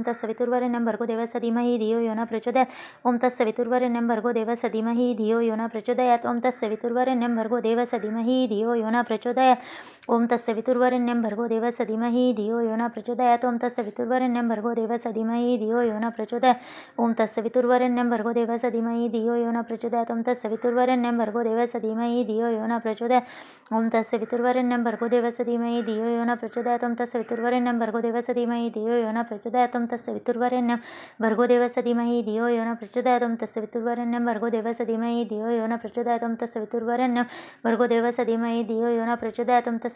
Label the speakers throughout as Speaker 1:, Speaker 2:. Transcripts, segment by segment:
Speaker 1: ओम तत्सवितुर्वरेण्यं भर्गो देवस्य धीमहि धियो यो न प्रचोदयात् ओम तत्सवितुर्वरेण्यं भर्गो देवस्य धीमहि धियो यो न प्रचोदयात् ओम तत्सवितुर्वरेण्यं भर्गो देवस्य धीमहि धियो यो न प्रचोदयात् ओम तत्सवितुर्वरेण्यं भर्गो देवस्य धीमहि धियो यो न प्रचोदयात् ओम तत्सवितुर्वरेण्यं भर्गो देवस्य धीमहि धियो यो न प्रचोदयात् ओम तत्सवितुर्वरेण्यं भर्गो देवस्य धीमहि धियो यो न प्रचोदयात् ओम तत्सवितुर्वरेण्यं भर्गो देवस्य धीमहि धियो यो न प्रचोदयात् ओम तत्सवितुर्वरेण्यं भर्गो देवस्य धीमहि धियो यो न प्रचोदयात् ओम तत्सवितुर्वरेण्यं भर्गो देवस्य धीमहि धियो यो न प्रचोदयात् ओम तत्सवितुर्वरेण्यं भर्गो देवस्य धीमहि धियो यो न प्रचोदयात् ओम तत्सवितुर्वरेण्यं भर्गो देवस्य धीमहि धियो यो न प्रचोदयात् ओम तत्सवितुर्वरेण्यं भर्गो देवस्य धीमहि धियो यो न प्रचोदयात् ओम तत्सवितुर्वरेण्यं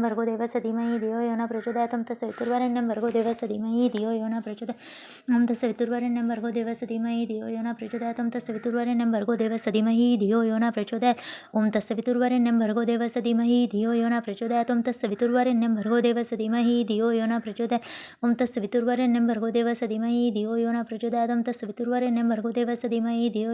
Speaker 1: भर्गो देवस्य धीमहि धियो यो न प्रचोदयात् ओम तत्सवितुर्वरेण्यं भर्गो देवस्य धीमहि धियो यो न प्रचोदयात् ओम तत्सवितुर्वरेण्यं भर्गो देवस्य धीमहि धियो यो न प्रचोदयात् ओम तत्सवितुर्वरेण्यं भर्गो देवस्य धीमहि धियो यो न प्रचोदयात् ओम तत्सवितुर्वरेण्यं भर्गो देवस्य धीमहि धियो यो न प्रचोदयात् ओम तत्सवितुर्वरेण्यं भर्गो देवस्य धीमहि धियो यो न प्रचोदयात् ओम तत्सवितुर्वरेण्यं भर्गो देवस्य धीमहि धियो यो न प्रचोदयात् ओम तत्सवितुर्वरेण्यं भर्गो देवस्य धीमहि धियो यो न प्रचोदयात् ओम तत्सवितुर्वरेण्यं भर्गो देवस्य धीमहि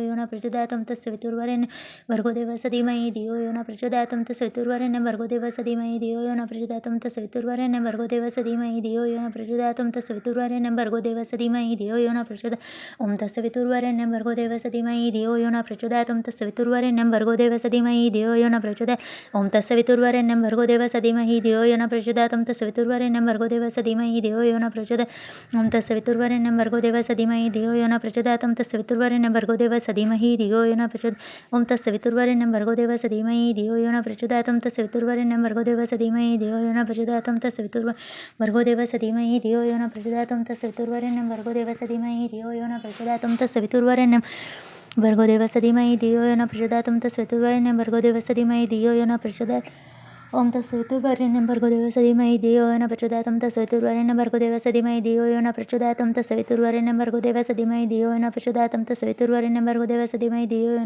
Speaker 1: धियो यो न प्रचोदयात् ओम तत्सवितुर्वरेण्यं भर्गो देवस्य धीमहि धियो यो न प्रचोदयात् ओम तत्सवितुर्वरेण्यं भर्गो देवस्य धीमहि धियो यो न प्रचोदयात् ओम तत्सवितुर्वरेण्यं भर्गो देवस्य धीमहि धियो यो न प्रचोदयात् ओम तत्सवितुर्वरेण्यं भर्गो देवस्य धीमहि धियो यो न प्रचोदयात् ओम तत्सवितुर्वरेण्यं भर्गो देवस्य धीमहि धियो यो न प्रचोदयात् ओम तत्सवितुर्वरेण्यं भर्गो देवस्य धीमहि धियो यो न प्रचोदयात् ओम तत्सवितुर्वरेण्यं भर्गो देवस्य धीमहि धियो यो न प्रचोदयात् ओम तत्सवितुर्वरेण्यं भर्गो देवस्य धीमहि धियो यो न प्रचोदयात् ओम तत्सवितुर्वरेण्यं भर्गो देवस्य धीमहि धियो यो न प्रचोदयात् ओम तत्सवितुर्वरेण्यं भर्गो देवस्य धीमहि धियो यो न प्रचोदयात् ओम तत्सवितुर्वरेण्यं भर्गो देवस्य धीमहि धियो यो न प्रचोदयात् ओम तत्सवितुर्वरेण्यं भर्गो देवस्य धीमहि धियो यो न प्रचोदयात् ओम तत्सवितुर्वरेण्यं भर्गो देवस्य धीमहि धियो यो न प्रचोदयात् ओम तत्सवितुर्वरेण्यं भर्गो देवस्य धीमहि धियो यो न प्रचोदयात् ओम तत्सवितुर्वरेण्यं भर्गो देवस्य धीमहि धियो यो न प्रचोदयात् ओम तत्सवितुर्वरेण्यं भर्गो देवस्य धीमहि धियो यो न प्रचोदयात् ओम तत्सवितुर्वरेण्यं भर्गो देवस्य धीमहि धियो यो न प्रचोदयात् ओम तत्सवितुर्वरेण्यं भर्गो देवस्य धीमहि धियो यो न प्रचोदयात् ओम तत्सवितुर्वरेण्यं भर्गो देवस्य धीमहि धियो यो न प्रचोदयात् ओम तत्सवितुर्वरेण्यं भर्गो देवस्य धीमहि धियो यो न प्रचोदयात् ओम तत्सवितुर्वरेण्यं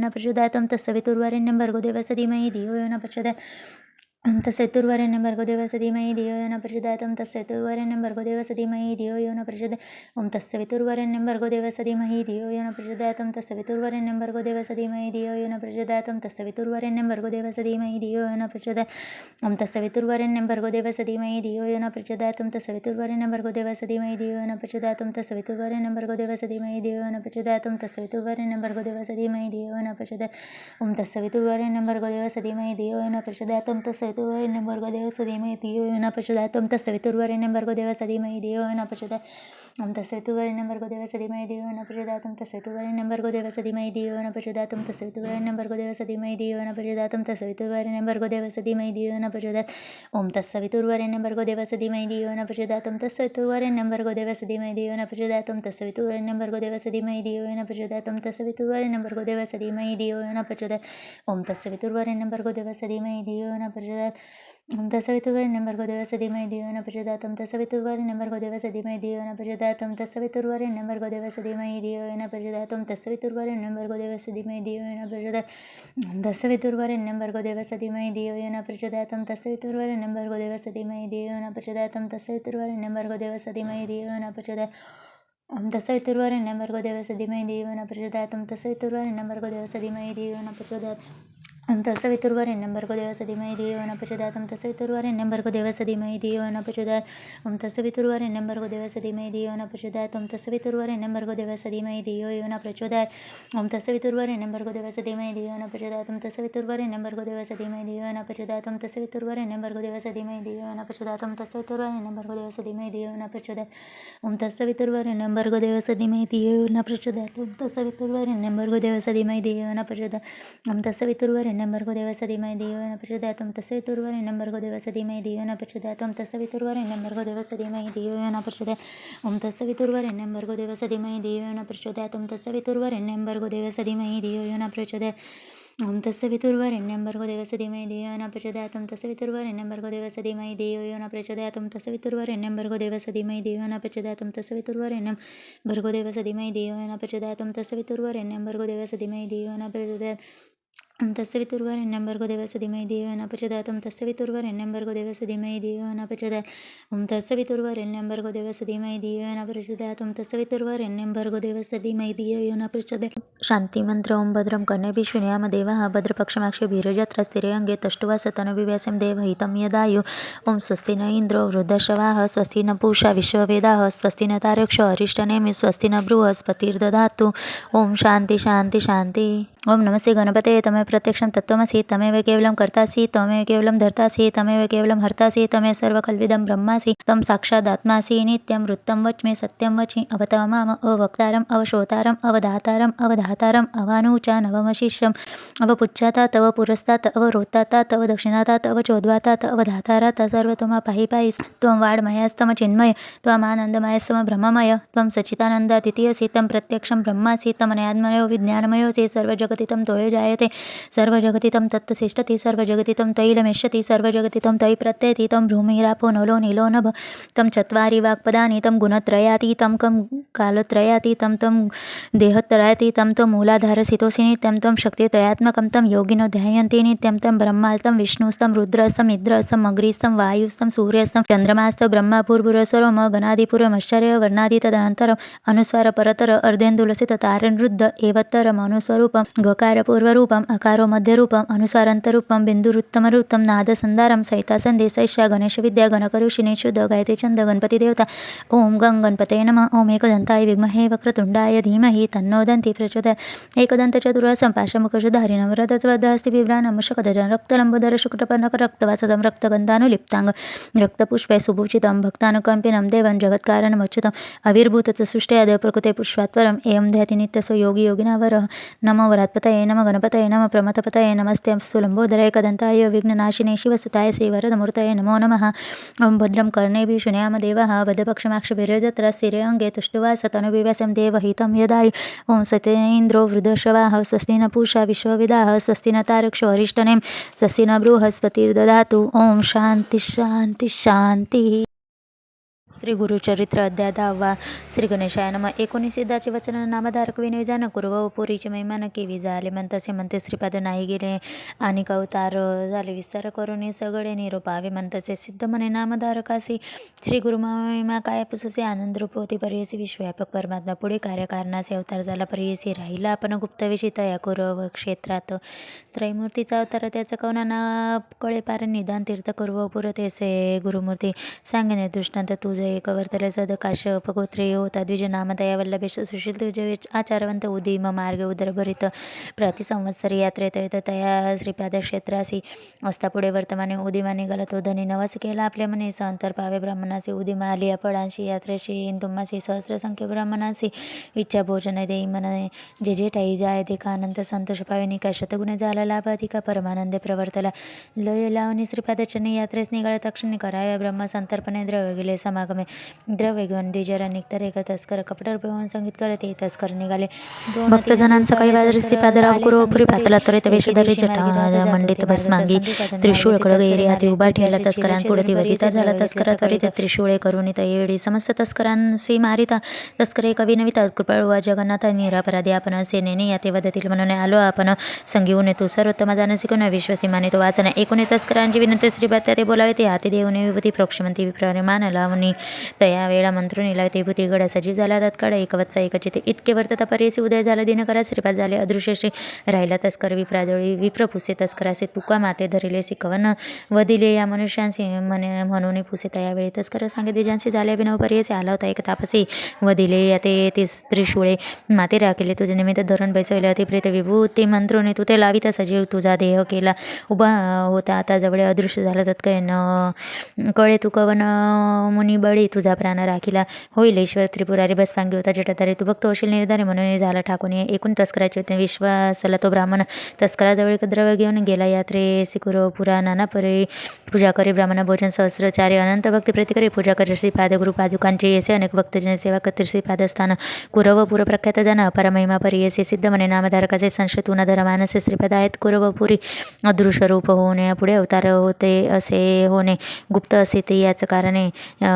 Speaker 1: भर्गो देवस्य धीमहि धियो यो न प्रचोदयात् ओम तत्सवितुर्वरेण्यं भर्गो देवस्य धीमहि धियो यो न प्रचोदयात् ओम तत्सवितुर्वरेण्यं भर्गो देवस्य धीमहि धियो यो न प्रचोदयात् ओम तत्सवितुर्वरेण्यं भर्गो देवस्य धीमहि धियो यो न प्रचोदयात् ओम तत्सवितुर्वरेण्यं भर्गो देवस्य धीमहि धियो यो न प्रचोदयात् ओम तत्सवितुर्वरेण्यं भर्गो देवस्य धीमहि धियो यो न प्रचोदयात् ओम तत्सवितुर्वरेण्यं भर्गो देवस्य धीमहि धियो यो न प्रचोदयात् ओम तत्सवितुर्वरेण्यं भर्गो देवस्य धीमहि धियो यो न प्रचोदयात् ओम तत्सवितुर्वरेण्यं भर्गो देवस्य धीमहि धियो यो न प्रचोदयात् ओम तत्सवितुर्वरेण्यं भर्गो देवस्य धीमहि धियो यो न प्रचोदयात् ओम तत्सवितुर्वरेण्यं भर्गो देवस्य धीमहि धियो यो न प्रचोदयात् ओम तत्सवितुर्वरेण्यं भर्गो देवस्य धीमहि धियो यो न प्रचोदयात् ओम तत्सवितुर्वरेण्यं भर्गो देवस्य धीमहि धियो यो न प्रचोदयात् ओम तत्सवितुर्वरेण्यं भर्गो देवस्य धीमहि धियो यो न प्रचोदयात् ओम तत्सवितुर्वरेण्यं भर्गो देवस्य धीमहि धियो यो न प्रचोदयात् ओम तत्सवितुर्वरेण्यं भर्गो देवस्य धीमहि धियो यो न प्रचोदयात् ओम तत्सवितुर्वरेण्यं भर्गो देवस्य धीमहि धियो यो न प्रचोदयात् ओम तत्सवितुर्वरेण्यं भर्गो देवस्य धीमहि धियो यो न प्रचोदयात् ओम तत्सवितुर्वरेण्यं भर्गो देवस्य धीमहि धियो यो न प्रचोदयात् ओम तत्सवितुर्वरेण्यं भर्गो देवस्य धीमहि धियो यो न प्रचोदयात् ओम तत्सवितुर्वरेण्यं भर्गो देवस्य धीमहि धियो यो न प्रचोदयात् ओम तत्सवितुर्वरेण्यं भर्गो देवस्य धीमहि धियो यो न प्रचोदयात् ओम तत्सवितुर्वरेण्यं भर्गो देवस्य धीमहि धियो यो न प्रचोदयात् ओम तत्सवितुर्वरेण्यं भर्गो देवस्य धीमहि धियो यो न प्रचोदयात् ओम तत्सवितुर्वरेण्यं भर्गो देवस्य धीमहि धियो यो न प्रचोदयात् ओम तत्सवितुर्वरेण्यं भर्गो देवस्य धीमहि धियो यो न प्रचोदयात् ओम तत्सवितुर्वरेण्यं भर्गो देवस्य धीमहि धियो यो न प्रचोदयात् ओम तत्सवितुर्वरेण्यं भर्गो देवस्य धीमहि धियो यो न प्रचोदयात् ओम तत्सवितुर्वरेण्यं भर्गो देवस्य धीमहि धियो यो न प्रचोदयात् ओम तत्सवितुर्वरेण्यं भर्गो देवस्य धीमहि धियो यो न प्रचोदयात् ओम तत्सवितुर्वरेण्यं भर्गो देवस्य धीमहि धियो यो न प्रचोदयात् ओम तत्सवितुर्वरेण्यं भर्गो देवस्य धीमहि धियो यो न प्रचोदयात् ओम तत्सवितुर्वरेण्यं भर्गो देवस्य धीमहि धियो यो न प्रचोदयात् ओम तत्सवितुर्वरेण्यं भर्गो देवस्य धीमहि धियो यो न प्रचोदयात् ओम तत्सवितुर्वरेण्यं भर्गो देवस्य धीमहि धियो यो न प्रचोदयात् ओम तत्सवितुर्वरेण्यं भर्गो देवस्य धीमहि धियो यो न प्रचोदयात् ओम तत्सवितुर्वरेण्यं भर्गो देवस्य धीमहि धियो यो न प्रचोदयात् ओम तत्सवितुर्वरेण्यं भर्गो देवस्य धीमहि धियो यो न प्रचोदयात् ओम तत्सवितुर्वरेण्यं भर्गो देवस्य धीमहि धियो यो न प्रचोदयात् ओम तत्सवितुर्वरेण्यं भर्गो देवस्य धीमहि धियो यो न प्रचोदयात् ओम तत्सवितुर्वरेण्यं भर्गो देवस्य धीमहि धियो यो न प्रचोदयात् ओम तत्सवितुर्वरेण्यं भर्गो देवस्य धीमहि धियो यो न प्रचोदयात् ओम तत्सवितुर्वरेण्यं भर्गो देवस्य धीमहि धियो यो न प्रचोदयात् ओम तत्सवितुर्वरेण्यं भर्गो देवस्य धीमहि धियो यो न प्रचोदयात् ओम तत्सवितुर्वरेण्यं भर्गो देवस्य धीमहि धियो यो न प्रचोदयात् ओम तत्सवितुर्वरेण्यं भर्गो देवस्य धीमहि धियो यो न प्रचोदयात् ओम तत्सवितुर्वरेण्यं भर्गो देवस्य धीमहि धियो यो न प्रचोदयात् ओम तत्सवितुर्वरेण्यं भर्गो देवस्य धीमहि धियो यो न प्रचोदयात् ओम तत्सवितुर्वरेण्यं भर्गो देवस्य धीमहि धियो यो न प्रचोदयात् ओम तत्सवितुर्वरेण्यं भर्गो देवस्य धीमहि धियो यो न प्रचोदयात् ओम तस्य वितुर्वरेण्यं भर्गो देवस्य धीमहि धियो न प्रचोदयात् ओम तस्य वितुर्वरेण्यं भर्गो देवस्य धीमहि धियो न प्रचोदयात् ओम तस्य वितुर्वरेण्यं भर्गो देवस्य धीमहि धियो न प्रचोदयात् ओम तस्य वितुर्वरेण्यं भर्गो देवस्य धीमहि धियो न प्रचोदयात् शांती मंत्र ओम भद्रं कर्णेभिः शृणुयाम देवः भद्रपक्षमाक्षभिर्यजत्रा अंगे तष्टुवा तनूव्यस्यं देवहितं यदायु ओम स्वस्ति न इंद्रो वृद्धश्रवाः स्वस्ति न पूषा विश्ववेदाः स्वस्ति न तारक्ष अरिष्टनेमि स्वस्ति न बृहस्पतिर्दधातु ओम शांति शांति शांति ओम नमस्ते गणपते तमेव प्रत्यक्षं तत्त्वमसि तमेव केवलं कर्तासि तमेव केवलं धर्तासि तमेव केवलं हर्तासि तमेव सर्वखल्विदं ब्रह्मासि तं साक्षादात्मासि नित्यं वृत्तं वच्मि सत्यं वचि अवतमाम अवक्तारम् अवश्रोतारम् अवधातारम् अवधातारम् अवानुचा नवमशिष्यम् अवपुच्छातात् तव पुरस्तात् अवरोत्तात् तव दक्षिणातात् अवचोद्वातात् अवधातारात् सर्वतोमा पाहि पाहि त्वं वाड्मयस्तम चिन्मय त्वमानन्दमयस्तम ब्रह्ममय त्वं सच्चिदानन्दातिथियसि तं प्रत्यक्षं ब्रह्मासि तमनयात्मयो विज्ञानमयोऽसि सर्वजगति तं तोयो जायते सर्वजगति तं तत्ततिष्ठति सर्वजगति तं तैलमेष्यति सर्वजगति तं तयि प्रत्ययति तं भूमिरापो नलो नीलो नभ तं चत्वारि वाक्पदानि तं गुणत्रयातीतं कं कालत्रयातीतं तं देहत्रयातीतं तं मूलाधारसितोऽसि नित्यं तं शक्तित्रयात्मकं तं योगिनो ध्यायन्ति नित्यं तं ब्रह्मास्तं विष्णुस्तं रुद्रस्तं इन्द्रस्तं अग्निस्तं वायुस्तं सूर्यस्तं चन्द्रमास्तं ब्रह्मा भूर्भुवस्वरम गणादिपुरमश्चर्य वर्णादितदनन्तरम् अनुस्वार परतर अर्धेन्दुलसित तारनरुद्ध एवत्तरम् अनुस्वरूपं गकार पूर्वरूपम् अकारो मध्यरूपम् अनुस्वारान्तरूपं बिन्दुरुत्तमरूपं नादसन्धारं सहितासन्धि सैष्या गणेशविद्या गणकरुषिणी शुद्ध गायत्री छंद गणपतिदेवता ओम गं गणपतये नमः ओम एकदन्ताय विद्महे वक्रतुण्डाय धीमहि तन्नो दन्ति प्रचोदयात् एकदन्तचतुरस्रं पाशमुखशुधारिणं वरदध्वदहस्ति बिभ्राणं मुषकध्वजं रक्तलम्बोदर शुक्रपर्णक रक्तवासदं रक्तगन्धानुलिप्ताङ्ग रक्तपुष्पे सुभूषितं भक्तानुकम्पिनं देवं जगत्कारणमच्युतम् आविर्भूतसृष्ट्या प्रकृते पुष्पात्वरम् एवं ध्याति नित्यसो योगी योगिनावरः नमो वरात्पतये नमः गणपतये नमः प्रमथपतये नमस्ते अस्तु लम्बोदर एकदन्ताय विघ्ननाशिने शिवसुताय श्रीवरदमूर्तये नमो नमः ओं भद्रं कर्णेभिः शृणुयाम देवः भद्रपक्षमाक्षभिर्यजत्रा स्थिरे अंगे तुष्टुवा तनूव्यस्यं देवहितं यदायु ओं सत्येन्द्रो वृद्धश्रवाः स्वस्ति न पूषा विश्ववेदाः स्वस्ति न तारक्ष अरिष्टनेम स्वस्ति न बृहस्पतिर्दधातु ओं शांति शांति शांति श्री गुरुचरित्र अध्याय 10 श्री गणेशाय नमः 19 सिद्धाचे वचन नामधारक विनयजान कुर्व पुरीचे महिमान केवी झाले म्हणतसे म्हणते श्रीपाद नाही गेले आणि अवतार झाले विस्तार करून सगळे निरोपावे म्हणतसे सिद्ध म्हणे नामधारकासी श्री गुरुमहिमा काय पुससे आनंद रूप होती परियसी विश्वव्यापक परमात्मा पुढे कार्यकारणाचे अवतार झाला परियसी राहिला आपण गुप्तविषयी तया कुरव क्षेत्रात त्रैमूर्तीचा अवतार त्याचा कवनाना कळे पार निदान तीर्थ कुर्व पुरतेसे गुरुमूर्ती सांगणे दृष्टांत तुझे एक वर्तले सद काश्यप गोत्रे होता द्विज नामदया वल्लभेश सुशील तुझे आचारवंत उदीम मार्ग उदरभरित प्रतिसंवत्सरी यात्रेत येत तया श्रीपाद क्षेत्रासी असता पुढे वर्तमाने उदिमाने गलत धनी नवस केला आपल्या मने अंतर पावे ब्राह्मणासी उदिमा आलिया पडांशी यात्रेशी तुमासी सहस्र संख्य ब्राह्मणासी इच्छा भोजन देई मने जे जे ठाई जाय देखा अनंत संतोष पावे निका शतगुण झाला लाभ अधिका परमानंदे प्रवर्तला लय लावणी श्रीपादचनी यात्रेस निघाले तक्षणी कराव्या ब्रह्म संतर्पणे द्रव्य गेले समागमे द्रव्य घेऊन दिजरा निघतर एक तस्कर कपडर पिऊन संगीत करत ते तस्कर निघाले भक्तजनांचा काही वाजरी श्रीपादराव कुरवपुरी पातला त्वरित वेशधारी जटा मंडित भस्मांगी त्रिशूळ खडगैरी हाती उभा ठेवला तस्करांपुढे दिवतीता झाला तस्करा त्वरित त्रिशूळे करून येडी समस्त तस्करांशी मारिता तस्करे कवी नविता कृपाळुवा जगन्नाथ निरापराधी आपण सेनेने याते वदतील म्हणून आलो आपण संगीऊन तू सर्वोत्तम जाणसी कोण विश्वासी माने तो वाचना एकूण तस्करांची विनंती श्रीपाद ते बोलावे ते हाती देऊन विभूती प्रोक्षमंती विप्रमाणे मान लावणी तया वेळा मंत्रुनी लावते भूती गड सजी झाला तत्काळ एकवत्सा एकचित इतके वर्तता पर्यसी उदय झाला दिनकरा श्रीपाद झाले अदृश्यशी राहिला तस्कर विप्राजळी विप्रपुसे तस्करासे तुका माते धरिलेसी कवन वदिले या मनुष्यांशी म्हणून पुसे तयावेळी तस्कर सांगे दिजांशी झाले अभिनव पर्यसी आला होता एक तापसी वदिले या ते त्रिशूळे माते राखले तुझे निमित्त धरण बैसवले अतिप्रेत विभूती मंत्रुनी तू ते लाविता सजीव तुझा देह केला उभा होता आता जवळ अदृश्य झाला तत्काळ न कळे तू कवन मुनी बळी तुझा प्राण राखिला होईल ईश्वर त्रिपुरारी बसवांगी होता जटाधारी तू भक्त होशील निर्धारी म्हणून झाला ठाकून एकूण तस्कराचे विश्वासला तो ब्राह्मण तस्कराजवळ द्रव्य घेऊन गेला यात्रे सिकुरो पुरा नाना परी पूजा करे ब्राह्मण भोजन सहस्रचार्य अनंत भक्ती प्रतिकरी पूजा करे श्रीपाद गुरु पादुकांचे येसे अनेक भक्तजन सेवा करतील श्रीपादस्थान कुरव पुर प्रख्यात जन परमहिमा परी येसे सिद्ध म्हणे नामधारकाचे संशय धर मानसे श्रीपाद आहेत कुरवपुरी अदृश्य रूप होणे पुढे अवतार होते असे होणे गुप्त असे ते याच कारणे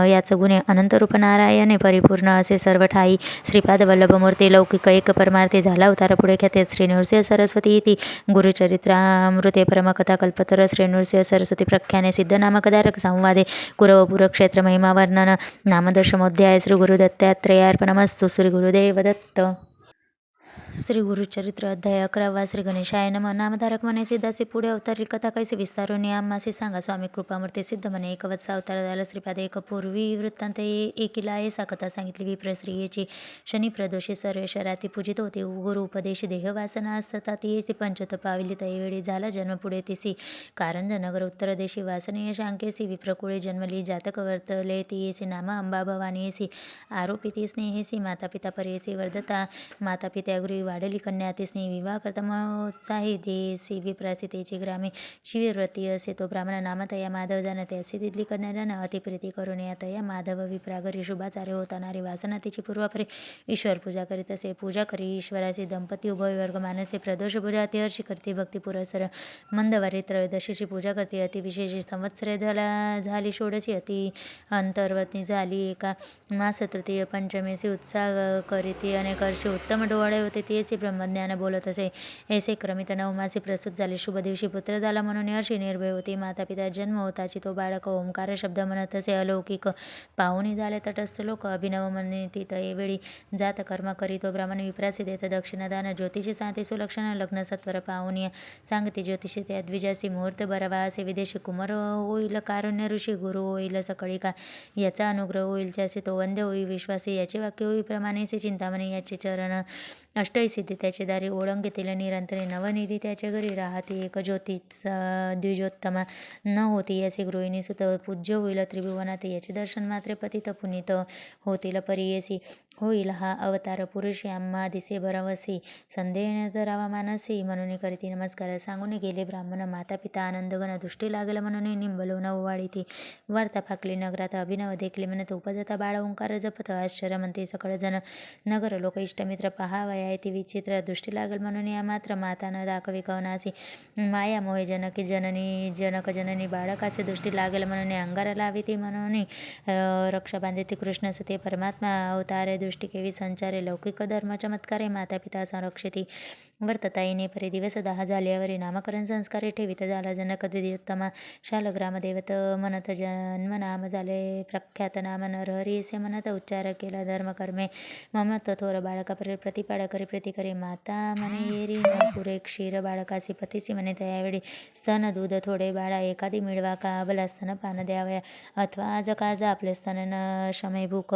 Speaker 1: या याच गुणे अनंत रूप नारायणे परिपूर्ण असे सर्व ठाई श्रीपाद वल्लभमूर्ती लौकिक एक परमार्थी झाला अवतार पुढे ख्याते श्री नृसिंह सरस्वती इति गुरुचरित्रामृते परमकथा कल्पतर श्री नृसिंह सरस्वती प्रख्याने सिद्ध नामकदारक संवादे कुरव पुरक्षेत्र महिमा वर्णन नामदशमोध्याय श्री गुरुदत्तात्रेयार्पणमस्तु. श्री गुरुदेव दत्त. श्री गुरुचरित्र अध्याय 11. श्री गणेशाय नम. नामधारक म्हणे सिद्धासी पुढे अवतारली कथा कैसे विस्तारून आम्हासी सांगा. स्वामी कृपामूर्ती सिद्ध म्हणे एक वत्स अवतार झाला श्रीपाद एक पूर्वी वृत्तांत एकीला ऐसा कथा सांगितली. विप्रस्त्रियेची शनी प्रदोषी सर्वेश्वराती पूजित होती. गुरु उपदेशी देह वासना असता ती पंचत पाविली तैवेळी झाला जन्म पुढे तिसी कारंजनगर उत्तर देशी वासनीय शांकेसी विप्रकुळे जन्मली जातक वर्तले तियेसी नाम अंबा भवानीयसी आरोपिती स्नेहेसी माता पिता पर्येसी वर्धता माता पित्या गृही वाढली कन्या तिसने विवाह करता उत्साही देसी विप्रासी तेची ग्रामे शिवीव्रती असे तो ब्राह्मण नामतया माधव जाणते असे तिथली कन्या जाण अतिप्रीती करून यातया माधव विप्रागरी शुभाचार्य होतानारी वासना तिची पूर्वापरी ईश्वर पूजा करीत असे. पूजा करी ईश्वराची दंपती उभय वर्ग मानसे प्रदोष पूजा अतिहर्षी करते भक्ती पुरस्सर मंदवारी त्रयोदशीची पूजा करते अतिविशेषी संवत्सरे झाली षोडशी अति अंतर्वती झाली एका मास तृतीय पंचमेसी उत्साह करीती अनेक वर्षी उत्तम डोळे होते तेसी ब्रह्मज्ञान बोलत असे. ऐसे क्रमित नवमासी प्रसूत झाले. शुभ दिवशी पुत्र झाला म्हणून हर्षी निर्भय होती. माता पिता जन्म होताची तो बाळक ओंकार शब्द म्हणत असे. अलौकिक पाहुणी झाले तटस्थ लोक अभिनव म्हणती वेळी जात कर्म करीतो ब्राह्मण विप्रासी देत दक्षिणदान ज्योतिषी सांगते सुलक्षण लग्न सत्वर पाहुणी सांगते ज्योतिषी त्या द्विजासी मुहूर्त बरावा असे. विदेशी कुमार होईल कारुण्य ऋषी गुरु होईल सकळी का याचा अनुग्रह होईल ज्याचे तो वंद्य होई विश्वासी याचे वाक्य होई प्रमाणेसे चिंतामणी याचे चरण अष्टई सिद्धी त्याचे दारी ओळंगीतील निरंतरे नवनिधी त्याच्या घरी राहते एक ज्योती द्विजोत्तमा न होती याचे गृहिणी सुत पूज्य होईल त्रिभुवनात याचे दर्शन मात्रे पतित पुनीत होतील परियेसी होईल हा अवतार पुरुषी आम्हा दिसे भरवसी संदेह धरावा मानसी म्हणून करीती नमस्कार सांगून गेले ब्राह्मण माता पिता आनंदगण दृष्टी लागल म्हणून निंबलवून ओवाळीती वार्ता फाकली नगरात अभिनव देखले म्हणत उपजता बाळ ओंकार जपत आश्चर्य म्हणते सकळ जन नगर लोक इष्टमित्र पहावया ती विचित्र दृष्टी लागल म्हणून या मात्र माता न दाखवी कवनासी माया मोहे जनकी जननी जनक जननी बाळकाचे दृष्टी लागल म्हणून अंगारा लावी ती म्हणून रक्षा बांधिती कृष्ण सुते परमात्मा अवतारे दृष्टी केवी संचारे लौकिक धर्म चमत्कारे माता पिता संरक्षिती वर्तताईने परी दिवस 10 झाल्यावरी नामकरण संस्कारे ठेवित झाला जनक द्विजोत्तमा शालग्राम देवत म्हणत जन्म नाम झाले प्रख्यात नाम नरहरी असे म्हणत उच्चार केला धर्मकर्मे ममत थोर बाळका प्रतिपाड करी प्रति करी माता म्हणे येरी न पुरे क्षीर बाळकासी पतीसी म्हणे त्यावेळी स्तन दूध थोडे बाळा एखादी मिळवा का अबला स्तन पान द्यावया अथवा आज काज आपले स्तन न शमय भूक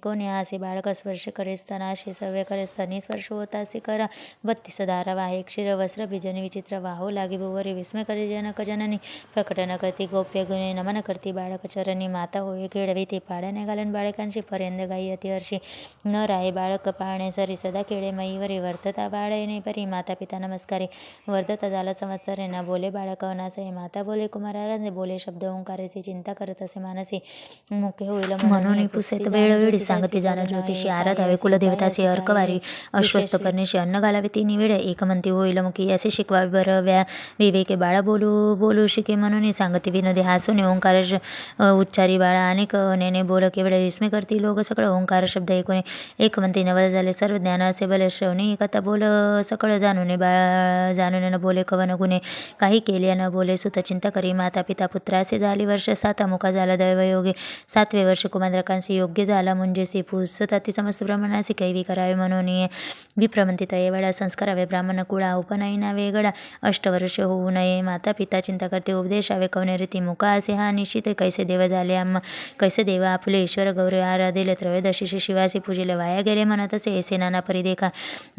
Speaker 1: कोणी असे बाळक स्पर्श करे स्तनाशी सव्य करे स्तनी स्पर्श होतासी करा 32 दारा वाहे क्षीर वस्त्र बिजनी विचित्र वाहो लागे भुवरी विस्मय करे जनक जननी प्रकटन करती गोप्य गुणे नमन करती बाळक चरणी माता होय खेळवी ते पाड्याने घालून बाळकांशी पर्यंत गाई अतिहर्षी न राहे बाळक पाळणे सरी सदा खेळे मईवरी वर्धता बाळेने परी माता पिता नमस्कारे वर्धता झाला संवत्सरे न बोले बाळक अनासये माता बोले कुमाराने बोले शब्द ओंकारेची चिंता करत असे मानसी मुख्य होईल म्हणून पुसेत वेळोवेळी सांगते जाण ज्योतिषी आराधावे कुलदेवताचे अर्कवारी अश्वस्त पर्णिशी अन्न घालावे ती निवेळ एक म्हणती होईल मुखी असे शिकवावे बरव्या विवेके बाळा बोलू शिके म्हणून सांगते विनोदी हसून ओंकार उच्चारी बाळा अनेक नेने बोल केवळ विस्मय करती लोक सगळं ओंकार शब्द ऐकून एक म्हणते नवल झाले सर्व ज्ञान असे बल श्रवणी कथा बोल सकळ जाणून बाळा जाणून न बोले कवन गुणे काही केले न बोले सुत चिंता करी माता पिता पुत्रासे झाली वर्ष 7 मुका झाला दैवयोगे 7वे वर्ष कुमारकांशी योग्य झाला म्हणजेसी पुसता ती समस्त ब्राह्मणासी कैवी करावे म्हणून विप्रमंती तये वेळा संस्कारावे ब्राह्मण कुळा उपनयनावे गडा 8 वर्ष होऊ नये माता पिता चिंता करते उपदेशावे कवने रीती मुका असे हा निश्चित कैसे देव झाले आम्हा कैसे देव आपले ईश्वर गौरव आराधिले त्रयोदशीशी शिवासी पूजिले वाया गेले म्हणत असे ऐसे नाना परिदेखा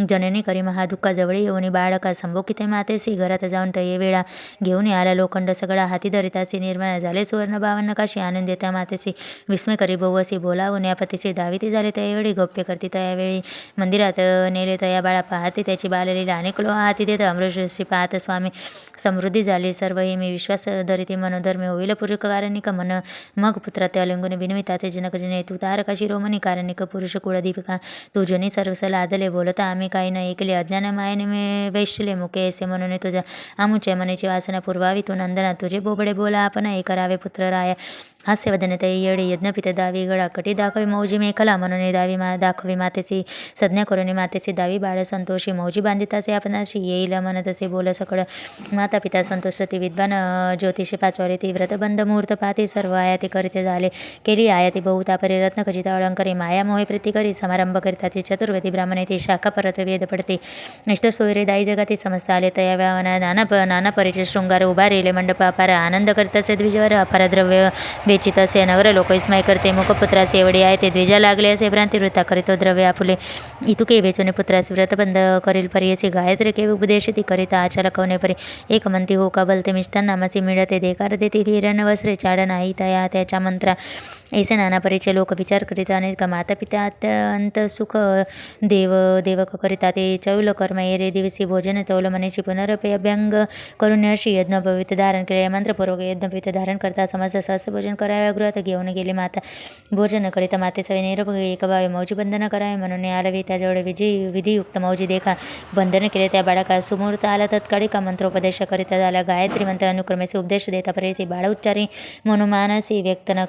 Speaker 1: जननी करी महादुःखा जवळी येऊन बाळका संभोकिते मातेसी घरात जाऊन तये वेळा घेऊन आला लोखंड सगळा हाती धरितासी निर्माण झाले सुवर्ण 52 काशी आनंद देता मातेसी विस्मय करी बहुअसी बोलावून या पतीसी दाविती झाले त्यावेळी गौप्य करते त्यावेळी मंदिरात नेले तया बाळा पाहते त्याची बाललीला अनेक लोक हाती देत अमृतश्री पाहत स्वामी समृद्धी झाली सर्व हे मी विश्वास धरिते मनोधर्मी होईल पूर्वक कारणिक मन मग पुत्रा ते अलिंगुने बिनविता ते जनकजने तू तारका शिरोमणी कारणिक पुरुष कुळदीपिका तुझनी सर्वस लादले बोलता आम्ही काही न ऐकले अज्ञान मायने मे वैश्यले मुके ऐसे म्हणून तुझ्या आमुच्या मनेची वासना पुरवावी तू नंदना तुझे बोबडे बोला आपण हे करावे पुत्र राया हास्यवदने ते येडे यज्ञपिते दावी गळा कटी दाखवी मौजी मेखला म्हणून दावी दाखवी मातेची संज्ञा करून मातेची दावी बाळ संतोषी मौजी बांधिताचे आपणाशी येईल म्हणत असे बोल सकळ माता पिता संतोष ती विद्वान ज्योतिषी पाचवारे ती व्रतबंध मुहूर्त पाहते सर्व आयाती करीते झाले केली आयाती बहुतापरी रत्न खचित अलंकरी माया मोहे प्रीती करी समारंभ करिता ती चतुर्वेदी ब्राह्मणे ती शाखा परत वेद पडते इष्ट सोयरे दाई जगाती समजता आले तया नाना परिचय शृंगार उभारेले मंडप अपार आनंद करिताचे द्विजवर अपार द्रव्य बेचित असे नगर लोक विस्मय करते मुखपुत्राचे एवढे आहे ते द्विजा लागले असे भ्रांती वृत्ता करीतो द्रव्य आपुले इतुके वेचून पुत्राचे व्रतबंध करील परियसी गायत्री के उपदेश ती करिता आचल कवने परी एक म्हणती हो का बलते मिष्टान नामासी मिळते देकार देतील हिरण वस्त्रे चाड नाही तया त्याच्या मंत्रा ऐसे नाना परीचे लोक विचार करीता अनेक माता पिता अत्यंत सुख देवक करिता ते चौल कर्म एरे दिवसी भोजन चौल मनीची पुनरपे अभ्यंग करून अशी यज्ञ पवित्र धारण केले मंत्रपूर्वक यज्ञ पवित्र धारण करता समज सहस भोजन करावे गृहात घेऊन गेले माता भोजन करिता माते सवय निरोप एक भावे मौजी बंधन करावे म्हणून आलवी त्याजवळ विधियुक्त मौजी देखा बंधन केले त्या बाळका सुमुहूर्त आला तत्काळी का मंत्रोपदेश करिता झाला गायत्री मंत्र अनुक्रमेचे उपदेश देता परेसी बाळ उच्चारी म्हणून मानसी व्यक्त न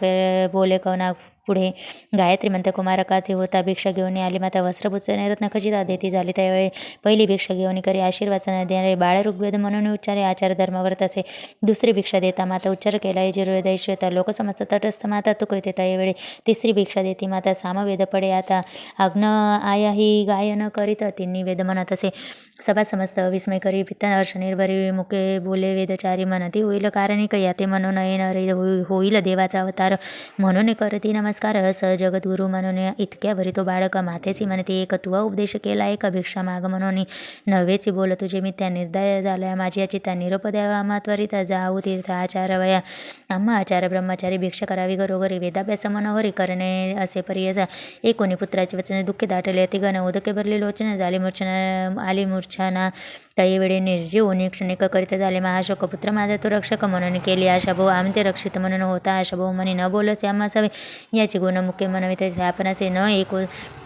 Speaker 1: बोले कवना पुढे गायत्री मंत्र कुमारकाती होता भिक्षा घेऊन आली माता वस्त्रभूषणे रत्न खचिता देती झाली त्यावेळी पहिली भिक्षा घेऊन करी आशीर्वाद देणारे बाळ ऋग्वेद म्हणून उच्चारे आचार धर्मावर तसे दुसरी भिक्षा देता माता उच्चार केला यजुर्वेद ऐश्वेता लोक समजत तटस्थ माता तुकविते त्यावेळी तिसरी भिक्षा देती माता सामवेद पडे आता आग्न आया ही गायन करीत तिन्ही वेद म्हणत असे सभा समस्त विस्मय करी पित्ता हर्ष निर्भरी मुके बोले वेदचारी म्हणती होईल कारणिक याते म्हणून नयन होईल देवाचा अवतार म्हणून करती नमस्कार स जगद्गुरु म्हणून इतक्यावरी तो बाळक मातेसी म्हणते एक तुवा उपदेश केला एक भिक्षा माग म्हणून नव्हेची बोल तुझे मी त्या निर्दय झाल्या माझी चित्ता निरोप द्यावा आम्हा त्वरित जाऊ तीर्थ आचार वया आम्हा आचार ब्रह्मचारी भिक्षा करावी घरोघरी वेदाभ्यास मनोहरी करणे असे पर्यसा एकोणी पुत्राचे वचन दुःखे दाटले अतिगण उदके भरले लोचन झाली आली मूर्छना त्यावेळी निर्जीव क्षणिक करीत झाले महाशोक पुत्र माझा तो रक्षक म्हणून केली आशा भाऊ आम्ही ते रक्षित म्हणून होता आशा भाऊ म्हणे न बोलच आम्हा सवे याची गुण मुख्य म्हणविते आपण असे न एक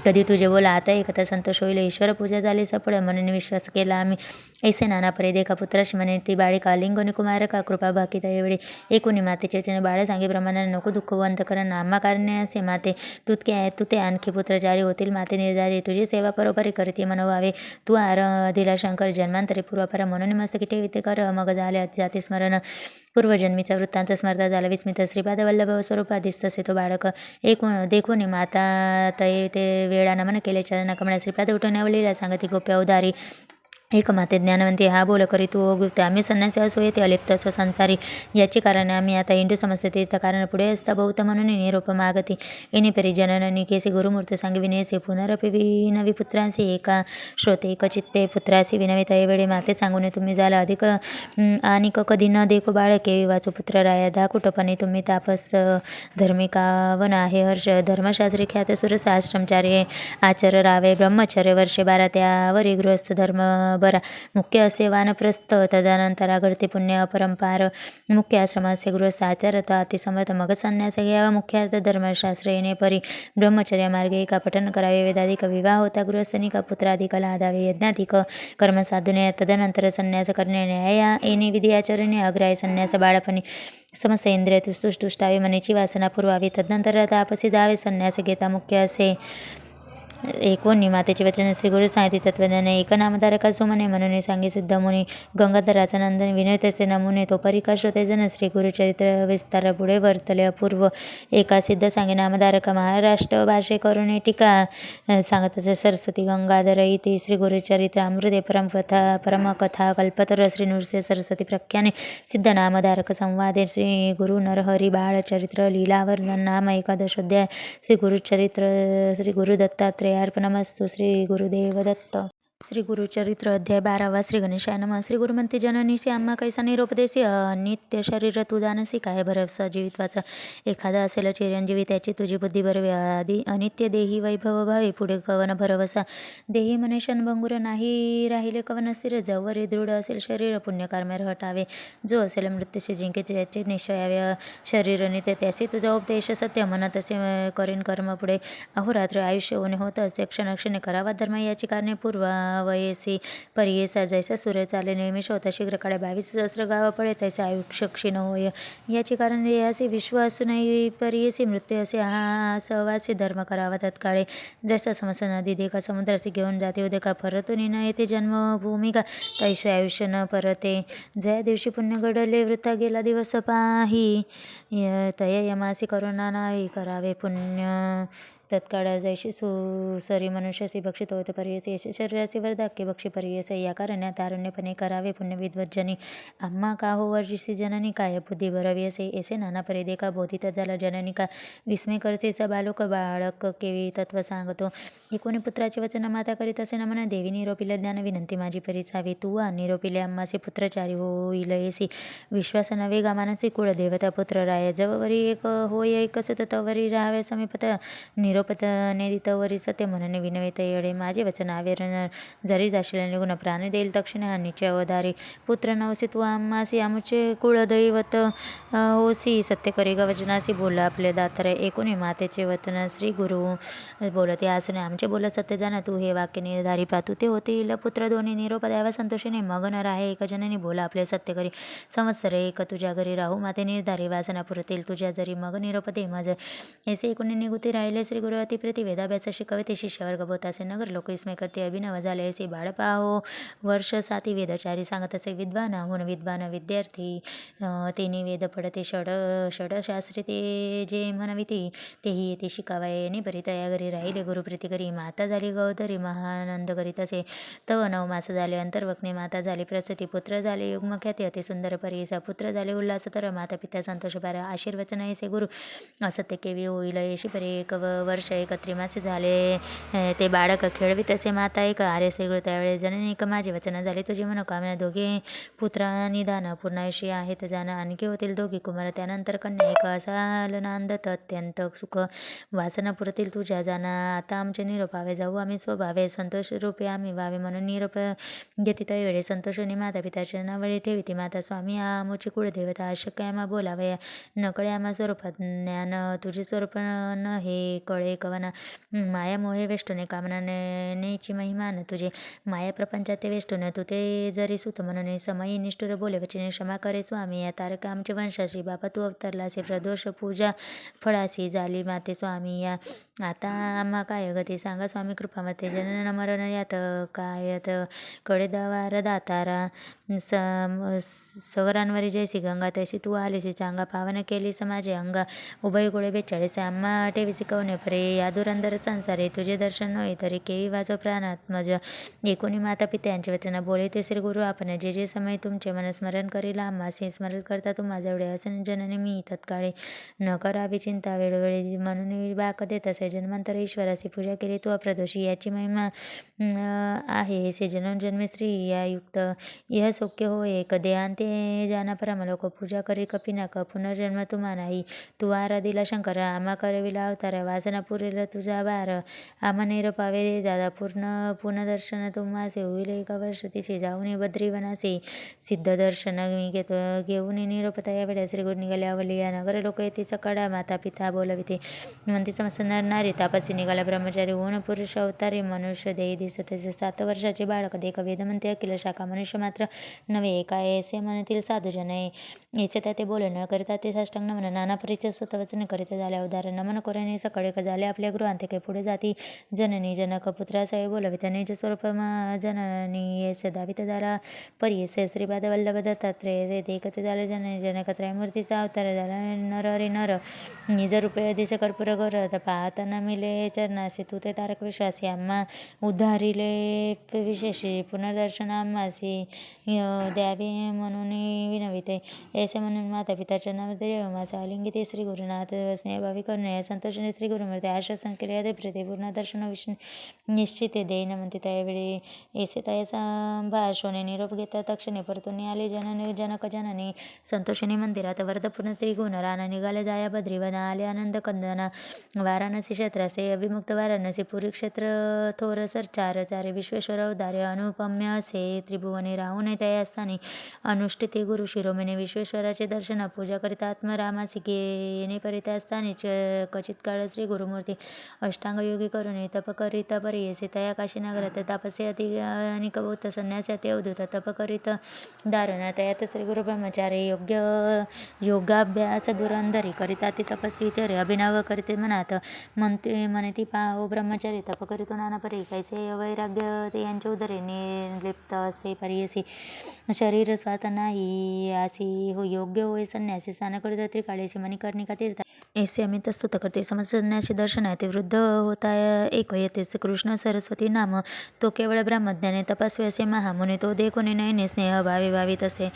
Speaker 1: कधी तुझे बोला आता एकता संतोष होईल ईश्वर पूजा झाली सफळ म्हणून विश्वास केला आम्ही ऐसे नाना परे देखा पुत्राशी म्हणे ती बाळिका लिंगोनी कुमार का कृपा बाकी त्यावेळी एकोणी मातेचे वचन बाळ सांगे प्रमाणाने नको दुःख वंत करण आम्हा कारणे असे माते तुतके आहे तू ते आणखी पुत्रचारी होतील माते निर्धारी तुझी सेवा परोपरी करते मनवावे तू आर दिला शंकर जन्मांतरी पूर्वापरा म्हणून मस्तकी ठेविते कर मग झाले जाती स्मरण पूर्वजन्मीचा वृत्तांत स्मरता झाला विस्मित श्रीपाद वल्लभ स्वरूपात दिसतसे तो बाळक देखून माता तय ते वेळा नमन केले चरण कमळा श्रीपाद उठवण्यावलीला सांगती गोप्या उदारी एक माते ज्ञानवंती हा बोल करी तू गुप्त आम्ही संन्यासी असो येते अलिप्त असो संसारी याची कारण आम्ही आता इंडू समजते तीर्थ कारण पुढे असता बहुत म्हणून निरोप मागती इने परी जननी केसी गुरुमूर्त सांगी विनेसे पुनरपि विनवी पुत्रांसी एका श्रोते एक चित्ते पुत्रासी विनवी तयवेळी माते सांगून तुम्ही झाला अधिक आणि कधी न देखो बाळके वाचो पुत्र राया धाकुटपणे तुम्ही तापस धर्मिकावन आहे हर्ष धर्मशास्त्री ख्यात सुरस आश्रमचार्य आचर रावे ब्रह्मचर्य वर्षे 12 त्यावरी गृहस्थ धर्म बरा मुख्य असे वानप्रस्थ तदनंतर घडते पुण्य अपरंपार मुख्य आश्रम असे गृहस्थ आचारत अतिसमर्थ मग संन्यास घ्यावा मुख्यार्थ धर्मशास्त्र येणे परी ब्रह्मचर्य मार्गे एका पठन करावे वेदाधिक विवाह होता गृहस्थनिक पुत्राधिक लादावे यज्ञाधिक कर्म साधने तदनंतर संन्यास करणे न्याया येणे विधी आचरणे अग्राय संन्यास बाळपणी समस्त इंद्रिय तुष्टुष्टावे मनेची वासना पुरवावी तदनंतर तापसी दावे संन्यास घेता मुख्य असे एकोणी मातेचे वचन श्री गुरु सांगितले तत्वज्ञाने एक नामधारका सुमने म्हणून सांगे सिद्ध मुनी गंगाधराचा नंदन विनयतेचे नमुने तो परिकाश होते जन श्री गुरुचरित्र विस्तार पुढे वर्तले अपूर्व एका सिद्ध सांगे नामधारका महाराष्ट्र भाषे करून टीका सांगत असे सरस्वती गंगाधर इति श्री गुरुचरित्र अमृते परमकथा कल्पतर श्री नृसिंह सरस्वती प्रख्याने सिद्ध नामधारक संवादे श्री गुरु नरहरी बाळ चरित्र लीलावर्णन नाम एकादशोध्याय श्री गुरुचरित्र श्री गुरु दत्तात्रेय अर्पणमस्तु श्री गुरुदेव दत्त. श्री गुरुचरित्र अध्याय 12 श्री गणेशाय नमः. श्री गुरुमंती जननीशी आम्हा कैसा निरोप देसी. अनित्य शरीर तू जाणसी काय भरवसा जीवित्वाचा. एखादा असेल चिरंजीवी त्याची तुझी बुद्धी भरवे. आधी अनित्य देही वैभव भावे पुढे कवन भरवसा. देही म्हणे क्षणभंगुर नाही राहिले कवन स्थिर. जवरी दृढ असेल शरीर पुण्यकर्मे हटावे. जो असेल मृत्यूशी जिंके त्याचे निश्चयावे. शरीर नित्य त्यासी तुझा उपदेश सत्य म्हणत असे करीन कर्म पुढे. अहोरात्र आयुष्य होणे होत असे क्षणक्षणे करावा धर्म याची कारणे पूर्व वयसी परियेसा. जैसा सूर्य चाले निमिष होता शीघ्र काळे 22 सहस्र गाव पडे तैसे आयुष्य क्षीण होय. याची कारण यासी विश्व असूनही परियेसी मृत्यू असे हा सहवासी धर्म करावा तत्काळे. जैसा समस्त नदी देखा समुद्राची घेऊन जाते उदेका परतून न येते जन्मभूमी का तैसे आयुष्य न परते. ज्या दिवशी पुण्य घडले वृथा गेला दिवस पाही. तया यमासी करुणा नाही करावे पुण्य. तत्काळ जैशी सुसरी मनुष्यासी भक्षित होते परियसे. यश शरीराचे वरदाक्य भक्षी परियसे. या कारणे तारुण्यपणे करावे पुण्य विद्वज्जनी. आम्हा का हो वर्जिसी जननी काय बुद्धी भरवी असे. ऐसे नाना परी देखा बोधित झाला जननी का. विस्मय करतेचा बालक केवी तत्व सांगतो. एकोणी पुत्राचे वचन माता करीत असे नमन. देवी निरोपिले ज्ञान विनंती माझी परिचावी. तू निरोपिले आम्हाचे पुत्रचारी होईल येसी. विश्वास नवे गामानसी कुळ देवता पुत्र राय. जवरी एक होय एकच तवरी राहावे समीपत. निरोपत नेदितवरी सत्य म्हणणे विनवित येडे. माझे वचन आवेर जरी जाशील निघून प्राणी देईल तक्षण हा निश्चय अवधारी. पुत्र नवसी तू आम्हासी आमुचे कुळदैवत होसी. सत्य करी वचनासी बोला आपले दातर. एकोणी मातेचे वतन श्री गुरु बोलते आसने आमचे बोल सत्य जाण. तू हे वाक्य निर्धारी पातू ते होतील पुत्र दोन्ही. निरोप द्यावा संतोषीने मग न राहे एक जननी बोला आपले सत्य करी. संवत्सर एक तुझ्या घरी राहू माते निर्धारी. वासना पुरतील तुझ्या जरी मग निरोप दे मज. ऐसे एकोणी निगुती राहिले श्री गुरु अति प्रति वेदाभ्यास शिकवते. शिष्यावर गबोत असे नगर लोक विस्मय करते अभिनव झाले. ऐसे बाळ पाहो वर्ष साती वेदचारी सांगत असे. विद्वान होऊन विद्वान विद्यार्थी तेनी वेद पडते. षडशास्त्री ते जे म्हणविती तेही येते शिकावाये. बरी तया घरी राहिले गुरुप्रीती करी. माता झाली गौधरी महानंद करीत असे. तव 9 मास झाले अंतर्वक्ने माता झाली प्रसूती. पुत्र झाले युग्मख्याती अति सुंदर परियसा. पुत्र झाले उल्हास तर माता पिता संतोष पार. आशीर्वचन ऐसे गुरु असत्य केवी होईल येशी परी. एक वर्ष एक त्रिमासी झाले ते बाळक खेळवीत असे माता एक. आर्य श्रीगुरु त्यावेळेस जननी एक माझे वचन झाले तुझी मनोकामना. दोघे पुत्र निदान पूर्णायुषी आहेत जाण. आणखी होतील दोघी कुमार त्यानंतर कन्या एक. असा लनांदत अत्यंत सुख वासना पुरतील तुझ्या जाण. आता आमचे निरोपावे जाऊ आम्ही स्वभावे. संतोष रूपे आम्ही व्हावे म्हणून निरोप घेती वेळे. संतोषणी माता पिता चरणावळी ठेविती माता. स्वामी आमुची कुळदेवता अशक्य आम्हा बोलावया. न कळे आम्हा स्वरूपात ज्ञान तुझे स्वरूप न हे कळे कवना. माया मोहे वेष्टने कामना नेची महिमान तुझे. माया प्रपंचात वेष्टून तू ते जरी सुत म्हणून समयी निष्ठुर बोले वचने क्षमा करे स्वामी. या तारका आमचे वंशाशी बापा तू अवतरलासे. प्रदोष पूजा फळासी झाली माते स्वामी या. आता आम्हा काय गती सांगा स्वामी कृपामते. जनन मरण यात कायत कडे दवार दातारा. सगरांवरी जैसी गंगा तैसी तू आलीसी चांगा. पावन केली समाजे अंगा. उभय गोळे 42 आम्हा ठेवीसी कवने परे. या दुरंदर संसारे तुझे दर्शन नव्हे तरी केवी वाचो प्राणात्मज. एकोणी माता पित्यांचे वचन बोले ते श्री गुरु आपण. जे जे समय तुमचे मन स्मरण करीला आम्हासी. स्मरण करता तुम्हा जवळे असन जननी मी तत्काळे. न करावी चिंता वेळोवेळी म्हणून बाक देत असे. जन्मांतर ईश्वराची पूजा केली तू अप्रदोषी. याची महिमा आहे से जन्मजन्मी श्री या युक्त. यह सौख्य होय कधे अंते जाना परमलोक. पूजा करी कपिनाक पुनर्जन्म तुम्हा नाही. तू आराधिला शंकर आम्हा करविला अवतार. वासना पुरेल तुझा भार आम्हा निरोपावे दादा. पूर्ण पुनर्दर्शन तुम्हासे होईल एका वर्ष तिचे. जाऊन बद्रीवनासे सिद्ध दर्शन मी घेऊन निरोपता या वेळा श्री गुरु निघाले आवली. या नगर लोक येते सकाळा माता पिता बोलविते. म्हणते समस्त नर नारी तापसी निघाला ब्रह्मचारी होऊन पुरुष अवतारी. मनुष्य देही दिसत 7 वर्षाचे बाळक देख वेद म्हणते अखिल शाखा. मनुष्य मात्र नव्हे काय ऐसे म्हणतील साधूजन. ऐसे ते बोले न करिता ते साष्टांग नमन. नाना परिचय स्वतः वचन करीत झाले अवधार. नमन कोरणे सकाळी झाले आपल्या गृहांते काही पुढे जाती. जननी जनक पुत्रासह बोलवित निज स्वरूप जननी येस दावित झाला परियस. श्रीपाद वल्लभ दत्तात्रेय देखत झाले जननी जनक. त्रयमूर्तीचा अवतार झाला नर हरी नर. निज रूपे दिसे कर्पूर गौर. पाहता न मिले चरणासी तू ते तारक विश्वासी. आम्हा उद्धारिले विशेषी पुनर्दर्शन आम्हासी द्यावे म्हणून विनविते. ऐसे म्हणून माता पिताच्या नामधर्य माझा आलिंगित श्री गुरुनाथ स्नेहभावी करणे संतोषाने श्री गुरुमूर्ती आश्वासन केले अदे प्रीती पूर्ण दर्शन निश्चित देईन म्हणते. त्यावेळी ऐसे तयाचा भाषणे निरोप घेता तक्षणे परतून आले जनक जननी संतोषिनी मंदिरात वरदपूर्ण त्रिगुण राणा निघाले जाया बद्री वना आले आनंद कंदना वाराणसी क्षेत्रासे अभिमुक्त वाराणसी पुरी क्षेत्र थोर चार चारे विश्वेश्वर अवतारे अनुपम्य असे त्रिभुवने राहून तयास्थानी अनुष्ठिते गुरु शिरोमणी विश्वेश्वराचे दर्शन पूजा करिता आत्मरामासी येणे परित्यास्थानी कचित काळ श्री गुरुमूर्ती अष्टांगयोगी करुणे तप करिता परियसे तया काशीनगरात तापसे अतिक बौद्ध संन्यासी अति अवधूत तप करीत दारुणा तयात श्री गुरु ब्रह्मचारी योगाभ्यास दुरंधरी करिता ती तपस्वी तरे अभिनव करीते मनात म्हणती पाहो ब्रह्मचारी तप करीतो नाना परी कैसे वैराग्य ते यांच्या उदरे निर्लिप्त असे परियसी शरीर स्वात नाही आसी हो योग्य होय संन्यासी स्नान करीत त्रिकाळेसी मणिकर्णिका तीर्थ ऐसे अमित स्तुत करते समज संन्यासी दर्शन आहे ते वृद्ध होता एक येतेच कृष्ण सरस्वती नाम तो केवळ ब्रह्मज्ञाने तपस्वी असे महामुनी तो दे कोणी नयने स्नेह भावित असे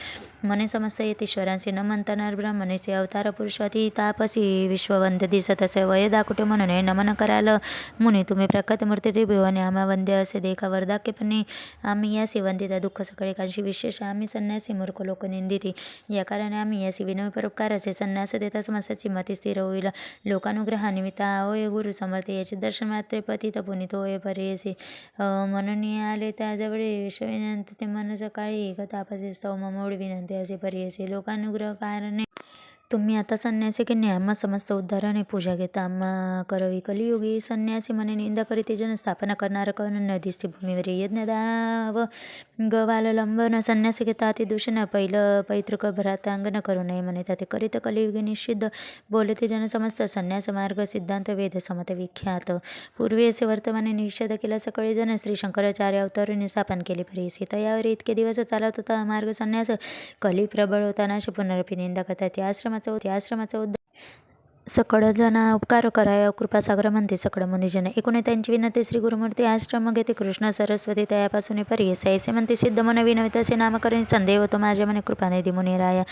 Speaker 1: मने समस्त यतीश्वरांशी न म्हणताना ब्राह्मणेसे अवतार पुरुष अति तापसी विश्ववंद दिसत असे वय दाकुटे म्हणून नमन कराल मुनी तुम्ही प्रख्यात मूर्ती त्रिभुवने आम्हा वंद्य असे देखा वरदाक्यपणे आम्ही यासी वंदिता दुःख सगळे कांशी विशेष आम्ही संन्यासी मूर्ख लोक निंदिती या कारणे आम्ही यासी विनय परोपकाराचे संन्यास देता समस्याची मती स्थिर होईल लोकानुग्रहानिमित्त होय गुरु समर्थ याचे दर्शन मात्र पतित पुनित होय परेसी म्हणून आले त्याजवळ विश्वविनंत ते मन सकाळी एक तापसे स्तव मोड विनंती असे परियसे लोकानुग्रह कारणे तुम्ही आता संन्यासी किन्ने आम्हा समस्त उद्धाराने पूजा घेता आम्हा करवी कलियुगी संन्यासी मने निंदा करीते जन स्थापना करणार करून न दिसते भूमीवर यज्ञ दाव गवाल लंबन संन्यासी घेता अति दूषण पहिलं पैतृक भरातांगण करू नये म्हणता ते करीत कलियुगी निषिद्ध बोलते जन समस्त संन्यास मार्ग सिद्धांत वेद समत विख्यात पूर्वी असे वर्तमाने निषेध केला सकळी जन श्री शंकराचार्य अवतारूने स्थापन केले परियसी तयावर इतके दिवस चालत होता मार्ग संन्यास कली प्रबळ होताना अशी पुनरपी निंदा करतात त्या आश्रमाचा उद्धार सकळ जना उपकार कराय कृपासागर म्हणते सकळ मुनिजन एकूण त्यांची विनंती श्री गुरुमूर्ती आश्रम घेते कृष्ण सरस्वती तयापासून परियस ऐसे म्हणते सिद्ध मन विनवित असे नामकरण संदेह होतो माझ्या मने कृपानिधी मुनिराया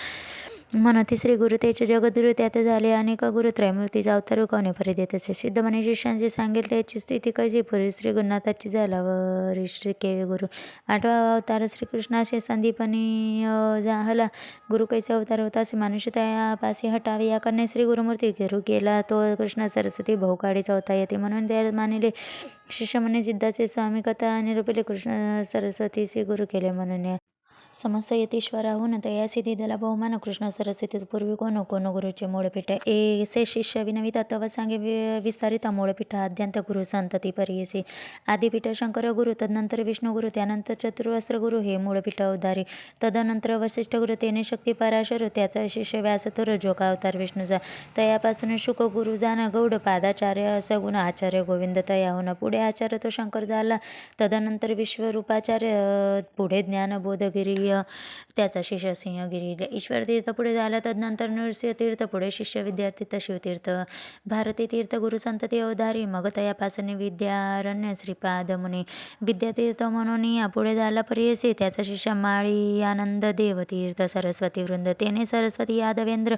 Speaker 1: म्हणती श्री गुरु त्याचे जगद्गुरु त्यात झाले अनेक गुरु त्रयमूर्तीचा अवतार कोणे परी देतचे सिद्ध मने शिष्यांची सांगेल त्याची स्थिती कशी पुरी श्री गुरुनाथाची झाला वरी श्री केवे गुरु आठवा अवतार श्रीकृष्णाशी संदीपनी झाला गुरु कैसे अवतार होता असे मनुष्य त्यापासी हटावे या करणे श्री गुरुमूर्ती गुरु केला तो कृष्ण सरस्वती बहुकाळीचा होता येते म्हणून त्या मानिले शिष्य म्हणे सिद्धाचे स्वामी कथा निरूपिले कृष्ण सरस्वती श्री गुरु केले म्हणून समस्त यतीश्वराहून तया सिद्धी दला बहुमान कृष्ण सरस्वती पूर्वी कोण गुरुचे मूळपीठ ऐसे शिष्य विनविता तव सांगे विस्तारित मूळपीठ आद्यंत गुरु संतती परियसे आदिपीठ शंकर गुरु तदनंतर विष्णू गुरु त्यानंतर चतुर्वस्त्र गुरु हे मूळपीठ उद्धारी तदनंतर वसिष्ठ गुरु तेने शक्ती पराशर त्याचा शिष्य व्यासतुर जोका अवतार विष्णूचा तयापासून शुक गुरु जाना गौड पादाचार्य सगुण आचार्य गोविंद तयाहून पुढे आचार्य तो शंकर झाला तदनंतर विश्वरूपाचार्य पुढे ज्ञानबोधगिरी त्याचा शिष्य सिंहगिरी ईश्वर तीर्थ पुढे झाला तदनंतर नरसिंह तीर्थ पुढे शिष्य विद्यातीर्थ शिवतीर्थ भारती तीर्थ गुरु संतती अवधारी मग तयापासून विद्यारण्य श्रीपाद मुनी विद्यातीर्थ म्हणून या पुढे झाला परियसी त्याचा शिष्य माळी आनंद देवतीर्थ सरस्वती वृंद तेने सरस्वती यादवेंद्र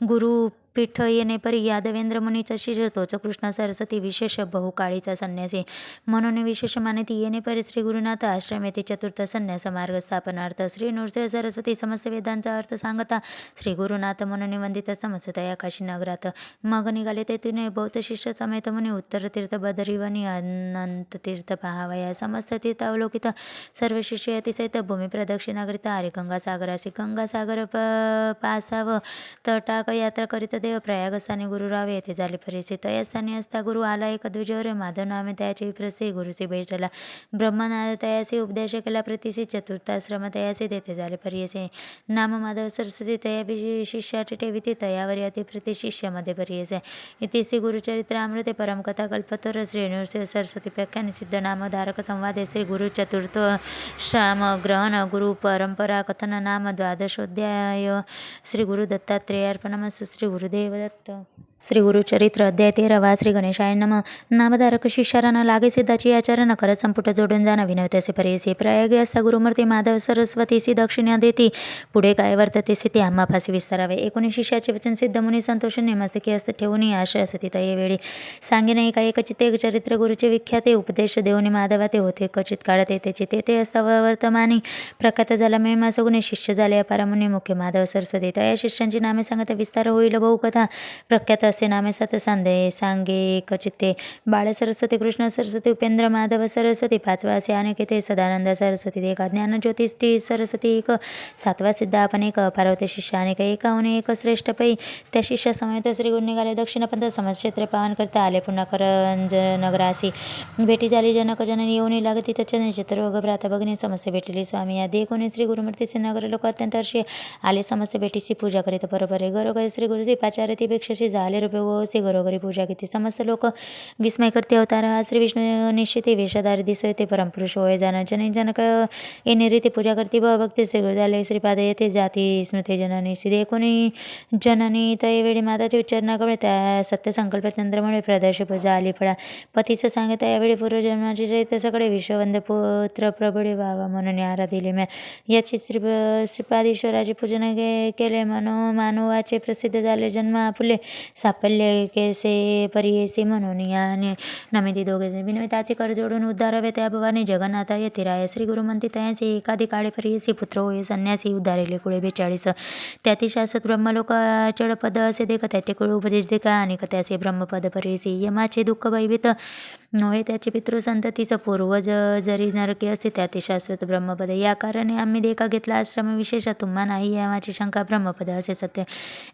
Speaker 1: गुरु पीठ येणे परी यादवेंद्र मुनीचा शिष्य तोच कृष्ण सरस्वती विशेष बहुकाळीचा संन्यासी म्हणून विशेष मानिती येणे परी श्री गुरुनाथ आश्रम येथे चतुर्थ संन्यास मार्ग स्थापनार्थ श्री नृसिंह सरस्वती समस्त वेदांचा अर्थ सांगता श्री गुरुनाथ म्हणून वंदित समस्त या काशीनगरात मग निघाले तेथून बौद्ध शिष्य समेत मुनी उत्तर तीर्थ बदरीवनी अनंत तीर्थ पहावया समस्त तीर्थ अवलोकित सर्व शिष्य यतीसहित भूमी प्रदक्षिणाकरिता हरी गंगासागरासी गंगासागर पासाव तटाक यात्रा करीत देव प्रयागस्थानी गुरु रावे येथे झाले परिस्थिती तयास्थानी असता गुरु आला एक द्विजवर माधव नामे तयाचे विप्रसे गुरुसी भेटला ब्रह्मनाद तयासी उपदेश केला प्रतिसी चतुर्थाश्रम तयासी तेथे झाले परियसे नाम माधव सरस्वती तया शिष्याचे ठेविते तयावरी अतिप्रति शिष्यामध्ये परियसे इतिसी गुरुचरित्र अमृते परमकथा कल्पतोर श्री नृसिंह सरस्वती व्याख्यान सिद्ध नाम धारक संवादे श्री गुरु चतुर्थ श्राम ग्रहण गुरु परंपरा कथन नाम द्वादशोध्याय श्री गुरु दत्तात्रेयार्पणमस्तु श्री गुरुदेव दत्त। श्री गुरुचरित्र अध्याय 13 श्री गणेशाय नम. नामधारक शिष्यारांना लागे सिद्धाची आचार्य न करत संपुट जोडून जाणं विनवत्याचे पर्ययसे. प्रयागे असता गुरुमूर्ती माधव सरस्वतीसी दक्षिणा देती. पुढे काय वर्ततेसे ते आम्हा फासी विस्तारावे. एकूणी शिष्याचे वचन सिद्ध मुनी संतोष नेमस्तिके असत ठेवून आशय असती तये वेळी. सांगे नाही काय कचित एक चरित्र गुरुचे विख्याते. उपदेश देऊनी माधवा ते होते कचित काळते त्याचे ते असता वर्तमानी. प्रख्यात झाला महिमा सगुणे शिष्य झाले अपार मुनी मुख्य माधव सरस्वती. तया शिष्यांची नामे सांगत विस्तार होईल बहुकथा. प्रख्यात असे नामे सात सांगे कचिते. बाळ सरस्वती कृष्ण सरस्वती उपेंद्र माधव सरस्वती. पाचवा असे अनेक सदानंद सरस्वती. एक ज्ञान ज्योतिष सरस्वती. एक सातवा सिद्ध आपण एक पार्वती शिष्य अनेक. एकाहून एक श्रेष्ठ पै. त्या शिष्या समेत श्री गुरु निघाले दक्षिण पंथ समक्षेत्र पावन करता आले. पुन्हा करंज नगरासी भेटी झाली. जनक जननी येऊन लागती त्याच्या चित्ररोग भ्राता भगिनी समस्या भेटली स्वामी. या दे कोणी श्री गुरुमूर्तीचे नगर लोक अत्यंत हर्षी आले. समस्या भेटीसी पूजा करीत बरोबर घरोघरी श्री गुरुजी पाचारती पेक्षाशी झाले रूपे ओसी घरोघरी पूजा किती. समस्त लोक विस्मय करते अवतार हा श्री विष्णू निश्चिती वेषधारी दिसय ते परमपुरुष होय जाण. जनक येणे रीती पूजा करती भक्ती श्री गुरु झाले. श्रीपाद येते जाती स्मृती जननी सिद्धे कोणी जननी तय वेळी माताची उच्चारणा कळे. त्या सत्य संकल्प चंद्रमुळे प्रदर्शी पूजा आली फळा. पतीचं सांगे त्यावेळी पूर्वजन्माचे चरित्र सगळे विश्ववंद पुत्र प्रबळे व्हावा म्हणून आराधिले म्या. याची श्रीपादेश्वराचे पूजन केले. मानवाचे प्रसिद्ध झाले. जन्म आपुले साफल्य केसे परियेसी म्हणून या नमिती दोघे विनविताचे कर जोडून उद्धारावे. त्या भवानी जगन्नाथा येथे राय. श्री गुरु म्हणती तयाचे एकाधी काळे परियेसी पुत्र होय संन्यासी उद्धारेले कुळे 42. त्याती शाश्वत ब्रह्मलोक अचळ पद असे देख. त्याचे कुळ उपदेश देखा आणि त्याचे ब्रह्मपद परियेसी. यमाचे दुःख भयभीत नव्हे त्याचे पितृसंततीचं पूर्वज जरी नरकी असते त्याते शाश्वत ब्रह्मपद. या कारणे आम्ही देखा घेतला आश्रम विशेष. तुम्हा नाही यमाची शंका ब्रह्मपद असे सत्य.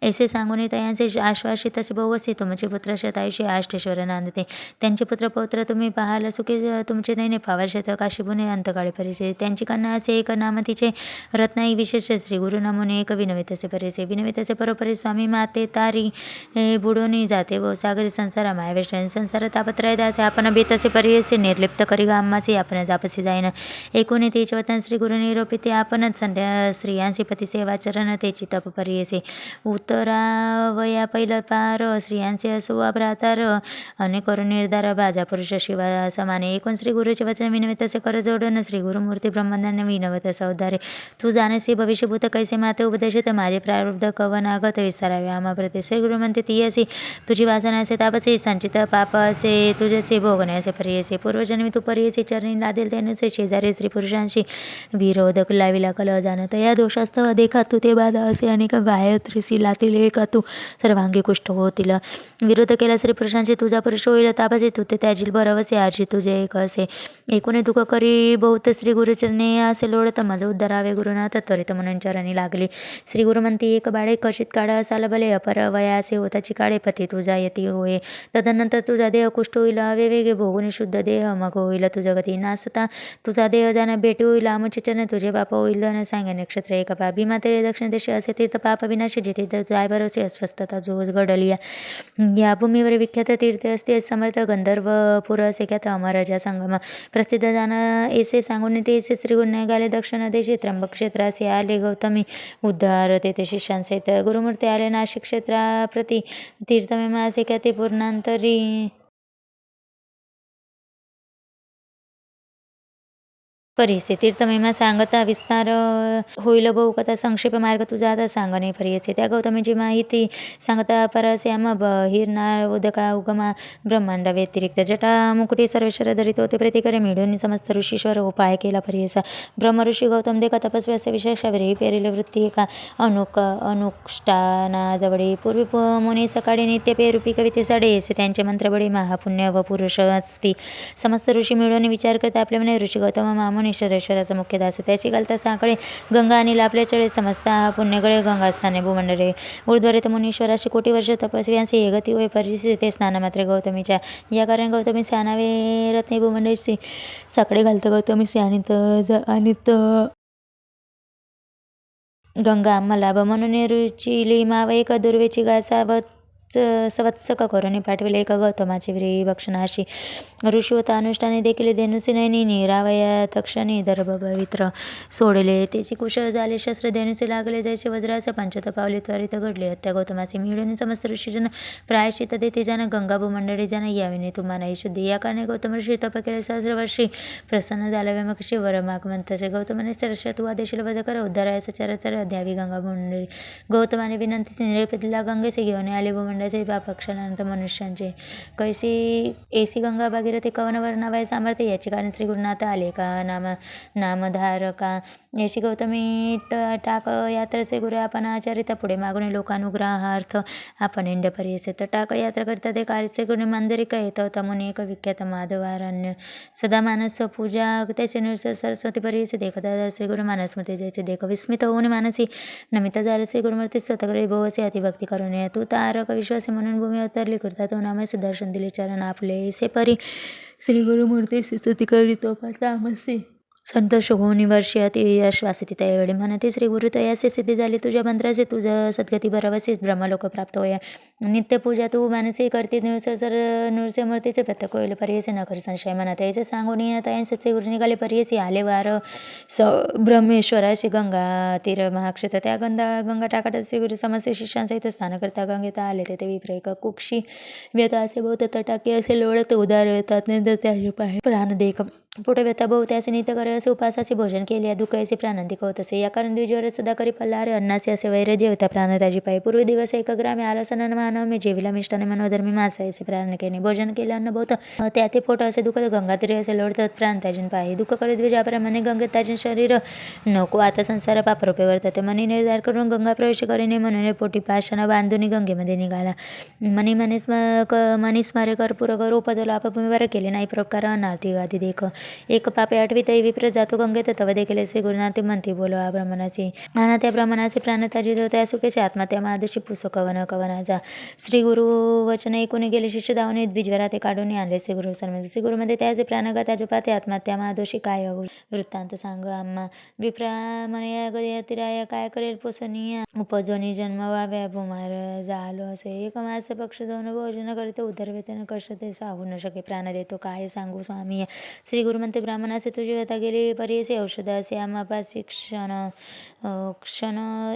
Speaker 1: ऐसे सांगून तयांचे आश्वासित असे बहुवसी. तुमचे पुत्र शतायुषी आष्टेश्वर नांदते. त्यांचे पुत्र पौत्र तुम्ही पाहाल सुखी तुमचे नैने पावा शेत काशीपुणे अंतकाळी परिसे. त्यांची कन्या असे एक नाम तिचे रत्नाई विशेष. श्री गुरु नमुने एक विनवित असे परिसे. विनवित असे परोपरी स्वामी माते तारी बुडोनी जाते व सागरी संसारा मायवेश. संसार तापत्रय दासे आपण बेत असे परियसे. निर्लिप्त करी गामासी आपण जापसी जाईन. एकूण तेच वतन श्री गुरु निरोपिते आपणच संध्या स्त्रियांसी पती सेवाचरण तेची तप परियसे. उतरावया पहिलं पार स्त्रियांचे असो भ्रातार अनेक करून निर्धार बाजा पुरुष शिवा समाने. एकूण श्री गुरुचे वचन विनवित असे कर जोडून श्री गुरुमूर्ती ब्रह्मांडाने विनवत असा उद्धारे. तू जाणसी भविष्यभूत कैसे माते उपदेशित माझे प्रारब्ध कवनागत विस्तारावे आम्हा प्रते. श्री गुरु म्हणते ती असी तुझी वासना असे तापसे संचित पाप असे तुझसे भोगणे असे परियसे. पूर्वजन्मी तू परियसे चरणी लादेल त्यानुसे शेजारी स्त्री पुरुषांशी विरोधक लाविला कल जाणत. या दोषास्तव देखा तू ते बाधा असे अनेक गायत्रीसी लातील एक तू सर्वांगी कुष्ठ होतील. विरोध केला स्त्री पुरुषांशी तुझा पुरुष होईल तापसे. तू ते त्याजील बरवसे आजी तुझे एक असे. एकूणे दुःख करी बहुत श्री गुरुचरणे असे लोळत मज उद्धरावे गुरुनाथ त्वरित म्हणून चरणी लागली. श्री गुरु म्हणती एक बाळे कशीत काढा असाल भले अपर वयासे होताची काळे पती तुझा यती होय. तदनंतर तुझा देह कुष्ठ होईल वेगे भोगून शुद्ध देह मग होईल तुझा गती. नासता तुझा देह जाणं भेटी होईल आमुचिचन तुझे पाप होईल न सांगे नक्षत्र एक पा. भीमातेरे दक्षिण देश असे तीर्थ पाप विनाशी जिथे जाय भरोसे अस्वस्थता जो घडली. या भूमीवर विख्यात तीर्थ असते समर्थ गंधर्व पुर असे ख्यात अमराजा संगम प्रसिद्ध जाण. ऐसे सांगून ते श्री गुरु निघाले दक्षिण देशी. त्र्यंबक क्षेत्रासे आले गौतमी उद्धार तेथे शिष्यांसहित. गुरुमूर्ती आले नाशिक क्षेत्राप्रती तीर्थमेमा असे ख्याते पूर्णांतरी. परियसे तीर्थमेमा सांगता विस्तार होईल बहुकथा. संक्षेप मार्ग तुझा आता सांगणे परियसे. त्या गौतमीची माहिती सांगता परसे आम बहिर्नाळ उदका उगमा ब्रह्मांड व्यतिरिक्त. जटा मुकुटी सर्वेश्वर धरित होते प्रतिकरे मिळून समस्त ऋषीश्वर उपाय केला परियसा. ब्रह्म ऋषी गौतम देखा तपस्वी असे विशेष विरही पेरिल वृत्ती एका अनुष्ठानाजवळी. पूर्वी मुनी सकाळी नित्य पेरूपी कविते साडे असे त्यांचे मंत्रबळी महापुण्य व पुरुष असती. समस्त ऋषी मिळून विचार करता आपल्या म्हणे ऋषी गौतम मामुनी ईश्वरेश्वराचा मुख्य दास. त्याची घालता साकडे गंगा आणि लाभले चळे समस्त पुण्यगळे गंगास्थाने भूमंडळे. ऊर्ध्वरित मुनीश्वराशी कोटी वर्ष तपस्व्यांचे हे गती होय परिस्थिती ते स्नान मात्र गौतमीच्या. या कारण गौतमीचे आणावे रत्ने भूमंडळी साकडे घालतं गौतमीचे आणि गंगा आम्हा लाभ म्हणून रुचिली माव एक दुर्वेची गासावत संवत्सक करून पाठविले. एक गौतमाची व्री भक्षणाशी ऋषीवता अनुष्ठाने देखील धेनुसी रावया तक्षणी दर्भ पवित्र सोडले. त्याची कुशल झाले शस्त्र धेनुसी लागले जैसे वज्राचे पंचत पावले त्वरित घडले. हत्या गौतमासी मिळून समस्त ऋषीजन प्रायश्चित देते जन गंगा भूमंडळी जन याविने तुम्हाला शुद्धी. या कारणे गौतम ऋषी तप केले सहस्रवर्षी प्रसन्न झाले. मग शिवर माग म्हणतसे गौतमाने सरस्या तू आदेशील वध कर उद्धारायस चरचर द्यावी गंगा भूमंडळी. गौतमाने विनंती निरपितला गंगेचे घेऊन आले भूमंडळाचे पापक्षानंतर मनुष्यांचे कैसी एसी गंगा भागीरथी कवनवर नावाय सामर्थ्य. याची कारण श्री गुरुनाथ आले का नामधारका याची गौतमी टाक यात्राचे गुरु आपण आचरिता पुढे मागून लोकानुग्रहार्थ आपण इंड परियसे. तर टाक यात्रा करता ते कार्य गुरु मांजरिका येत तमुनी एक विख्यात माधवारण्य सदा मानस पूजा त्याचे निर्स सरस्वती परियसे देखता श्री गुरु मानसमती जयचे देख विस्मित होऊन मानसी नमित झाले. श्री गुरुमूर्ती स्वतःकडे भोवसे अतिभक्ती करून तू तारक विश्वासी म्हणून भूमी अवतरली करता तो नामाचे दर्शन दिले चरण आपले से परी. श्री गुरुमूर्ती स्तुती करीतो तामसी संतोष होऊन वर्षी अति आश्वासित त्यावेळी म्हणते श्री गुरु तयासे सिद्धी झाली तुझ्या मंत्राचे तुझं सद्गती भरवसे ब्रह्मलोक प्राप्त होया. नित्यपूजा तू मानसे करते निळसर नृस्य मूर्तीचे प्रत्येक होईल परियसे न करी संशय म्हणत याचे सांगून तयांचे श्री गुरु निघाले परियसी आले वार ब्रह्मेश्वराशी गंगा तीर महाक्षेत्र. त्या गंगा टाकाट श्री गुरु समस्ये शिष्यांसहित स्नान करता गंगेत आले तेथे विप्रयक कुक्षी व्यथा असे बहुत तटाकी असे लोळत उदार येतात त्याचे पाहे प्राण देख पोटे व्यथा बहु त्याचे नित्य करे असे उपासाचे भोजन केले दुःख असे प्राणांतिक होत असे. या कारण द्विजवर सदा करी पल्लारे अन्नाचे असे वैर जेवता प्राण त्याची पाय. पूर्वी दिवस एक ग्रामे आलसन मानव मी जेविला मिष्टाने मनोधर्मी मासा असे प्राण केले भोजन केले अन्न बहुत त्या ते पोट असे दुखत गंगातीरी असे लोळतात प्राण त्याजीन पायी. दुःख करी द्विजाप्रमाणे गंगेत त्याचे शरीर नको आता संसार पापरूपे वर्तते. मनी निर्धार करून गंगा प्रवेश करीने म्हणून पोटी पाषाण बांधून गंगेमध्ये निघाला. मनी स्मरे कर्पूर उपजलो आपभूमीवर केले नाही प्रकार अनार्थी गादी देख एक पापे आठवीतही विप्र जातो गंगेत तव देखील श्री गुरुनाथ म्हणती बोलो आ ब्राह्मणाचे आणि त्या ब्राह्मणाचे प्राण ताजी त्या सुखेचे आत्मा त्या महादशी पुसो कवनाचा. श्री गुरु वचन ऐकून गेले शिष्य धावून द्विजवरा ते काढून आणले श्री गुरु सन्मध्ये. श्री गुरुमध्ये त्याचे प्राणगा त्याचे पाते आत्मा त्या महादोषी काय वृत्तांत सांग आम्हा विप्रा म्हणे तिराया काय करेल पोसनीय उपजोनी जन्म व्हाव्या भूमार झालो असे. एक मास पक्ष दोन भोजन करते उदरवेतन कष्ट ते सांगू न शके प्राण देतो काय सांगू स्वामी. श्री गुरु म्हणते ब्राह्मणाचे तुझी व्यथा गेली परियसे औषध असे आम्हापाशी क्षण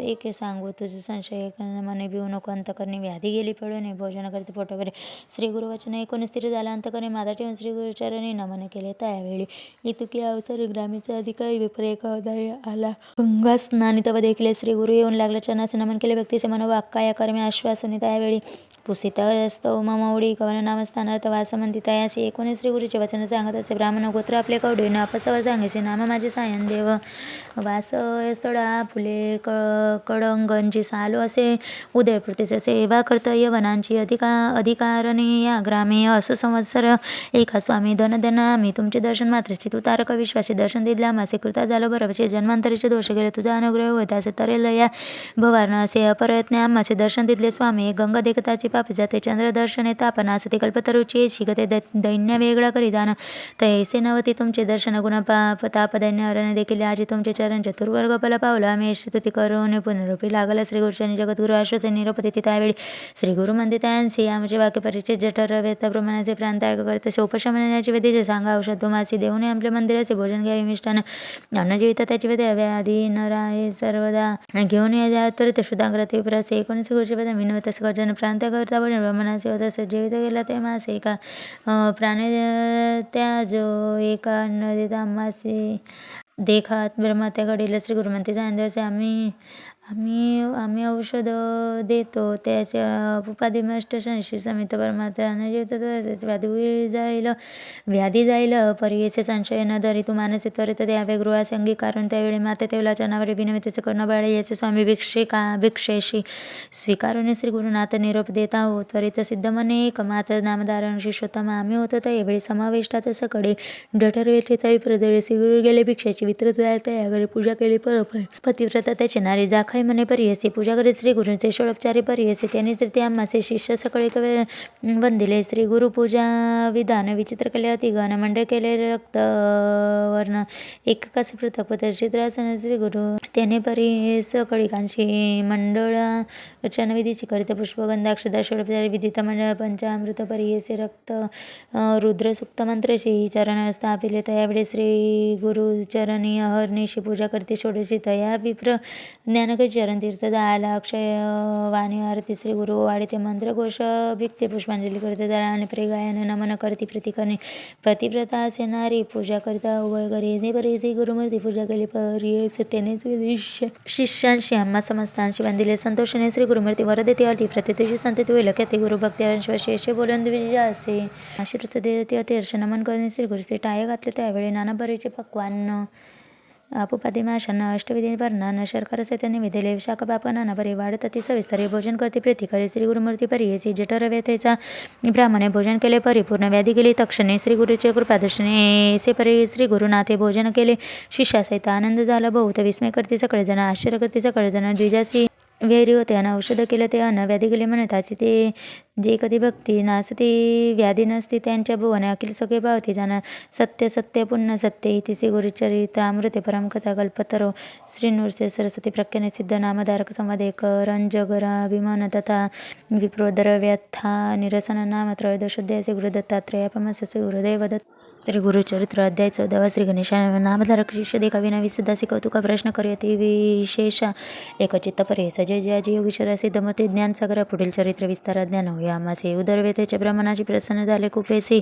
Speaker 1: एके सांगू तुझे संशय मने भिवू नको अंतकरणी व्याधी गेली पडून भोजन करते पोटवरे. श्री गुरु वचन ऐकून स्थिर झाला अंतकरणी माता ठेवून श्री गुरुचरणी नमन केले. त्यावेळी इतकी अवसर ग्रामीचा अधिकारी विपरेक आला गंगा स्नानी तव देखील श्री गुरु येऊन लागला चरणाचे नमन केले. व्यक्तीचे मनोवाक्का या कर्मे आश्वासने त्यावेळी पुसित स्तव ममौडी कवन नामस्थानार्थ वास म्हणती तयासी. एकूण श्री गुरुचे वचन सांगत असे ब्राह्मण गोत्र आपले कवडे न अपसव सांगायचे नाम माझे सायन देव वास स्थळा फुले कडंगणची सालो असे उदयपूर्तीचे सेवा कर्तव्य वनांची अधिकारणे या ग्रामे असं संवत्सर एका स्वामी धन आम्ही तुमचे दर्शन मात्र तू तारक विश्वासी दर्शन दिला मासे कृता झालो बरोबरचे जन्मांतरीचे दोष गेले तुझा अनुग्रह होता असे तरेल या भवारण असे अपरयत्ने आम्हाचे दर्शन दिले स्वामी. गंगा देखताची पापी जाते चंद्र दर्शने तापना असते कल्पतरुची शिकते दैन्य वेगळा करी दान तैसे नवती तुमचे दर्शन गुण पाप ताप दैन्य हरण देखील आजी तुमचे चरण चतुर्वर्ग फल पावला आम्ही स्तुती करून पुनरुपी लागला. श्री गुरुचरणी जगद्गुरु आश्वासे निरोपती त्यावेळी श्री गुरु म्हणते त्यांचे आमचे वाक्य परिचय जठर व्यथा प्रमाणाचे प्रांतायक करते उपशमनाची विधीचे सांगा औषध तुम्हासी देऊन आपल्या मंदिराचे भोजन घ्यावे मिष्टान अन्न जीवित त्याची विधी व्याधी नराय सर्वदा घेऊन या तर ते शुद्धांग्रते विप्रसे. 19 गुरुचे पद विनवत जन प्रांत करता पण ब्रह्मणाचे होत असं जीवित गेला ते मासे एका प्राणे त्या जो एका अन्न देता आम्हासे देखात ब्रह्मात्याकडील श्री गुरु म्हणते सांगायचे आम्ही औषध देतो त्याचे उपाधिमष्ट संशी समित परमात्मा व्याधी जाईल परियेचे संशय न धरी तू मानसे त्वरित द्यावे गृहास अंगीकारून. त्यावेळी माते तेवलाच्या नावारे विनवितीचे कर्ण बाळे याचे स्वामी भिक्षेशी स्वीकारून श्री गुरुनाथ निरोप देता हो त्वरित सिद्ध मने एक मात नामधारण शिष्योत्तम आम्ही होतो तर यावेळी समाविष्टात सकडे जठर वेठेचा विप्रजळे श्री गुरु गेले भिक्षेची वित्रत जायला त्याकडे पूजा केली पतिव्रता त्याचे नारी जाखा खैमने परियसी पूजा करीत श्री गुरूंचे षोडोपचारी परियसी त्यांनी तृतीय आम्हाचे शिष्य सकळे वंदिले. श्री गुरु पूजा विधान विचित्र केले अतिगण मंडळ केले रक्तवर्ण एककासे पृथक पदर्शित रासन श्री गुरु त्याने परी सकळिकांशी मंडळा रचना विधीसी करित पुष्पगंधाक्षदा षोडोपचारी विदित मंडळ पंचामृत परियसे रक्त रुद्र सुक्त मंत्रशी चरण स्थापिले. तयावेळी श्री गुरु चरणी अहर्निशी पूजा करते षोडशी तया विप्र ज्ञानकय चरण तीर्थ जायला अक्षय वाणी आरती श्री गुरु वाढीते मंत्र घोष भिक्ते पुष्पांजली करते दळा आणि प्रेगायन नमन करती प्रतिकरणे पतिव्रता असे नारी पूजा करता उभय करी परियसी गुरुमूर्ती पूजा केली परियस त्यानेच शिष्यांशी आम्हा समस्तांशी वंदिले. संतोषाने श्री गुरुमूर्ती वर देते अटी प्रतिथेची संतती होईल ख्याती गुरु भक्ती अंशवाशी असे बोलून द्विजा असे आशीर्वाद देते अतिहर्ष नमन करणे श्री गुरुचे टाळे घातले. त्यावेळी नाना बरीचे पक्वान आपुपादी माशांना अष्टविधी वर्णांना शर्करा सत्याने विधेले शाखा बापा नाना बरे वाढत अति सविस्तर भोजन करते प्रीती करे श्री गुरुमूर्ती परियसी जठर व्यथेचा ब्राह्मणे भोजन केले परिपूर्ण व्याधी गेली तक्षणे श्री गुरुचे कृपादर्शने से परी श्री गुरुनाथे भोजन केले शिष्यासहित आनंद झाला बहुत विस्मय करते सगळेजण आश्चर्य करते सगळेजण द्विजासी वेरी होते अन औषध केलं ते अन्न व्याधी गेले म्हणताची ते जे कधी भक्ती नासती व्याधी नसती त्यांच्या भुवने अखिल सगळे भावती जाणं सत्य सत्य पुन्हा सत्य इति श्री गुरुचरित्र अमृते परमकथा कल्पतरो श्री नृसिंह सरस्वती प्रख्याने सिद्ध नामधारक संवाद एक रंजगराभिमान तथा विप्रोदर व्यथा निरसन नाम त्रयोदशोध्याय श्री गुरुदत्तात्रेय पमस श्री गुरुदेव दत्त श्री गुरुचरित्र अध्याय 14 श्री गणेश नामधारक शिष्य देखा विना विसिद्धासी कौतुका प्रश्न करियती विशेषा एकचित्त परेस जय जयाजी योगीश्वरा सिद्धमती ज्ञानसागर पुढील चरित्र विस्तार ज्ञान होय आम्हासे उदरव्यथेच्या ब्रह्मणाची प्रसन्न झाले कुपेसी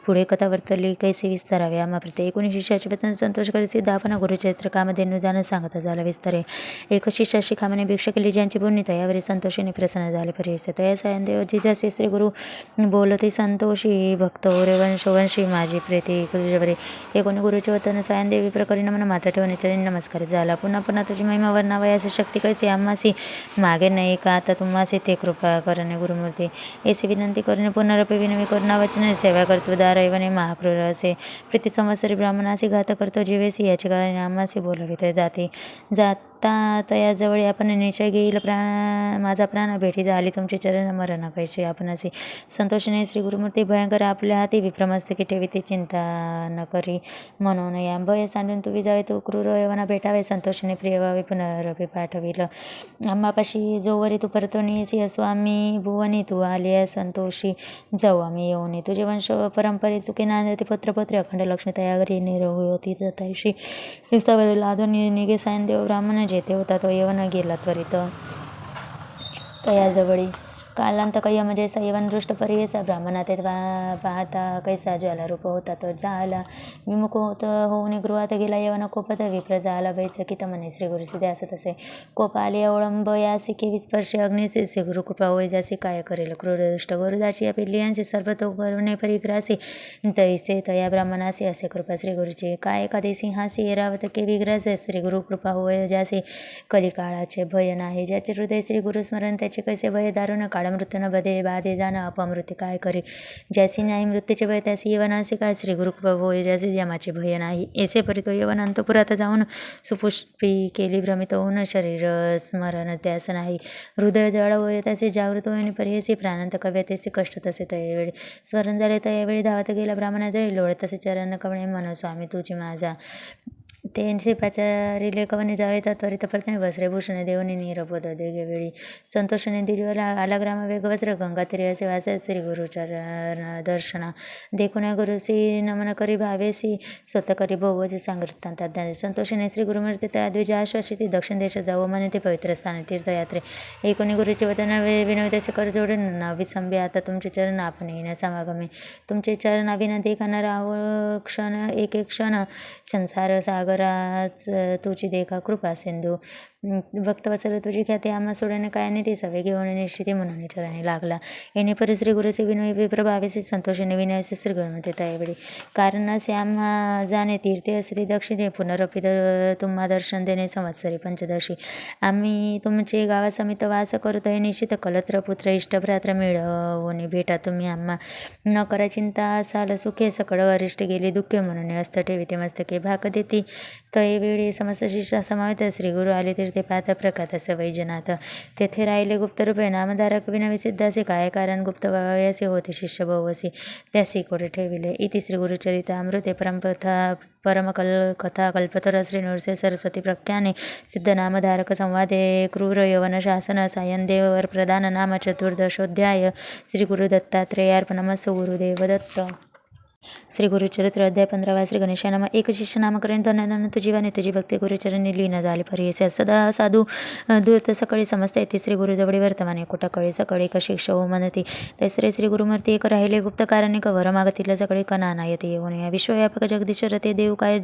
Speaker 1: पुढे कथा वर्तली कैसे विस्तारावे आम्हा प्रत्येक 19 शिष्याचे वचन संतोष करी सिद्ध आपण गुरुचरित्र कामधेनु जाणं सांगता झाला विस्तारे. एक शिष्याशी कामाने भिक्षा केली ज्यांची पुण्य तयावरी संतोषीने प्रसन्न झाले परेस तया सायंदेव जिजासे श्री गुरु बोलते संतोषी भक्त ओरे वंशवंशी माझी प्रीती तुझ्यावरे एकोणी गुरुचे वतन सायंदेवी प्रकरी नमन माता ठेवणे चरणी नमस्कार झाला पुन्हा पुन्हा तुझी महिमा वर्णावयास शक्ती कैसे आम्हासी मागे नाही का आता तुम्हासे ते कृपा करणे गुरुमूर्ती ऐसे विनंती करणे पुनरपी विनवी करुणा वचने सेवा करतो दारैवने महाक्रूर असे प्रीती संवत्सरी ब्राह्मणासी घात करतो जीवेसी याचे कारण आम्हासी बोलवित जाते जाता तयाजवळ आपण निश्चय घेईल माझा प्राण भेटी झाली तुमचे चरण मरण कैसे आपण असे संतोषने श्री गुरुमूर्ती भयंकर आपल्या हाती विप्रमस्तकी ठेवी ते चिंता न करी म्हणून या भय सांडून तू विजावे तू क्रूर यवना भेटावे संतोषने प्रिय व्हावे पुनरपी पाठविल आम्हापाशी जोवरी तू परतून येसी असो आम्ही भुवनी तू आली संतोषी जाऊ आम्ही येऊन तुझे वंश परंपरे चुके नांदते पुत्रपुत्री अखंड लक्ष्मी तयागरी निरहू होती तथाशी विस्तावर लादून निघे सायनदेव ब्राह्मण जेथे होता तो येवन गेला त्वरित तयाजवळी कालांत कय्य म्हणजे सैवन दृष्ट परियसा ब्राह्मणा ते पाहता कैसा ज्वाला रूप होता तो झाला विमुख होत होऊन गृहात गेला यवन कोपत विप्र झाला वैचकित म्हणे श्री गुरु सिद्धे असत असे कोप आले अवळंब यासी के विस्पर्श अग्निसे श्री गुरु कृपा होय जासी काय करेल क्रूरदुष्ट गुरुदाची या पिल्लियांचे सर्वतो करणे परिग्रासी तैसे तया ब्राह्मणासी असे कृपा श्री गुरुची काय एखादी सिंहासी एरावत के विग्रासे श्री गुरु कृपा होय जासी कलिकाळाचे भय नाही ज्याचे हृदय श्री गुरु स्मरण त्याचे कैसे भय दारुण काळ मृत्यू न बधे बाधे जाणं अपमृत्यू काय करे ज्यासी नाही मृत्यूचे भय त्यासी यवनासे काय श्री गुरुकृपा होय ज्याचे यमाचे भय नाही ऐसे परी तो यवन अंतपुरात जाऊन सुपुष्पी केली भ्रमित होऊन शरीर स्मरण त्यास नाही हृदय जळ होय त्याचे जागृत होईन परियसी प्राणांत कव्य त्याचे कष्ट तसे तयावेळी स्मरण झाले तयावेळी धावत गेला ब्राह्मणा जळी लोळ तसे चरण कवणे मन स्वामी तुझी माझा ते शिपाचारिले कवने जावे त्वरित प्रथमे वस्त्रे भूषणे देवनी निरपोद देगे वेळी संतोषने दिजवला आला ग्राम वेग वस्त्र गंगा तिरी असे वाचे श्री गुरुचरण दर्शना देखुना गुरुसी नमन करी भावेसी स्वतः करी बहुवचे सांगतात संतोषने श्री गुरुमूर्ती त्या द्विज आश्वासिती दक्षिण देशात जावं म्हणे ते पवित्र स्थान तीर्थयात्रे एकोणी गुरुचे वतन विनविताचे कर जोडून विसंबी आता तुमचे चरण आपण येण्या समागमे तुमचे चरण विना देखा राहू क्षण एक एक क्षण संसार सागराच तुझी देखा कृपा सिंधू भक्तवत्सल तुझी ख्याती आम्हा सोडणे काय नाही ते सवे घेऊन निश्चिती म्हणून चरणी लागला येणे परी श्री गुरुचे विनय विप्रभावेसे संतोषने विनयसे श्री गुरुमते त्यावेळी कारण असे आम्हा जाणे तीर्थे श्री दक्षिणे पुनरपी तुम्हा दर्शन देणे संवत्सरी पंचदशी आम्ही तुमचे गावासमित वास करतो हे निश्चित कलत्र पुत्र इष्टभ्रात्र मिळवणे भेटा तुम्ही आम्हा न करा चिंता असाल सुखे सकळ अरिष्ट गेली दुःखे म्हणून हस्त ठेवी ते मस्तके भाक देती तय वेळी समस्त शिष्या समावित श्री गुरु आले तीर्थे पाहता प्रकातास वैजनाथ. तेथे राहिले गुप्तरूपे नामधारक विनविसिद्ध असे काय कारण गुप्त व्हावयासे होते शिष्य बहुवसी त्यासी कोठे ठेविले. इति श्री गुरुचरितामृते परमकथा कल्पतर श्री नृसिंह सरस्वती प्रख्याने सिद्धनामधारक संवादे क्रूर यवन शासन सायनदेव वर प्रधान नाम चतुर्दशोध्याय. श्री गुरुदत्तात्रेयार्पणमस्तु. गुरुदेव दत्त. श्री गुरुचरित्र अध्याय 15. श्री गणेशा नाम एक शिष्य नामकरण धन्य तुझी वाणी तुझी भक्ती गुरुचरणी लीन झाली परियसे सदा साधू दूत सकळी समजता येते. श्री गुरुजवळी वर्तमाने कुठं कळी सकळी एक शिक्ष हो म्हणती तैसरे श्री गुरुमूर्ती एक राहिले गुप्त कारणे वर मागतील सकळी कना येते येऊन या विश्वव्यापक जगदीश्वर ते देव काय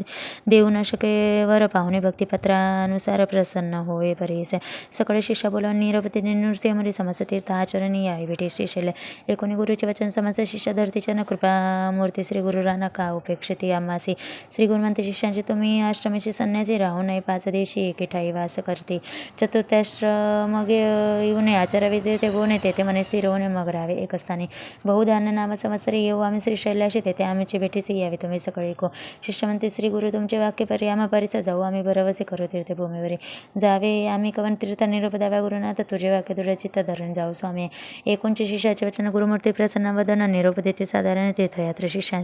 Speaker 1: देऊ न शके वर पाहुणे भक्तिपत्रानुसार प्रसन्न होय परियसे सकळे शिष्य बोलावून निरपती नृसिंहमरी समस्त तीर्थ आचरणी यावी भेटी श्रीशैल्य एकोणी गुरुचे वचन समस्त शिष्य धरतीच्या न कृपामूर्ती श्री गुरुराना का उपेक्षिती आम्हासी. श्री गुरुमंत शिष्यांचे तुम्ही आश्रमाची संन्यासी राहू नये 5 दिवशी एके ठाई वास करते. चतुर्थाश्रम येऊ नये आचारावे ते गोणे तेथे मने स्थिर होणे मग राहावे एकस्थानी. बहुधान्य नाम संवत्सरी येऊ आम्ही श्रीशैल्याशी तेथे आमची भेटीसी यावी तुम्ही सकळी को. शिष्य म्हणते श्री गुरु तुमचे वाक्य परी आम्हा परीचा जाऊ आम्ही बरवसे करू तीर्थभूमीवरी जावे आम्ही कवन तीर्थ निरोप द्यावा गुरुनाथ तुझे वाक्य दृढ चित्त धरून जाऊ स्वामी. एकोणचे शिष्याचे वचन गुरुमूर्ती प्रसन्न वदन निरोप देते साधारण तीर्थयात्र शिष्यांशी.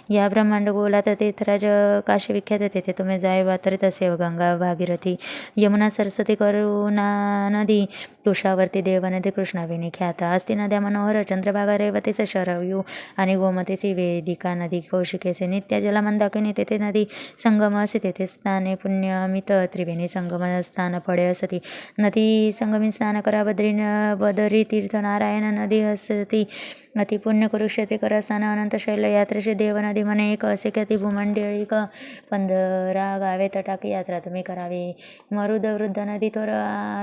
Speaker 1: या ब्रह्मांड गोलात तीर्थराज काशी विख्यात तेथे तुम्ही जाय वातरित सेव गंगा भागीरथी यमुना सरस्वती करुणा नदी तुषावर्ती देवनदी कृष्णावेणी ख्यात अस्ति नद्या मनोहर चंद्रभागा रेवतीचे शरयू आणि गोमतीची वेदिका नदी कौशिकेचे नित्य जलमंदाकिनी तेथे नदी संगम असे तेथे स्नाने पुण्यमित त्रिवेणी संगम स्नान फळे असती. नदी संगमी स्नान करा बदरी तीर्थ नारायण नदी असती अति पुण्य कुरुक्षेत्री करा स्नान अनंत शैल यात्रेचे देवनदी म्हणे एक असे ख्याती भूमंडळी 15 गावे तटाकी यात्रा तुम्ही करावी. मरुद वृद्ध नदी तोर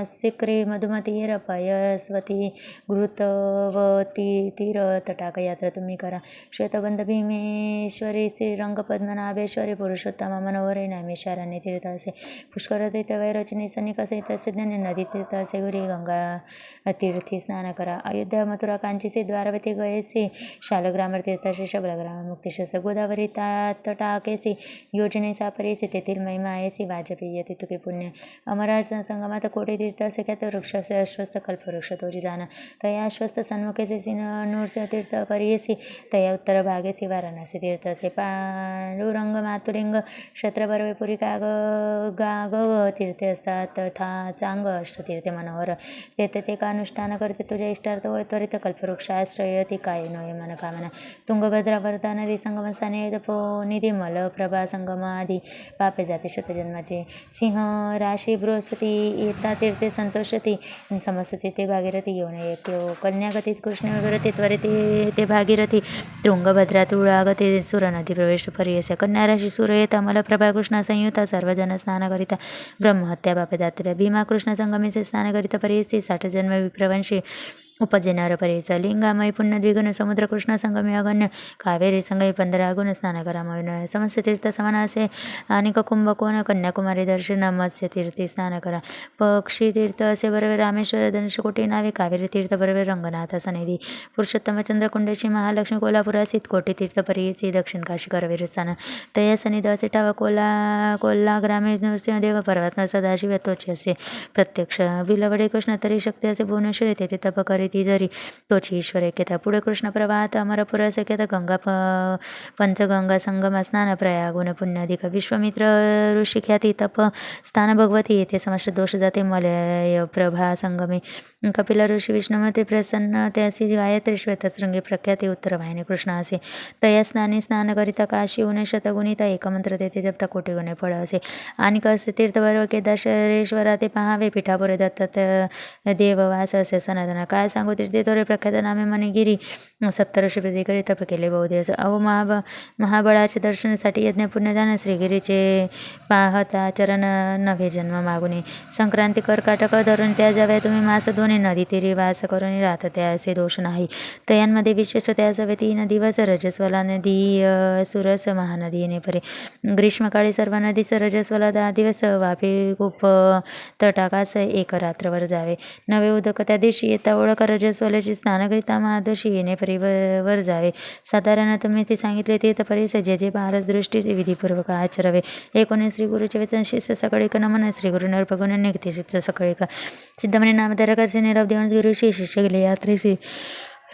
Speaker 1: सिक्री मधुमती रपयस्वती घृतवती तीर तटाक यात्रा तुम्ही करा. श्वेतबंध भीमेश्वरी श्रीरंग पद्मनाभेश्वरी पुरुषोत्तम मनोहरी नैमिषारण्य तीर्थ असे पुष्कर तीर्थ वैरचनी सनिक असे तत्सज्ञानी नदी तीर्थ असे गुरी गंगा तीर्थी स्नान करा. अयोध्या मथुरा कांचीसी द्वारवती गयेसी शालग्राम तीर्थाशी शबलग्राम मुक्तिशस गोदावरी तटाकेसी योजने सापरेसी तेथील महिमा आहेसी वाजपेयी तुके पुण्य. अमराज संगमात कोटी तीर्थ असे ख्यात वृक्ष असे अश्वस्थ कल्पवृक्ष तोजी जाण तया अश्वस्थ सन्मुखेसी नूरस्य तीर्थ परियेसी तया उत्तर भागेसी वाराणसी तीर्थ असे पांडुरंग मातुलिंग क्षत्रपर्वे पुरी गाग तीर्थे असतात तथा चांग अष्टतीर्थे मनोहर तेथे ते कानुष्ठान करते तुझ्या इष्टार्थ होय त्वरित कल्पवृक्षाश्रय ती काय नोय मन कामना. तुंगभद्रा वर्धा नदी संगमस्थाने निधी मल प्रभा संगमादी पापे जाते शतजन्माचे. सिंह राशी बृहस्पती येता तीर्थे संतोषती समस्त तीर्थे भागीरथी येऊन एक कन्यागतीत कृष्ण विगरती त्वरित ते भागीरथी. तुंगभद्रा तुळागती सुरनदी प्रवेश परियसे कन्या राशी सूर येता मलप्रभा कृष्ण संयुता सर्वजन स्नान करिता ब्रह्महत्या पापे जाते. भीमा कृष्ण संगमेचे स्नान करिता परियस्ती 60 जन्म विप्रवंशी उपजेनार परियचा. लिंगामय पुण्य द्विगुण समुद्र कृष्ण संगमे अगण्य कावेरी संगमे 15 गुण स्नान करा. समस्त तीर्थ समान असे आणि कुंभकोण कन्याकुमारी दर्शन मत्स्य तीर्थी स्नान करा. पक्षी तीर्थ असे बरोबर रामेश्वर धनुष्यकोटी नावे कावेरी तीर्थ बरोबर रंगनाथ सनिधी पुरुषोत्तम चंद्रकुंडेशी महालक्ष्मी कोल्हापुरासीत कोटी तीर्थ परियेसी दक्षिण काशी करवीर स्थान तया सनिध असे टावा कोल्हा ग्रामे नृसिंहदेव पर्वत सदाशिव तोचे असे प्रत्यक्ष. बिलवडे कृष्ण तरी शक्ती असे भुवनेश्वरी तेथे तप करी ती जरी तोची ईश्वर ऐक्यता. पुढे कृष्ण प्रवाहात अमरपुर असे ख्यात गंगा पंचगंगा संगम स्नान प्रयागुण पुण्याधिक विश्वामित्र ऋषी ख्याती तप स्थान भगवती येथे समस्त दोष जाते मलय प्रभा संगमे. कपिल ऋषी विष्णुमते प्रसन्न त्यासी गायत्री श्वेतशृंगी प्रख्याती उत्तर वाहिनी कृष्ण असे तया स्नानी स्नान करिता काशी उणे शतगुणिता एकमंत्र तेथे जपता कोटी गुणे फळ असे. आणि कसे तीर्थ बरोबर केदारेश्वरा ते पहावे पिठापुरे दत्त देववास असे सनातन काय सांगू तीर्थे तोरे प्रख्यात नामे मणिगिरी सप्तऋषी प्रतिकरी तप केले बहुदिवस. अहो महाबळाच्या दर्शनासाठी यज्ञ पुण्यदान श्रीगिरीचे पाहता चरण नव्हे जन्म मागुनी. संक्रांती कर्काटक धरून त्या जाव्या तुम्ही मास दोन्ही नदी तीरी वास करून राहत त्या असे दोष नाही. तयांमध्ये विशेष त्या सवे 3 दिवस रजस्वला नदी सुरस महानदी येणे परे. ग्रीष्मकाळी सर्व नदीस रजस्वला 10 दिवस वापे खूप तटाकास 1 रात्रभर जावे. नवे उदक त्या दिवशी येता ओळख करजसोल्याची स्नान करिता महादशी येणे परीवर जावे. साधारण तुम्ही ते सांगितले तीर्थपरीस जे जे पारस दृष्टीचे विधीपूर्वक आचरावे. 19 श्री गुरुचे वचन शिष्य सकळिक नमन. श्री गुरु नरपगुण निघते शिष्य सकळिक. सिद्धमणी नामधारकाचे निरव देऊन गुरुशी शिष्य गेले यात्रेशी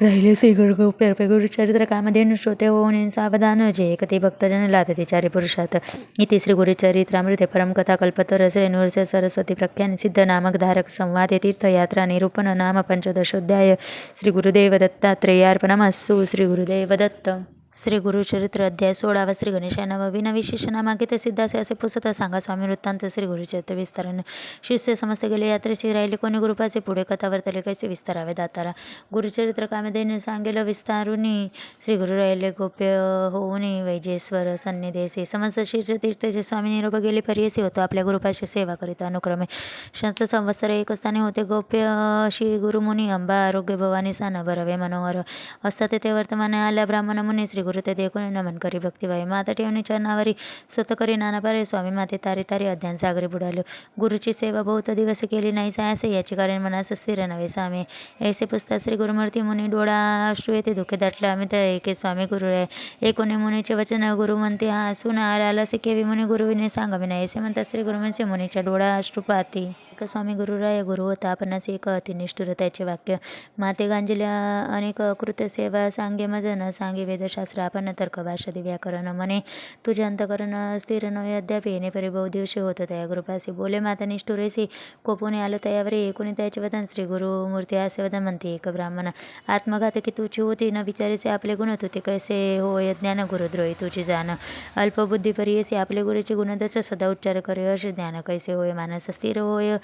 Speaker 1: राहिले. श्री गुरु चरित्र कामधेनु श्रोते होऊन सावधान जे एकते भक्तजन लादते चारी पुरुषात. इति श्री गुरुचरित्रामृते परमकथा कल्पतर श्री नृसिंह सरस्वती प्रख्यान सिद्ध नामक धारक संवाद तीर्थयात्रा निरूपण नाम पंचदशोध्याय. श्री गुरुदेव दत्तात्रेयार्पणमस्तु. श्री गुरुदेव दत्त. श्री गुरुचरित्र अध्याय 16 श्री गणेशाय नवविन विशेष नामांकित सिद्धासे असे पुसत सांगा स्वामी वृत्तांत. श्री गुरुचरित्र विस्तारण. शिष्य समस्त गेले यात्रेशी राहिले कोणी गुरुपाचे पुढे कथा वर्तले कैसे विस्तारावे दातारा. गुरुचरित्र कामधेनु सांगेल विस्तारुनी. श्री गुरु राहिले गोप्य होऊनी वैजेश्वर सन्निधेसी. समस्त शिष्य तीर्थचे स्वामी निरोप गेले परियसी होतो आपल्या गुरुपाशी सेवा करीत अनुक्रमे. शत संवत्सर एक स्थानी होते गोप्य श्री गुरुमुनी अंबा आरोग्य भवानी सान बरवे मनोहर असतात ते वर्तमाने आल्या ब्राह्मण मुनी. श्री गुरु ते देखून नमन करी भक्तिभावे माता ठेवणी चरणावरी सत करी नाना पारे. स्वामी माते तारी तारी अध्यान सागरी बुडालो. गुरुची सेवा बहुत दिवस केली नाही सायासे याचे कारण मनास स्थिर नव्हे सामे. ऐसे पुसता श्री गुरुमूर्ती मुनी डोळा अश्रू येते दुःखे दाटले अमित एके स्वामी गुरु रे. एकोणे मुनीचे वचन गुरु म्हणते हा सुन आलासे केवी मुनी गुरुविने सांगावे. ऐसे म्हणतात श्री गुरु म्हणजे मुनीच्या डोळा अश्रू पाती. स्वामी गुरुराय गुरु होता आपणास एक अति निष्ठुर त्याचे वाक्य. माते गांजल्या अनेक अकृत्य सेवा सांगे मज न सांगे वेदशास्त्र आपण तर्क भाषा व्याकरण म्हणे. तुझे अंतकरण स्थिर नव्हे अद्याप येणे परी बहु दिवशी होत त्या गुरुपासी. बोले माता निष्ठुरेसी कोपुने आलो तयावरी एकूणी त्याचे वदन. श्री गुरुमूर्ती असे वदन म्हणते एक ब्राह्मण आत्मघात की तुझी होती न विचारेसे आपले गुण तुते कैसे होय ज्ञान गुरुद्रोही तुझी जाण. अल्पबुद्धी परियसी आपले गुरुचे गुणदच सदा उच्चार करे हर्ष ज्ञान कैसे होय मानस स्थिर होय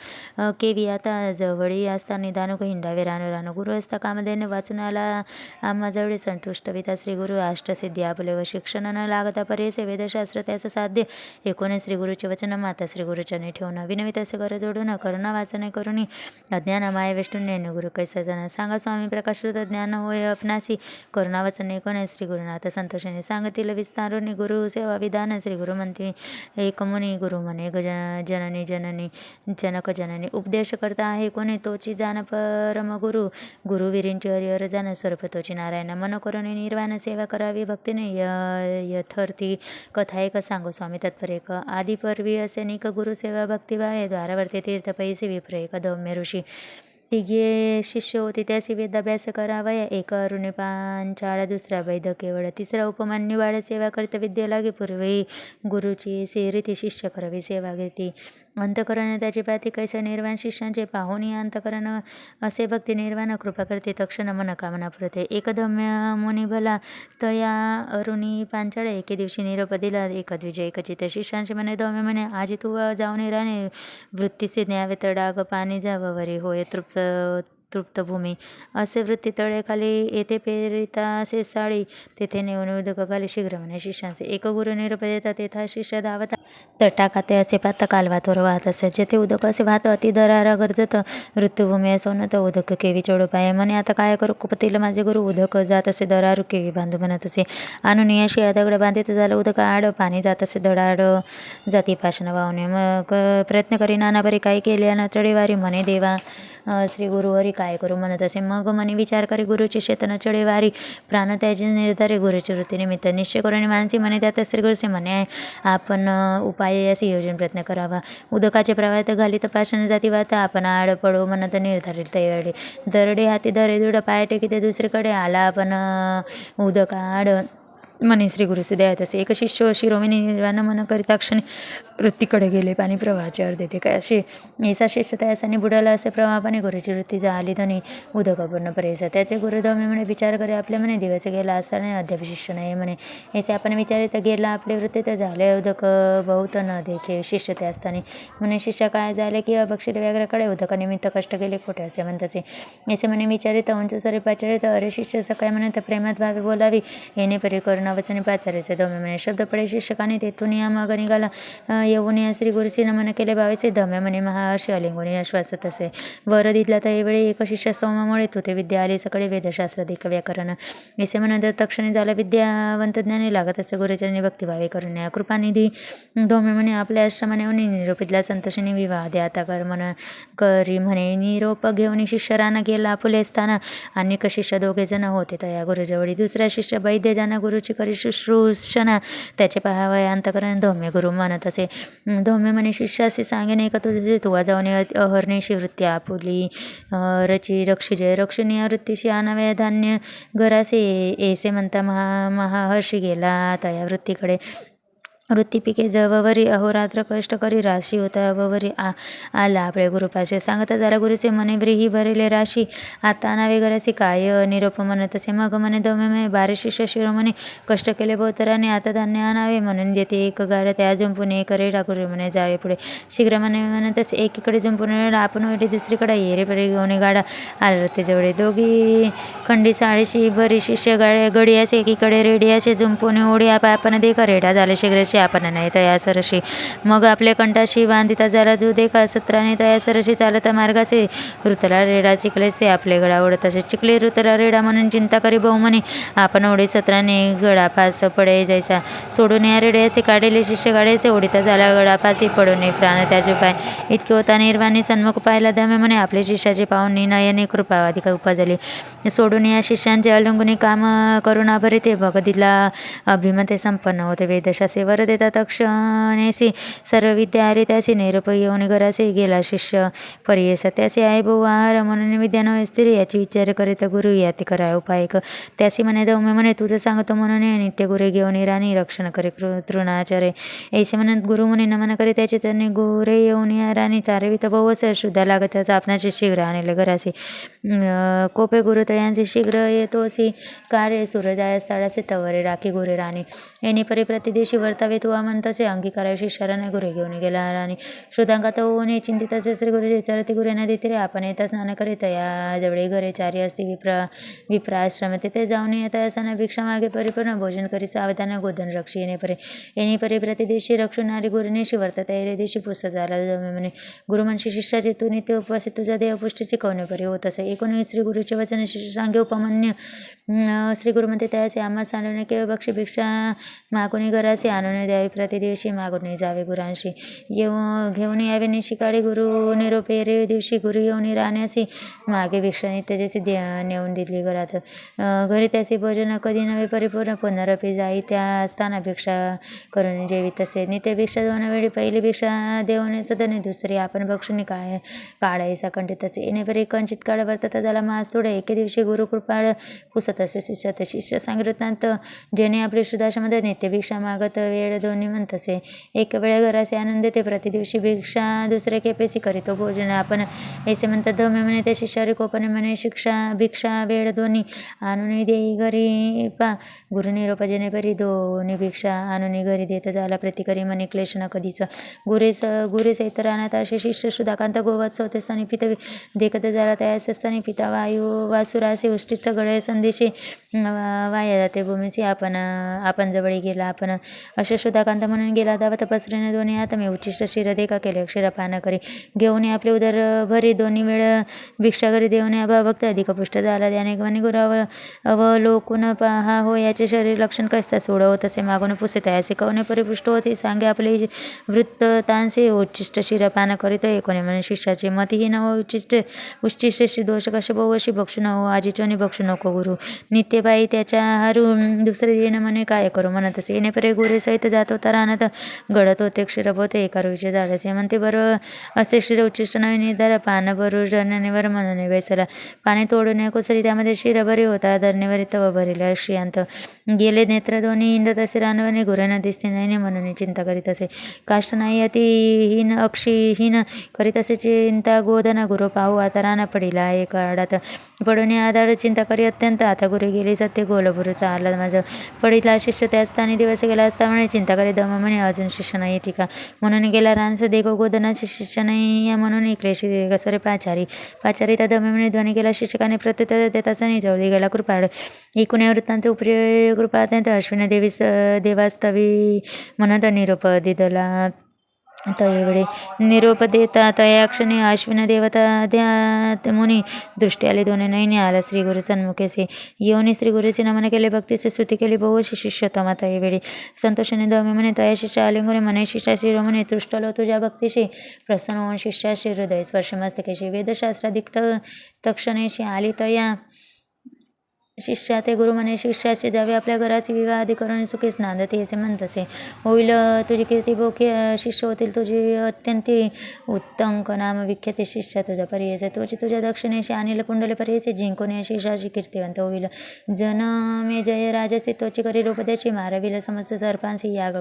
Speaker 1: केवी आता जवळी असता निदान हिंडावे रानो रानो. गुरु असता कामधेने वाचून आला आम्हा जवळी संतुष्ट विता. श्री गुरु अष्टसिद्धी आपले व शिक्षण न लागता पर्यसे वेदशास्त्र त्याचं साध्य. एकोणे श्री गुरुचे वचन माता श्री गुरुचरणी ठेवून विनवित असे कर जोडून करुणा वाचन करुणी अज्ञान माय वेष्टून गुरु कैसा जन सांगा स्वामी प्रकाशृत ज्ञान होय अपनासी. करुणा वचन एकोणे श्री गुरुनाथ संतोषाने सांगतील विस्तारुनी गुरु सेवा विधान. श्री गुरु म्हणते एक मुनी गुरु म्हणे जननी जननी जनक जननी. उपदेश करता आहे कोणी तोची जाण परम गुरु. गुरुवीरींची हरिहर जाण स्वरूप तोची नारायण. मन करुणी निर्वाण सेवा करावी भक्तीने यथार्थी कथा एक सांगो स्वामी तत्पर एक. आदी परवी असे निक गुरुसेवा भक्तिभावे द्वारावर्ते तीर्थ पैसे विप्र एक दौम्य ऋषी. तिघे शिष्य होते त्यासी वेदाभ्यास करावया. एक अरुणे पांचाळ दुसरा वैद केवळ तिसरा उपमान निवाड सेवा करता विद्या लागे. पूर्वी गुरुची रीती शिष्य करावी सेवा घेती. अंतकरण त्याची पाती कैसे निर्वाण शिष्यांचे पाहून अंतकरण असे भक्ती निर्वाण कृपा करते तक्षण मन कामना पुरते. एकदम्य मुनी भला तया अरुणी पांचाळ एके दिवशी निरोप दिला एक द्विजय एकचित. शिष्यांचे म्हणे दौम्य म्हणे आजी तू जाऊन राणे वृत्तीचे न्यावे तडाग पाणी जावरी होय तृप्त भूमी. असे वृत्ती तळेखाली येथे पेरिता असे साळी तेथे नेऊन उदक खाली शीघ्र म्हणे शिष्यांचे. एक गुरु निरोप देतात तेथा शिष्य धावता तटाकाते असे पाहता कालवा थोर वाहत असे. जेथे उदक असे वाहत अति दरारा गरजत मृत्यूभूमी असोनत उदक केवी चढू पाय. म्हणे आता काय करू कुपतील माझे गुरु. उदक जात असे दरारू केवी बांधू म्हणत असे. आणून या शिळा दगड बांधित झालं उदक आड पाणी जात असे धडाड जाती पाषाण वाहूने. मग प्रयत्न करी नाना बरे काय केले ना चढेवारी म्हणे देवा श्री गुरु हरी काय करू म्हणत असे. मग म्हणे विचार करी गुरुची शेतन चढेवारी प्राण त्याचे निर्धारे गुरुची वृत्तीनिमित्त निश्चय करून मानसी म्हणे त्यात श्री गुरुसे म्हणे आपण उपाय असे योजन प्रयत्न करावा. उदकाचे प्रवाहात घालीत पाषाण जाती वाहता आपण आड पडो म्हणत निर्धारित तयारी. दरडे हाती दरे दृढ पाय टेकी ते दुसरीकडे आला आपण उदक आड म्हणे श्री गुरुचे दयात असे. एक शिष्य शिरोमणी निर्वाण मन करिता क्षणी वृत्तीकडे गेले. पाणी प्रवाहाचे अर्धे ते काय असे ऐसा शिष्य त्यासाने बुडाला असे प्रवाहापाने गुरुची वृत्ती झाली धनी उदक पूर्ण परेसा. त्याचे गुरुधमे म्हणे विचार करे आपले म्हणे दिवस गेला असताना अद्याप शिष्य नाही म्हणे. ऐसे आपण विचारित गेला आपले वृत्ती तर झाले उदक बहुत न देखे शिष्य ते असताना. म्हणे शिष्य काय झाले की अभक्षित व्याघ्राकडे उदका निमित्त कष्ट केले खोटे असे म्हणतसे. ऐसे म्हणे विचारित उंच सरी पाचारित अरे शिष्य सकाळी म्हणत प्रेमात भावे बोलावी येणे परी करुणा वचने पाचारायचे. धम्य म्हणे शब्द पडे शिक्षकाने तेथून या माग निघाला येऊन या श्री गुरुसी नमन केले भावेसे. धम्य म्हणे महाहर्षी अलिंगुनी आश्वास तसे वर दिला त्यावेळी एक शिष्य सौमामुळे तुते विद्या आली सकडे वेदशास्त्र अधिक व्याकरण ऐसे म्हणत तक्षणी झाला विद्यावंत ज्ञानी लागत असे गुरुचरणी भक्तिभावे करुण्या कृपानिधी. धम्य म्हणे आपल्या आश्रमाने निरोपितला संतोषिनी विवाह द्या आता कर म्हण करी म्हणे निरोप घेऊन शिष्य राना गेला फुले स्थाना आणि शिष्य दोघे जण होते तया गुरुजवळी. दुसरा शिष्य वैद्य ज्यांना गुरुची करी शुश्रूषणा त्याचे पहावया अंतकरण. धम्य गुरु म्हणत असे धम्य म्हणे शिष्यासी सांगे नाही का तुझे तुवा जाऊन अहर्निशी वृत्ती आपुली रची रक्षिजय रक्षणीय वृत्तीशी आणाव्या धान्य घरासे ऐसे म्हणता महाहर्षी गेला तया वृत्तीकडे. वृत्ती पिके जववरी अहोरात्र कष्ट करी राशी होता ववरी आला आपले गुरुपाशे सांगता जरा गुरुचे मने व्रीही भरले राशी आता नावे घराचे काय निरोप म्हणत असे. मग म्हणे धम्य म्हणे बारे शिष्य शिरोमणे कष्ट केले बहुतराने आता धान्य आणावे म्हणून देते एक गाड्या त्या जुंपून एक रेडा गुरु म्हणे जावे पुढे शीघ्र म्हणे म्हणत असे एकीकडे जुंपून रेडा आपण वेळी दुसरीकडे येरे पडे घेऊन गाडा आला ते जवळे दोघी खंडी साडीशी बरी शिष्य गडी असे एकीकडे रेडी असे जुंपून ओढी आपण देखा रेडा झाले शीघ्र आपण नाही तया सरशी. मग आपल्या कंठाशी बांधिता झाला जो देखा सत्राने तया सरशी चालता मार्गाचे ऋतला रेडा चिखलेसे आपले गडा ओढत असे चिखले ऋतला रेडा म्हणून चिंता करी बहु म्हणे आपण ओढी सत्राने गडा फास पडे जैसा सोडून या रेडे असे काढले शिष्य गाड्याचे ओढीता झाला गडा फासी पडून प्राण त्याचे पाय इतके होता निर्वाणी सन्मुख पाहिला धम्य म्हणे आपले शिष्याचे पाहून नयने कृपा अधिक उपजली. सोडून या शिष्यांचे अलंगुनी काम करून आभारी ते भगतीला अभिमते संपन्न होते. वेदशास्त्रे वर देता तक्षणेसी सर्व विद्या आली त्यासी निरोप येऊन घरासे गेला शिष्य परियेस त्यासी आहे बहु आहार म्हणून विद्या नव्हे स्थिर याची विचार करीत गुरु याती कराय उपाय त्यासी म्हणे धम्य म्हणे तुझं सांगतो म्हणून नित्य गुरे घेऊन राणी रक्षण करे तृणाचारे ऐसे म्हणत गुरु मुनी नमन करे त्याचे त्यांनी गुरे येऊन या राणी चारवित बहुस शुद्धा लागत त्याचा आपणाचे शीघ्र आणले घरासे कोपे गुरु तयांचे शीघ्र येतोसी कार्य सूरजाय स्थळाचे तवरे राखी गुरे राणी येणे परी प्रतिदिशी वर्तावे तुवा म्हणतसे अंगीकाराशी शरण गुरे घेऊन गेला राणी श्रुतांकात होऊन चिंतित असे श्री गुरुजी चरती गुरे नदी तिरे आपण येता स्नान करीत या जवळे घरे चारी असती विप्राश्रम तिथे जाऊन येता असताना भिक्षा मागे परिपूर्ण भोजन करी सावधान गोधन रक्षी येणे परी प्रतिदिशी रक्षणारी गुरुनेशी वर्तता येरे दिवशी पुस्तक झाला म्हणे गुरुमनशी शिष्याचे तू नित्य उपवासी तुझा देव पुष्टी शिकवणे परी होत असे. एकूण श्री गुरुचे वचन शिष्य सांगे उपमान्य श्री गुरु म्हणते त्याचे आम्हा सांडवणे केवळ बक्षी भिक्षा मागुनी घराशी आणून द्यावी प्रतिदिवशी मागून जावे गुरांशी घेऊन यावे निशिकाळी गुरु निरोपे रे दिवशी गुरु येऊन राहण्यासी मागे भिक्षा नित्य जशी नेऊन दिली घरात घरी त्याचे भोजन कधी नव्हे परिपूर्ण पुनरपी जाई त्या असताना भिक्षा करून जेवी तसे नित्य भिक्षा दोन वेळी पहिली भिक्षा देऊन सदने दुसरी आपण बक्षुनी काय काढायचा कंठित असे येणे परी कंचित काळ वर्तता झाला मास थोडे एके दिवशी गुरुकृपाळ पुसत असे शिष्य सांगितनांत जेणे आपली शुद्धाशामध्ये नित्य भिक्षा मागत वेळ दोन्ही म्हणत असे एक वेळ घराचे आनंद ते प्रतिदिवशी भिक्षा दुसरे केपेसी करीतो भोजन आपण ऐसे म्हणतात. धम्य म्हणे त्या शिष्यारी कोपने म्हणे भिक्षा वेळ दोन्ही आणून देई घरी पा गुरु निरोप जेणे परी दोन्ही भिक्षा आणून घरी देत झाला प्रतिकरी म्हणे क्लेश न कधीच गुरे सहित राहण्यात असे शिष्य सुधाकांत गोवात होते स्थानी पिता देखत झाला त्यास स्थानी पिता वायू वासुरासे उष्टिष्ट गळे संदेशी वाया जाते भूमीची आपण जवळ गेला आपण अशा सुधाकांत म्हणून गेला धावत पसरीने दोन्ही हात मी उच्चिष्ट शिर देखा केले अक्षरपान करी घेऊन आपले उदर भरी दोन्ही वेळ भिक्षा करी देऊन या भक्त अधिक पुष्ट झाला त्याने म्हणे गुराव अवलोकून पहा हो याचे शरीर लक्षण कसता सोडवत असे मागून पुसे तयाचे कवने परिपुष्ट होते सांगे आपले वृत्त तांसे उच्चिष्ट शिरपान करीत एकोणे म्हणे शिष्याचे मतीहीन व उच्चिष्ट दोष कसे बहुशी बक्षू न हो आजीचोनी बक्षू नको गुरु नित्यबाई त्याच्या हरू दुसरे दिन म्हणे काय करू म्हणत असे येणे परे गुरे सहित जात होता राहण्यात गडत होते क्षीरप होते एका रुईचे झाडाचे म्हणते बरं असे क्षीर उच्चिष्ट नवीन निर्धार पान भरू जरणेवर म्हणून वेसला पाणी तोडून कुसरी त्यामध्ये शिर बरी होता धरणेवरी तव भरिला श्रियांत गेले नेत्र दोन्ही हिंडत असे रानवणे गुरेना दिसते नाही म्हणून चिंता करीत असे काष्ट नाही अतिहीन अक्षीहीन करीत असे चिंता गोधना गुरु पाहू आता राना पडिला एक आडात पडून आधार चिंता करी अत्यंत आता गुरे गेली सत्य गोलबुरूचा आला माझं पडिला शिष्य त्या स्थानी दिवस गेला असता म्हणे चिंता करे दम म्हणे अजून शिष्य नाही येते का म्हणून गेला रानस देख गोदनाचे शिष्य नाही या म्हणून क्लेशी कसरे पाचारी त्या दमे म्हणे ध्वनी केला शिक्षकाने प्रत्युत्तर देताच निजवली गेला कृपाळ एकूण वृत्तांत उपरी कृपा अश्विन देवास्तवी म्हणत निरोप दिदला तयवेळी निरोप देता तया क्षणी अश्विन देवता द्या मुनी दृष्टी आली दोन्ही नैनी आला श्री गुरु सन्मुखेसे येऊनी श्री गुरुचे नमन केले भक्तीचे स्तुती केली बहुशी शिष्योत्तमा तयवेळी संतोषाने दमे म्हणे तया शिष्य आलिंगुने म्हणे शिष्याशी म्हणे तुष्टलो तुझ्या भक्तीशी प्रसन्न होऊन शिष्याशी हृदय स्पर्श मस्तकेशी वेदशास्त्राधिक तक्षणेशी आली तया शिष्या ते गुरु म्हणे शिष्याचे जावे आपल्या घराची विवाह आदी करून सुखीच नांदते असे म्हणतसे होईल तुझी कीर्ती भोके शिष्य होतील तुझी अत्यंत उत्तंक नाम विख्याती शिष्य तुझा पर्यायचे तुझी तुझ्या दक्षिणेशी आणि कुंडले पर्यायचे जिंकून या शिष्याची कीर्तिवंत होईल जन मे जय राजाचे तोची करी रूपद्याची मारविल समस्त सर्पांशी याग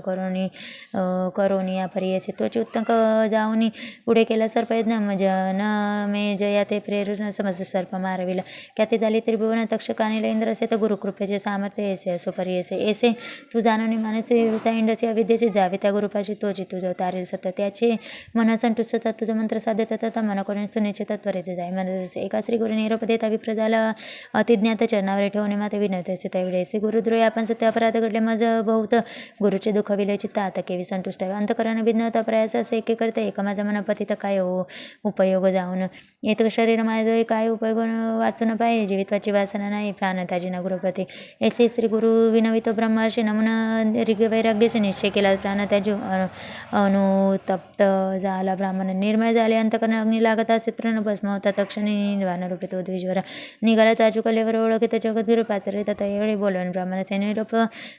Speaker 1: करून या पर्यायचे तोची उत्तंक जाऊनी पुढे केला सर्पयज्ञ जन मे जया ते प्रेरून समस्त सर्प मारविल ख्याती झाली त्रिभुवन तक्षकाने इंद्र असे तर गुरुकृपेचे सामर्थ्य ऐसे असो पर्यायचे ऐसे तू जाणून मानसे हृता इंडसे अविद्येचे जावे त्या गुरुपाशी तोची तुझं तारेल सत त्याचे मन संतुष्टतात तुझं मंत्र साध्य तथा मन करून सुनिश्चित त्वरित जाय म्हणत एका श्री गुरु निरोप देता विप्र झाला अतिज्ञात चरणावर ठेवणे माते विनवताचे त्यावेळी ऐसे गुरुद्रोही आपण सत्य अपराध घडले मज बहुत गुरुचे दुःख विलय चित्त आता केवी संतुष्ट आहे अंतकरण भिन्नता प्रयास असे एके करता एक माझा मन पतित काय हो उपयोग जाऊन येत शरीर माझं काय उपयोग वाचून पाहिजे जीवित्वाची वासना नाही प्राण ताजिना गुरुप्रती ऐसे श्री गुरु विनवित ब्रह्मर्षी नमुना वैराग्याचे निश्चय केला प्राण त्याजू अनुतप्त झाला ब्राह्मण निर्मळ झाले अंतकरण अग्नी लागत असे तृण भस्म होता तक्षणी वानरूपी तो द्विजवर निघाला ताजू कलेवर ओळखित जगद्गुरु पाचरे तथा एवढे बोलवून ब्राह्मणाचे निरोप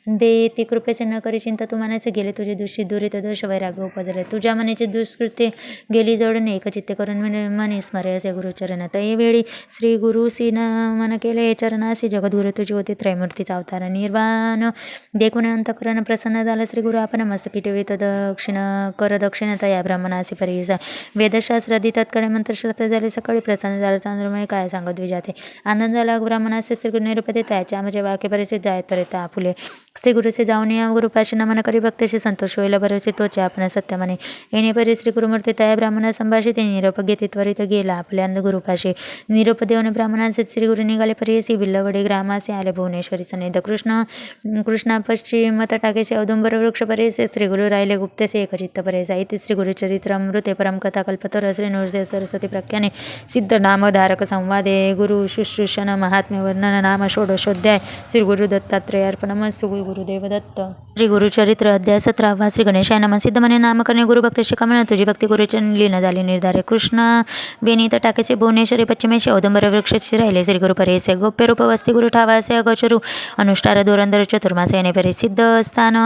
Speaker 1: दे ती कृपेचे न करी चिंता तू मनाचे गेले तुझे दुष्टी दुरित दोष वैराग्य उपजले तुझ्या मनाची दुष्कृत्ये गेली जोडून एकचित्त करून मनी स्मरे असे गुरुचरणात वेळी श्री गुरुसी मन केले चरणासी जगद्गुरु तुझी होती त्रैमूर्तीचा अवतार निर्वाण देखून अंतकरण प्रसन्न झाला श्री गुरु आपण मस्तकी ठेवित दक्षिण या ब्राह्मणासी परिसा वेदशास्त्र आधी तत्कडे मंत्रश्रद्धा झाले सकाळी प्रसन्न झाला चांद्रमय काय सांगत विजाते आनंद झाला ब्राह्मणाचे श्री गुरु निरूपते त्याच्या म्हणजे वाक्य परिस्थित जाय त्वरित आपुले श्री गुरुचे जाऊन या गुरुपाशी नमन करी भक्तीशी संतोष होईल भरोसे तोचे आपण सत्य म्हणे येणे परी श्री गुरुमूर्ती त्या ब्राह्मणा संभाषित निरोप घेते त्वरित गेला आपल्या गुरुपाशी निरोप देऊन ब्राह्मणांचे श्री गुरु निघाले परियसी बिल्लवडे ग्रामासे आले भुवनेश्वरी सनेद कृष्णा पश्चिम तटाकेचे औदुंबर वृक्ष परेसे श्री गुरु राहिले गुप्तेसे एकचित्त परेसा इथे श्री गुरुचरित्र अमृते परमकथा कल्पतर श्री नृसे सरस्वती प्रख्याने सिद्ध नामधारक संवादे गुरु शुश्रूषण महात्म्य वर्णन नाम षोडशोध्याय श्री गुरु दत्तात्रेयार्पणमस्तु गुरुदेव दत्त श्री गुरुचरित्र अध्याय 17 श्री गणेशाय नमः सिद्ध म्हणे नामकरणे गुरुभक्त शिकामण तुझी भक्ती गुरुच्या लीन झाली निर्धारे कृष्ण वेणी तटाकेचे भुवनेश्वरी पश्चिमेशी औदुंबर वृक्षाची राहिले श्री गुरु परेसे गोप्य रूप वस्ती गुरु ठावासे अगोचरू अनुष्ठार धुरंधर चतुर्मासे येणे परी सिद्ध स्थान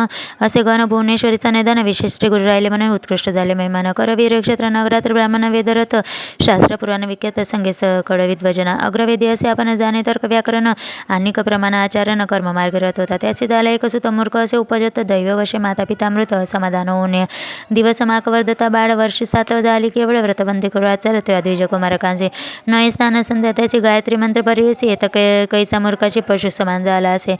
Speaker 1: असे गण भुवनेश्वरीचा निदान विशेष श्री गुरु राहिले म्हणून उत्कृष्ट झाले महिमान करवीर क्षेत्र नगरात्र ब्राह्मण वेदरथ शास्त्र पुराण विख्यात संगीत कडवित वजना अग्रवेदी असे आपण जाणे तर्क व्याकरण अनेक प्रमाण आचरण कर्म मार्ग रथ होता त्याचे झाला एक सुत मूर्ख असे उपजत दैववशे माता पिता मृत समाधान होणे दिवस माक वर्धता बाळ वर्षी 7 झाली केवळ व्रतबंदी करू आचरते द्विज कुमारकांचे नय स्नान संध्या त्याची गायत्री मंत्र परियसी येत कैसा मूर्खाची पशु समान झाला असे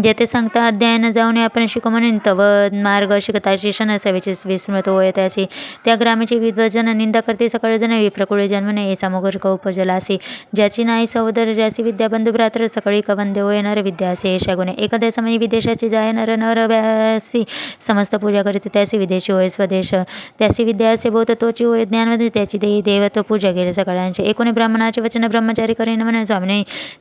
Speaker 1: जेथे सांगता अध्ययन जाऊन आपण शिकू म्हणून तव मार्ग शिकता शिक्षण सेवेची विस्मृत होय त्याची त्या ग्रामाची विद्वजन निंदा करते सकळजण विप्रकुळे जन्मने ऐसा मूर्ख उपजला असे ज्याची नाही सहोदर ज्याची विद्या बंधू भ्रातर सकळी कवंदे होय नर विद्या असे ऐशा गुणे एखाद्या समयी विदेशाची जाय नर व्यासी समस्त पूजा करीत त्याची विदेशी होय स्वदेश त्याची विद्या असे बोध तोची होय ज्ञानमध्ये त्याची देही देवत्व पूजा गेले सकाळ्यांचे एकूण ब्राह्मणाचे वचन ब्रह्मचारी करीन म्हणून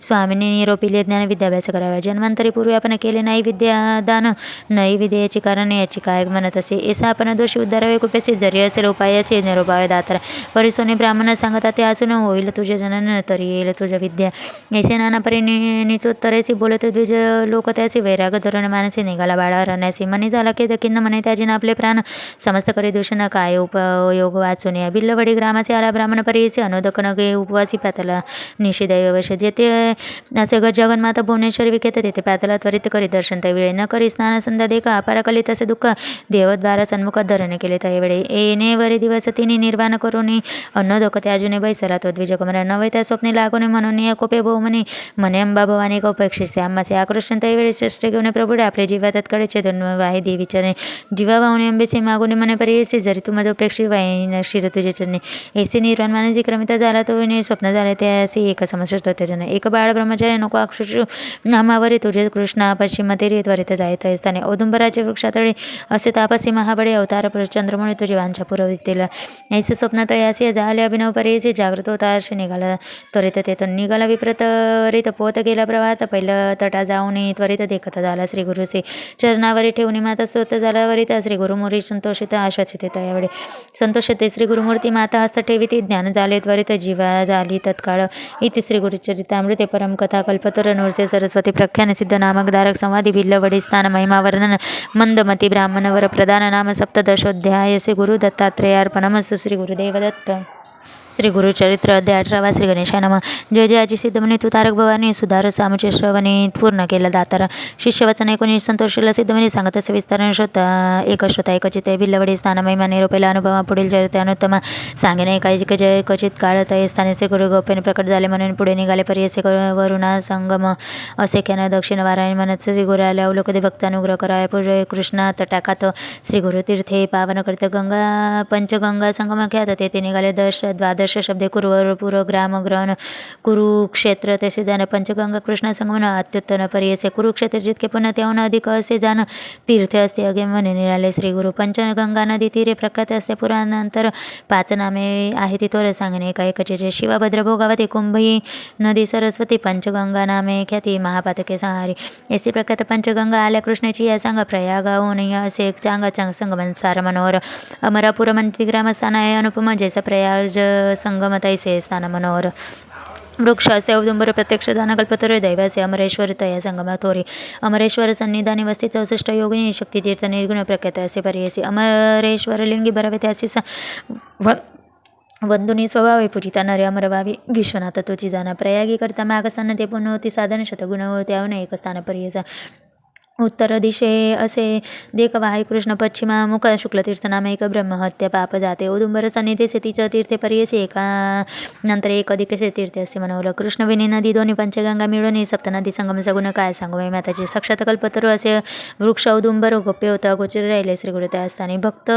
Speaker 1: स्वामीने निरोपिले ज्ञान विद्याभ्यास करावा जन्मांतरी पूर्वी आपण केले नाही विद्यादान नाही विद्येची कारण याची काय म्हणत असे ऐसा आपण दोषी उद्धारावे कुपेसे जरी असेल उपाय असे निरोपावे दातर परिसोने ब्राह्मण सांगता ते असून होईल तुझे जनन तरी येईल तुझ्या विद्या ऐसे नाना परी निचोत्तरेसी बोलत द्विज लोक त्याचे वैराग धरण मानसे निघाला बाळा राहण्याचे मनी झाला की दखिन्न म्हणे त्याची आपले प्राण समस्त करी दूषण काय उपयोग वाचून या बिल्लवडी ग्रामाचे आला ब्राह्मण परीचे अनुदक नगे उपवासी पातला निषेदैवश जेथे असे जगन्माता भुवनेश्वरी विखेत तेथे प्यातला त्वरित करी दर्शन त्यावेळे न करी स्नान संध्या देखा अपाराकली तसे दुःख देवद्वारा सन्मुखात धरणे केले त्यावेळे येणे वरी दिवस तिने निर्वाण करून अन्नोदक त्याजुने बैसला तो द्विजकुमार नवे त्या स्वप्ने लागून म्हणून या कोपे भाऊ म्हणे अंबा भवानी का उपेक्षित आम्हाचे आकृष्ण त्यावेळी शस्त्र घेऊन प्रभुडे आपले जीवा तत्कडे छेदून वाहे दे विचारे जीवा वाहुने अंबेचे मागून म्हणे परी येसे जरी तू माझं उपेक्षित वाहिन शिर तुझे चरणे ऐसे निर्वाण मानसी क्रमिता झाला तो स्वप्न झाले ते असे एक समजत त्याजन एक बाळ ब्रह्मचार्य नको अक्षुषु नामावरी तुझे कृष्णा पश्चिमते त्वरित जायत स्थाने औदुंबराचे वृक्षातळे असे तापसी महाबळे अवतार चंद्रमुळे तुझी वांछा पुरवितील ऐसे स्वप्न तयासी झाले अभिनव परेसे जागृत होता निघाला त्वरित तेथून निघाला विप्रतरित पोत गेला प्रवाहात पहिलं तटा जाऊन त्वरित देखत झाला श्री गुरुसे चरणावरी ठेवून माता स्तोत्र झाला वरित श्री गुरुमुरी संतोषित आश्वासित यावेळी संतोषते श्री गुरुमूर्ती माता हस्त ठेविती ज्ञान झाले त्वरित जीवा झाली तत्काळ इति श्री गुरुचरितामृते परम कथा कल्पतर नृसे सरस्वती प्रख्यान सिद्ध नामक धारक संवादी भिल्लवडी स्थान महिमा वर्णन मंदमती ब्राह्मणवर प्रधान नाम सप्तदशोध्याय श्री गुरु दत्तात्रेयार्पणमस्तु श्री गुरुदेव दत्त श्री गुरुचरित्र अध्याय 18 श्री गणेशा नम जय जयाची सिद्धमुनी तू तारक भवानी सुधार सामुचे श्रवणी पूर्ण केला दातार शिष्यवचन ऐकून संतोषीला सिद्धमुनी सांगत असे विस्तारण श्रोता एक चिते भिल्लवडी स्थान महिमा निरोपेला अनुभवा पुढील चरित्र अनुत्तमा सांगेन जय कचित काळत स्थाने श्री गुरु गोपेन प्रकट झाले म्हणून पुढे निघाले परियसे वरुणा संगम असे ख्यान दक्षिण वारायण म्हणत श्री गुरु आले अवलोकते भक्तानुग्रह कराय पूर्व कृष्णा तटाकात श्री गुरुतीर्थे पावन करीत गंगा पंचगंगा संगम ख्यात तेथे निघाले द्वादश शब्दे कुरुपूर ग्राम ग्रहण कुरुक्षेत्र तसे जाण पंचगंगा कृष्ण संगमन अत्युत्तम परियसे कुरुक्षेत्र जितके पुन्हा त्याहून अधिक असे जाण तीर्थे असते अगे म्हणे निराले श्री गुरु पंचगंगा नदी तीरे प्रख्यात असते पुराणानंतर 5 नामे आहे ती तोर सांगणे एकाचे शिवभद्र भोगावती कुंभी नदी सरस्वती पंचगंगा नामे ख्याती महापातके संहारी ऐसी प्रख्यात पंचगंगा आल्या कृष्णाची या सांगा प्रयागाहून असे चांगा संगमन सार मनोहर अमरापूर मंत्री ग्रामस्थान आहे अनुपमा जैसा प्रयाग संगमताईसे स्थान मनोहर वृक्ष असे औदुंबर प्रत्यक्ष दानकल्पतोरे दैवासे अमरेश्वर तया संगमाथोरी अमरेश्वर सन्निधानी वस्ती 64 योगिनी शक्तितीर्थ निर्गुण प्रख्यात असे पर्यायसी अमरेश्वर लिंगी बरावे त्याची वंदुनी स्वभावे पूजिता नरे अमर भावी विश्वनाथ तुची जाना प्रयागी करता मागस्थान ते पुनवती साधन शतगुण त्याहून एक स्थान पर्यायचा उत्तर दिशे असे देख वाहे कृष्ण पश्चिमा मुख शुक्लतीर्थ नाम एक ब्रह्महत्या पाप जाते औदुंबर सन्निधीचे तिचं तीर्थे पर्यसे एका नंतर एक अधिकसे तीर्थे असते मनवलं कृष्णवेणी नदी दोन्ही पंचगंगा मिळून सप्तनदी संगम सगुण काय सांगू माताचे साक्षात कल्पतरू असे वृक्ष औदुंबर गोप्य होता गोचर राहिले श्री गुरु त्या स्थानी भक्त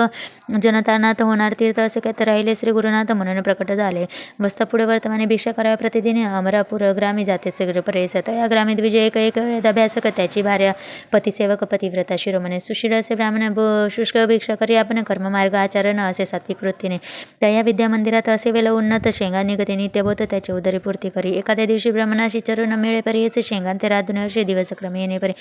Speaker 1: जनतानाथ होणार तीर्थ असे काय तर राहिले श्री गुरुनाथ म्हणून प्रकट झाले वस्तापुढे वर्तमाने भिक्षा कराव्या प्रतिदिने अमरापूर ग्रामी जाते श्री गुरु पर्यसत या ग्रामीत विजय एक वेदाभ्यासक त्याची भार्या पतिसेवक पतिव्रता शिरोमणे सुशील असे ब्राह्मण शुष्क भिक्षा करी आपण कर्ममार्ग आचरण असे सात्विक वृत्तीने त्या या विद्या मंदिरात असे वेळ उन्नत शेंगा निगते नित्यबोध त्याची उदरीपूर्ती करी एखाद्या दिवशी ब्राह्मणाशी चरण मिळे पर्यचे शेंगांते राधुन असे दिवस क्रम येणे परी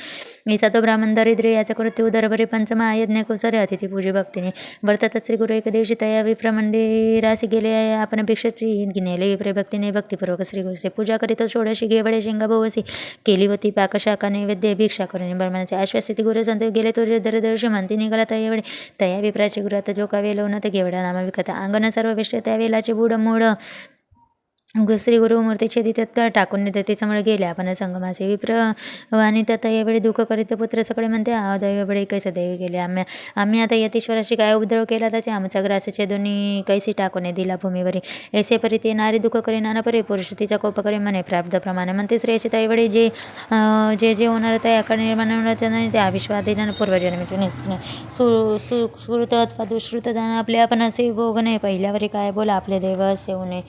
Speaker 1: इचा तो ब्राह्मण दरिद्र याचा कृत्य उदरभरी पंचमा यज्ञ कुसरे अतिथी पूजे भक्तीने वर्तात श्री गुरु एक दिवशी तया विप्र मंदिराशी गेले आपण भिक्षेची नेले विप्रे भक्तीने भक्तीपूर्वक श्री गुरुचे पूजा करीत षोडशी घेवडे शेंगा बहुवसी केली होती पाकशाखा नैवेद्य भिक्षा करून ब्राह्मणाचे आश्वासित गुरु संत गेले तुझे दरदर्शी म्हणती निघाला तयावेळी तया विप्राचे गुरात जो का वेल न ते घेवडा नामा विकता अंगण सर्व विष्ट त्या वेलाचे बुड मूड श्री गुरुमूर्ती छेदित टाकून नेते तिच्यामुळे गेले आपण संगमाचे विप्र आणि त्या यावेळी दुःख करीत पुत्र सगळे म्हणते दैवबळे कैसे दैव गेले आम्ही आता यतीश्वराशी काय उपद्रव केला त्याचे आमचा ग्रासाचे दोन्ही कैसी टाकून दिला भूमीवरी ऐसे परी ते नारी दुःख करी नाना परी पुरुष तिचा कोप करी म्हणे प्राप्तप्रमाणे म्हणते श्री अशी त्यावेळी जे होणार त्या निर्माण होण्याचं त्या विश्वाधीन पूर्वजन्मीचे निश्चित सुश्रुत अथवा दुष्कृत जाणं आपले आपण असे भोग नाही पहिल्यावरी काय बोला आपले देव असे होणे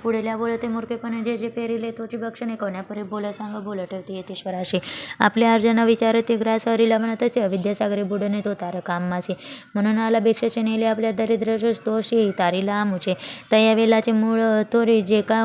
Speaker 1: पुढेल्या बोलते मूर्खेपणे जे पेरिले तोची भक्षणे कोण्यापरी बोला सांग बोल ठेवते यतीश्वराशी आपल्या अर्जुन विचारते ग्रास हरीला म्हणत असे अविद्यासागरे बुडणे तो तार कामासी म्हणून आला भिक्षाचे नेले आपल्या दरिद्र तोशी तारीला आमुचे तया वेलाचे मूळ तोरी जे का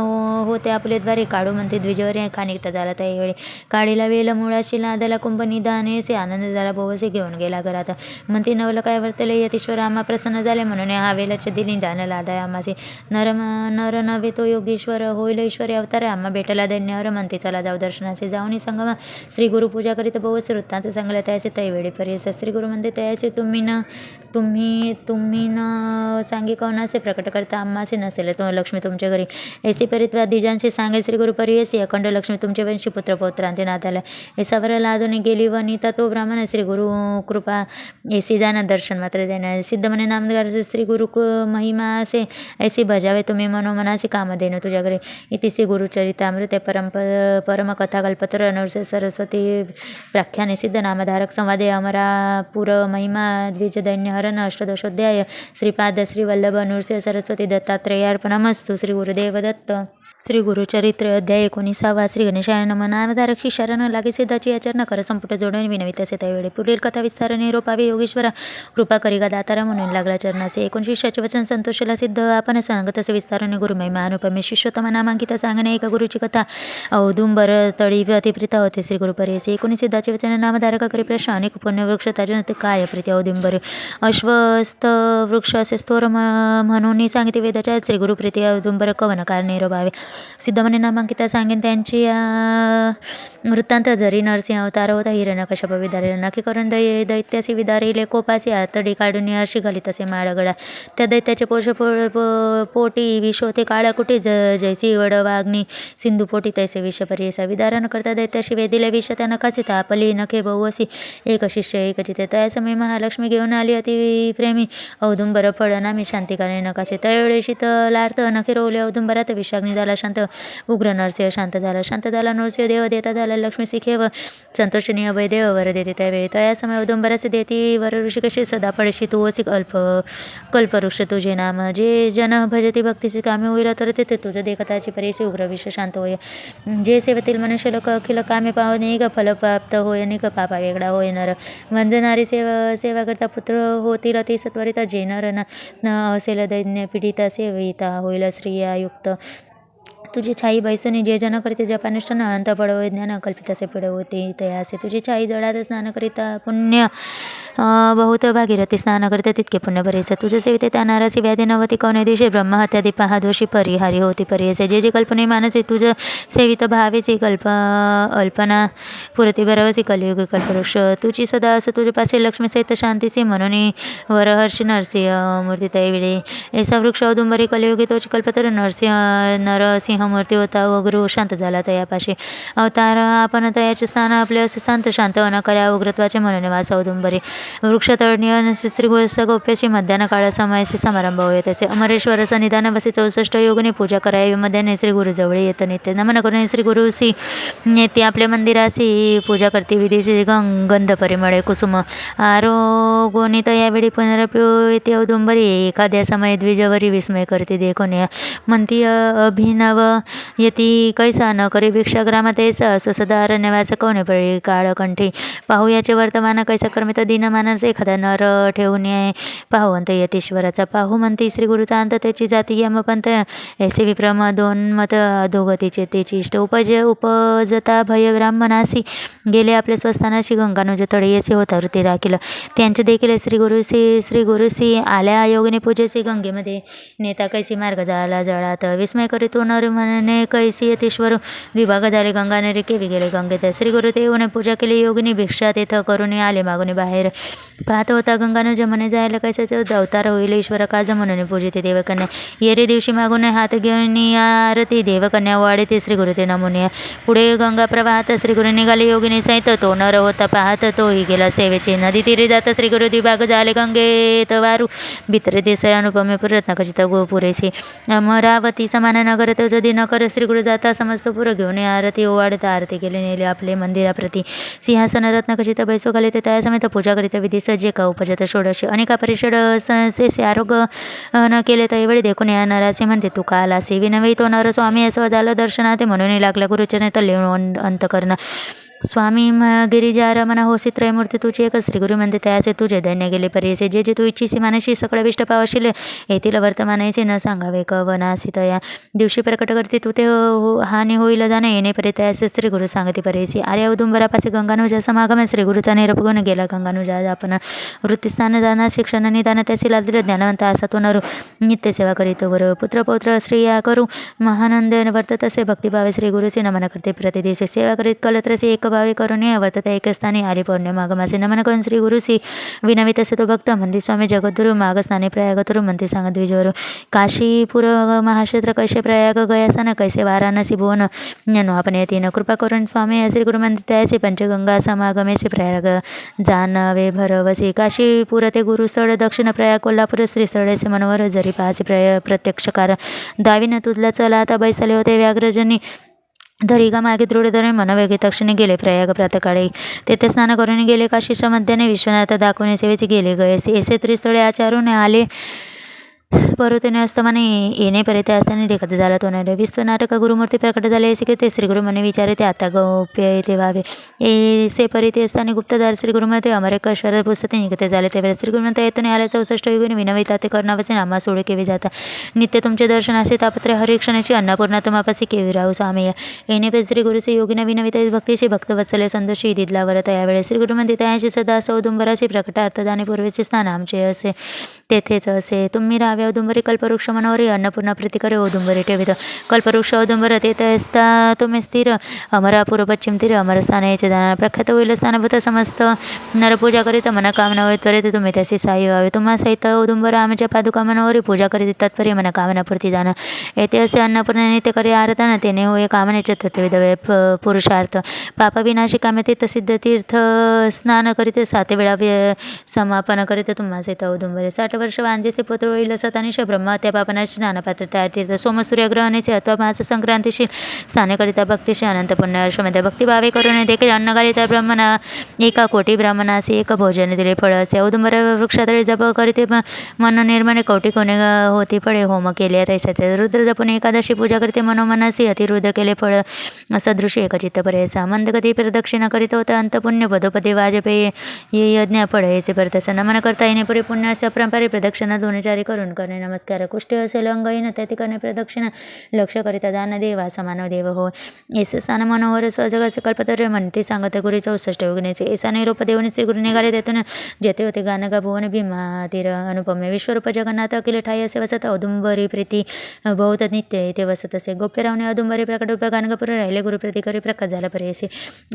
Speaker 1: होते आपले द्वारे काढू म्हणते द्विजवर खानिकता झाला त्यावेळी काढीला वेल मुळाशी लादाला कुंभ निदानेसे आनंद झाला भोवसे घेऊन गेला घरात म्हणते नवलं काय वर्तले यतीश्वर आम्हा प्रसन्न झाले म्हणून हा वेलाचे दिली जाण लादाय आम्हाचे नरम नर नव्हे तो योगेश्वर होईल ईश्वरी अवतार आम्हा भेटला दैन्यहर म्हणते चला जाऊ दर्शनाचे जाऊनी संगमा श्री गुरु पूजा करीत बहुस वृत्तांत सांगला त्याचे तैवेळी पर्यस श्री गुरु म्हणते त्याचे तुम्ही न सांगे कौनासे प्रकट करता आम्हासे नसेल तो लक्ष्मी तुमच्या घरी ऐसी परित्वा दिजांशी सांगे श्री गुरु परियसी अखंड लक्ष्मी तुमचे वंशी पुत्र पौत्रांते नाताला ऐसावर लादून गेली व नीता तो ब्राह्मण श्री गुरु कृपा ऐसी जाना दर्शन मात्र देणार सिद्ध म्हणे नामदार श्री गुरु महिमा असे ऐसी बजावे तुम्ही मनोमनासी काम देणं तुझ्या घरी इतिसी गुरुचरितामृत परमकथा कल्पतर नरसे सरस्वती व्याख्याने सिद्ध नामधारक संवादे अमरापुर महिमा द्विज दैन्य हरण अष्टदशोध्याय श्रीपाद श्री वल्लभ नृसिंह सरस्वती दत्तात्रेयार्पणमस्तु श्री गुरुदेव दत्त श्री गुरुचरित्र अध्याय 19 श्री गणेशाय नमः नामधारक श्री शरण लागे सिद्धाची आचरण कर संपुट जोडून विनवी तसे त्यावेळी पुढील कथा विस्तार निरोपावे योगेश्वरा कृपा करिगा दातारा म्हणून लागला चरणाचे 19 शिष्याचे वचन संतोषला सिद्ध आपण सांगत असे विस्ताराने गुरुमहिमा अनुपमे शिष्योत्तम नामांकित सांगणे एका गुरुची कथा औदुंबर तळी अतिप्रिता होते श्री गुरुपरेसी 19 सिद्धाचे वचन नामधारक करी प्रश्न अनेक पुण्यवृक्ष त्याजून ते काय प्रीती औदुंबर अश्वस्त वृक्ष असे स्तोर म्हणून सांगितले वेदाच्या श्री गुरुप्रीती औदुंबर कवन कारण निरोपावे सिद्ध म्हणे नामांकिता सांगेन त्यांची वृत्तांत जरी नरसिंह अवतार होता हिरण्यकश्यप विदारे नक्की करून दैत्यासी विदारिले कोपासी आतडी काढून अर्शी घाली तसे माळगडा त्या दैत्याचे पोटी विष होते काळ्या कुठे जैसी वडवाग्नी सिंधू पोटी तैसे विष परियसा विदारण करता दैत्याशी वेदिले विष त्या नकाचे तापली नखे बहु असी एक शिष्य एक चिते त्या समय महालक्ष्मी घेऊन आली अति प्रेमी औदुंबर फळ नामी शांतिकाने नकासे त्यावेळी शीतलार्थ नखे रोवले औदुंबरात विषाग्नी झाला शांत उग्र नरसिंह शांत झाला नरसिंह देव देता झाला लक्ष्मी शिखेव संतोषणी अभय देव वर देते त्यावेळी तया समय औदुंबराचे देती वर ऋषी कशी सदा पडशी तू असी कल्पवृक्ष तुझे नाम जे जन भजती भक्तीचे कामे होईल तर ते तुझं देखताची परेशी उग्र विष शांत होय जे सेवेतील मनुष्य लोक अखिल कामे पाव निक फल प्राप्त होय निक पापा वेगळा होय नर वंदनारी सेवा करता पुत्र होतील अति सत्वरिता जे नर न असेल दैन्य पीडिता सेविता होईल स्त्रियायुक्त तुझी छाई बैसनी जे जन करते जपानिष्ठ अनंत पडव ज्ञान कल्पित असे पडवते तयासे तुझी छाई जळात स्नान करिता पुण्य बहुत भागीरथी स्नान करते तितके पुण्य परेसे तुझे सेविते त्या नारासी व्याधी नवती कौने दिवशी ब्रह्महत्या दीपहा दोषी परिहारी होती परियसे जे कल्पने मानसे तुझ सेवित भावेसी अल्पना पुरती भरवसी कलियुगी कल्पवृक्ष तुझी सदा असं तुझे पासे लक्ष्मी सहित शांतीसी म्हणून वरहर्षी नरसिंह मूर्ती तैवेळी ऐसा वृक्ष औदुंबरी कलियुगी तोची कल्पतर नरसिंह मूर्ती होता व गुरु शांत झाला तयापाशी अवतार आपण तयाचे स्थान आपले असे शांत अनकर्या उग्रत्वाचे म्हणून वास औदुंबरी वृक्षतळणीय श्री सगोप्याशी मध्यान्ह काळ समयाशी समारंभ होय तसे अमरेश्वर सनिधान बसे 64 योगने पूजा करावी मध्याने श्री गुरुजवळ येत नित्य नमन करून श्री गुरुसी नेते आपल्या मंदिरासी पूजा करते विधीसी गंध परिमळे कुसुम आरोगोनित यावेळी पुनरप्यो येते औदुंबरी एखाद्या समय द्विजवरी विस्मय करते देखून म्हणती अभिनव यती कैसा न करी भिक्षाग्रामात ऐसा असं सदा अरण्यवास कोणे पळी काळकंठी पाहू याचे वर्तमान कैसा कर्मित दीनमानास एखादा नर ठेवून पाहुवंत यतीश्वराचा पाहू म्हणती श्री गुरुचा अंत त्याची जाती यमपंत ऐसे विप्रम दोन मत अधोगतीचे तेची इष्ट उपजता भय ब्राह्मणासी गेले आपल्या स्वस्थानाशी गंगानुज तळे येसे होता वृत्ती राखील त्यांचे देखील श्री गुरुसी आल्या योगिनी पूजेसी गंगेमध्ये नेता कैसी मार्ग झाला जळात विस्मय करी तो नर म्हणणे कैसी यतीश्वर विभाग झाले गंगाने रे केवी गेले गंगेत श्री गुरुदेवने पूजा केली योगिनी भिक्षा तेथ करून आले मागून बाहेर पाहत होता गंगानुज म्हणे जायला कैसाचे अवतार होईल ईश्वर काज म्हणून पूजिते देवकन्या येरे दिवशी मागून हात घेऊन आरती देवकन्या वाढते श्री गुरुते नमुनिया पुढे गंगा प्रवाहात श्री गुरु निघाले योगिनी सहित तो नर होता पाहत तोही गेला सेवेचे नदी तीरे जाता श्री गुरु विभाग झाले गंगेत वारू भित्र देश अनुपमे प्रयत्न खचित गो पुरेशी अमरावती समान नगर जदी नकर श्री गुरु जाता समस्त पुर घेऊन आरती ओवाडता आरती केले नेले आपले मंदिराप्रती सिंहासन रत्न खचित बैसो घाले ते त्या समेत पूजा करीत विधी सज्जे का उपजत षोडशी अनेका परिषद से आरोग्य न केले त्यावेळी देखून या नरासे म्हणते तू का आलासी विनवी तो नर स्वामी असं झालं दर्शनाते म्हणून लागला गुरुचरणे तर लिहून अंत करणं स्वामी गिरिजारमण होसी त्रयमूर्ती तुझी एक श्री गुरु म्हणते त्याचे तुझे दैन्य गेले परीसे जे जे तू इच्छिसी मानशी सकळ विष्ट पावशील येथील वर्तमानाचे न सांगावे कवनासी तया दिवशी प्रकट करते तू ते हानी होईल जाणे येणे परी त्याचे श्री गुरु सांगते परीसी आर्य औदुंबरापासे गंगानुजा समागम श्री गुरुचा निरपगुण गेला गंगानुजा आपण वृत्तीस्थान जाणार शिक्षण निदान त्याची लादले ज्ञानवंत असा तो नरू नित्य सेवा करीत गुरु पुत्र पौत्र स्त्रिया करू महानंद वर्तत असे भक्तिभावे श्री गुरुचे नमन करते प्रतिदिवशी सेवा करीत कलत्रसे एक भावे करुणे वर्तत एक स्थानी आली पौर्णिमागमासे नमन करून श्री गुरुसी विनवित असे तो भक्त म्हणते स्वामी जगद्गुरु मागस्नाने प्रयागतुरु म्हणते सांगत द्विजवरू काशीपुर महाक्षेत्र कैसे प्रयाग गयासन कैसे वाराणसी भुवन ज्ञानो आपण येतीन कृपा करून स्वामी श्री गुरु म्हणते त्याचे पंचगंगा समागमेसे प्रयाग जानवे भरवसी काशीपुर ते गुरुस्थळ दक्षिण प्रयाग कोल्हापूर श्रीस्थळेसे मनोहर जरी पाहासे प्रत्यक्षकार दावीन तुझला चला आता बैसले होते व्याघ्रजनी धरिगा मागे दृढ धरून मनवेगे तक्षणी गेले प्रयाग प्रातकाळी तेथे स्नान करून गेले काशीच्या मध्याने विश्वनाथ दाखवणे सेवेचे गेले गयसे ऐसे त्रिस्थळे आचारून आले परतने अस्तमाने येणे परिते असताना देखत झाला तो नाट्य विस्त नाटक गुरुमूर्ती प्रकट झाले असे की ते श्री गुरु म्हणे विचारे ते आता गौप्य ते व्हावे ऐसे परिते असताना गुप्तदार श्री गुरुमते अमरे कशर पुस्तके निघते झाले तेव्हा श्री गुरुमंत येतून आले 64 युगून विनविता ते करणावचे नामा सोडे केवी जाता नित्य तुमचे दर्शन असे तापत्रे हरिक्षणाची अन्नपूर्णा तुम्हापासी केवी राहू सामया येणे पे श्री गुरुचे योगिना विनविता भक्तीचे भक्त वत्सले संदोषी दिदला वरत यावेळे श्री गुरुमंते त्याची सदा सौदुंबराशी प्रकट अर्थदाने पूर्वीचे स्थान आमचे असे तेथेच असे तुम्ही राहावे औदुंबरी कल्पवृक्ष मनोहरी अन्नपूर्णा प्रीतिकरे औदुंबरी ठेवित कल्पवृक्ष औदुंबर तेथ असता तुम्ही स्थिर अमरा पूर्व पश्चिम तीर अमरस्थान याचे दाना प्रख्यात होईल स्थानभूत समस्त नरपूजा करीत मनकामना होय त्वरित तुम्ही त्याची साई व्हावे तुम्हा सहित औदुंबर आमच्या पादुका मनोहरी पूजा करीत तत्परी मनकामना पूर्ती दान येथे असे अन्नपूर्णा नित्य करी आरताना तेने होय कामने चतुर्विध पुरुषार्थ पाप विनाशी कामे तीर्थ सिद्ध तीर्थ स्नान करीत 7 वेळा समापन करीत तुम्हा सहित औदुंबरे 60 वर्ष वांजेसे पुत्र होईल सतानिश ब्रह्म त्या पापनाशी स्नानपात्र तयार तीर्थ सोम सूर्यग्रहणेचे अथवा मास संक्रांतीशी स्नान करिता भक्तीशी अनंत पुण्य अर्षमध्ये भक्तिभावे करून देखील अन्न घालिता ब्रह्मणा 1 कोटी ब्राह्मणासी 1 भोजन दिले फळ असे औदुंबर वृक्षातळे जप करीते मन निर्मणे कौटी कोणे होती फळे होम केले तैसे रुद्र जपून एकादशी पूजा करते मनोमनासी अतिरुद्र केले फळ सदृशी एकचित्त परेसा मंदगती प्रदक्षिणा करीत होता अंतपुण्य पदोपदी वाजपेयी ये यज्ञ फळेचे परतस नमन करता येणे परी पुण्य असे अपरंपारी प्रदक्षिणा दोनचारी करून करणे नमस्कार कुष्ठी असेल अंगहीन त्याती करणे प्रदक्षिणा लक्ष करिता दान देवा समान देव हो ऐसे स्थान मनोहर सहजगाचे कल्पतरे म्हणते सांगते गुरी 64 युगनेचे ऐसा निरोप देऊन श्री गुरु निघाले तेथून जेथे होते गानगा भुवन भीमा तीर अनुपमे विश्वरूप जगन्नाथ अखिल ठाई असे वसत औदुंबरी प्रीती बहुत नित्य ते वसत असे गोप्य रावणे औदुंबरी प्रकट उप गानगापूर राहिले गुरुप्रती करी प्रकट झाला परी असे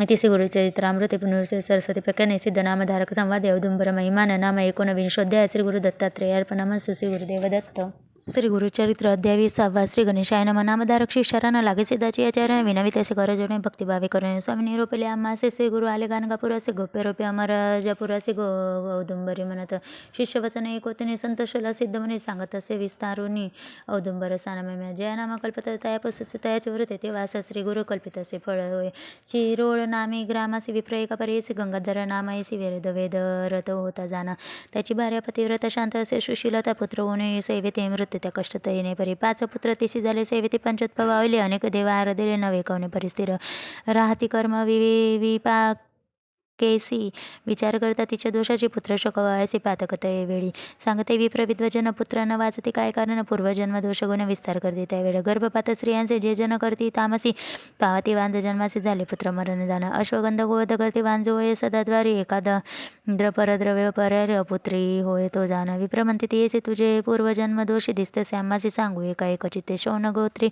Speaker 1: तिसे गुरुचरित्रामृते पुनर्से सरस्वती प्रकरणे सिद्ध नामधारक संवाद औदुंबर महिमान नाम 19 अध्याय श्री गुरु दत्तात्रेय अर्पणमस्तु श्री गुरुदेव दत्त श्री गुरुचरित्र अध्याय 20 श्री गणेशाय नमः नामधारक शिष्यारांना लागे सिद्धाची आचार्य विनवित असे करजोने भक्तिभावे करून स्वामी निरोपले आम्हासे श्री गुरु आले गाणगापूर असे गोप्य रूपे अमराजापूर असे औदुंबरी म्हणत शिष्यवचन एक होते संतोषला सिद्ध म्हणे सांगत असे विस्तारुनी औदुंबर स्थान जया नाम कल्पत तयापस तयाचे व्रत ते वास श्री गुरु कल्पित असे फळ होय चिरोळ नामे ग्रामासी विप्र एका परेसी गंगाधर नामायसी वेद रथ होता जाना त्याची भार्या पतिव्रत शांत असे सुशीलता पुत्र होणे सेवेते मृत त्या कष्ट येणे परी 5 पुत्र तिसी झाले सेवेते पंचोत्पव आवले अनेक देवा आराधिले नवे कवने परिस्थिर राहती कर्म विपाक केसी विचार करता तिच्या दोषाची पुत्र शोकवायचे पातकते वेळी सांगते विप्र विद्वजन पुत्र न वाचते काय कारण पूर्वजन्म दोष गुण विस्तार करते त्यावेळी गर्भपात स्त्रियांचे जे जन करती तामसी पावती वांज जन्माचे झाले पुत्र मरण दान अश्वगंध गोवध करते वांजो होय सदाद्वारी एखाद परद्रव्य पर्याय पुत्री होय तो जाण विप्र म्हणते तेसे तुझे पूर्वजन्म दोषी दिसते श्यामासी सांगू एका एकचित्ते शौन गोत्री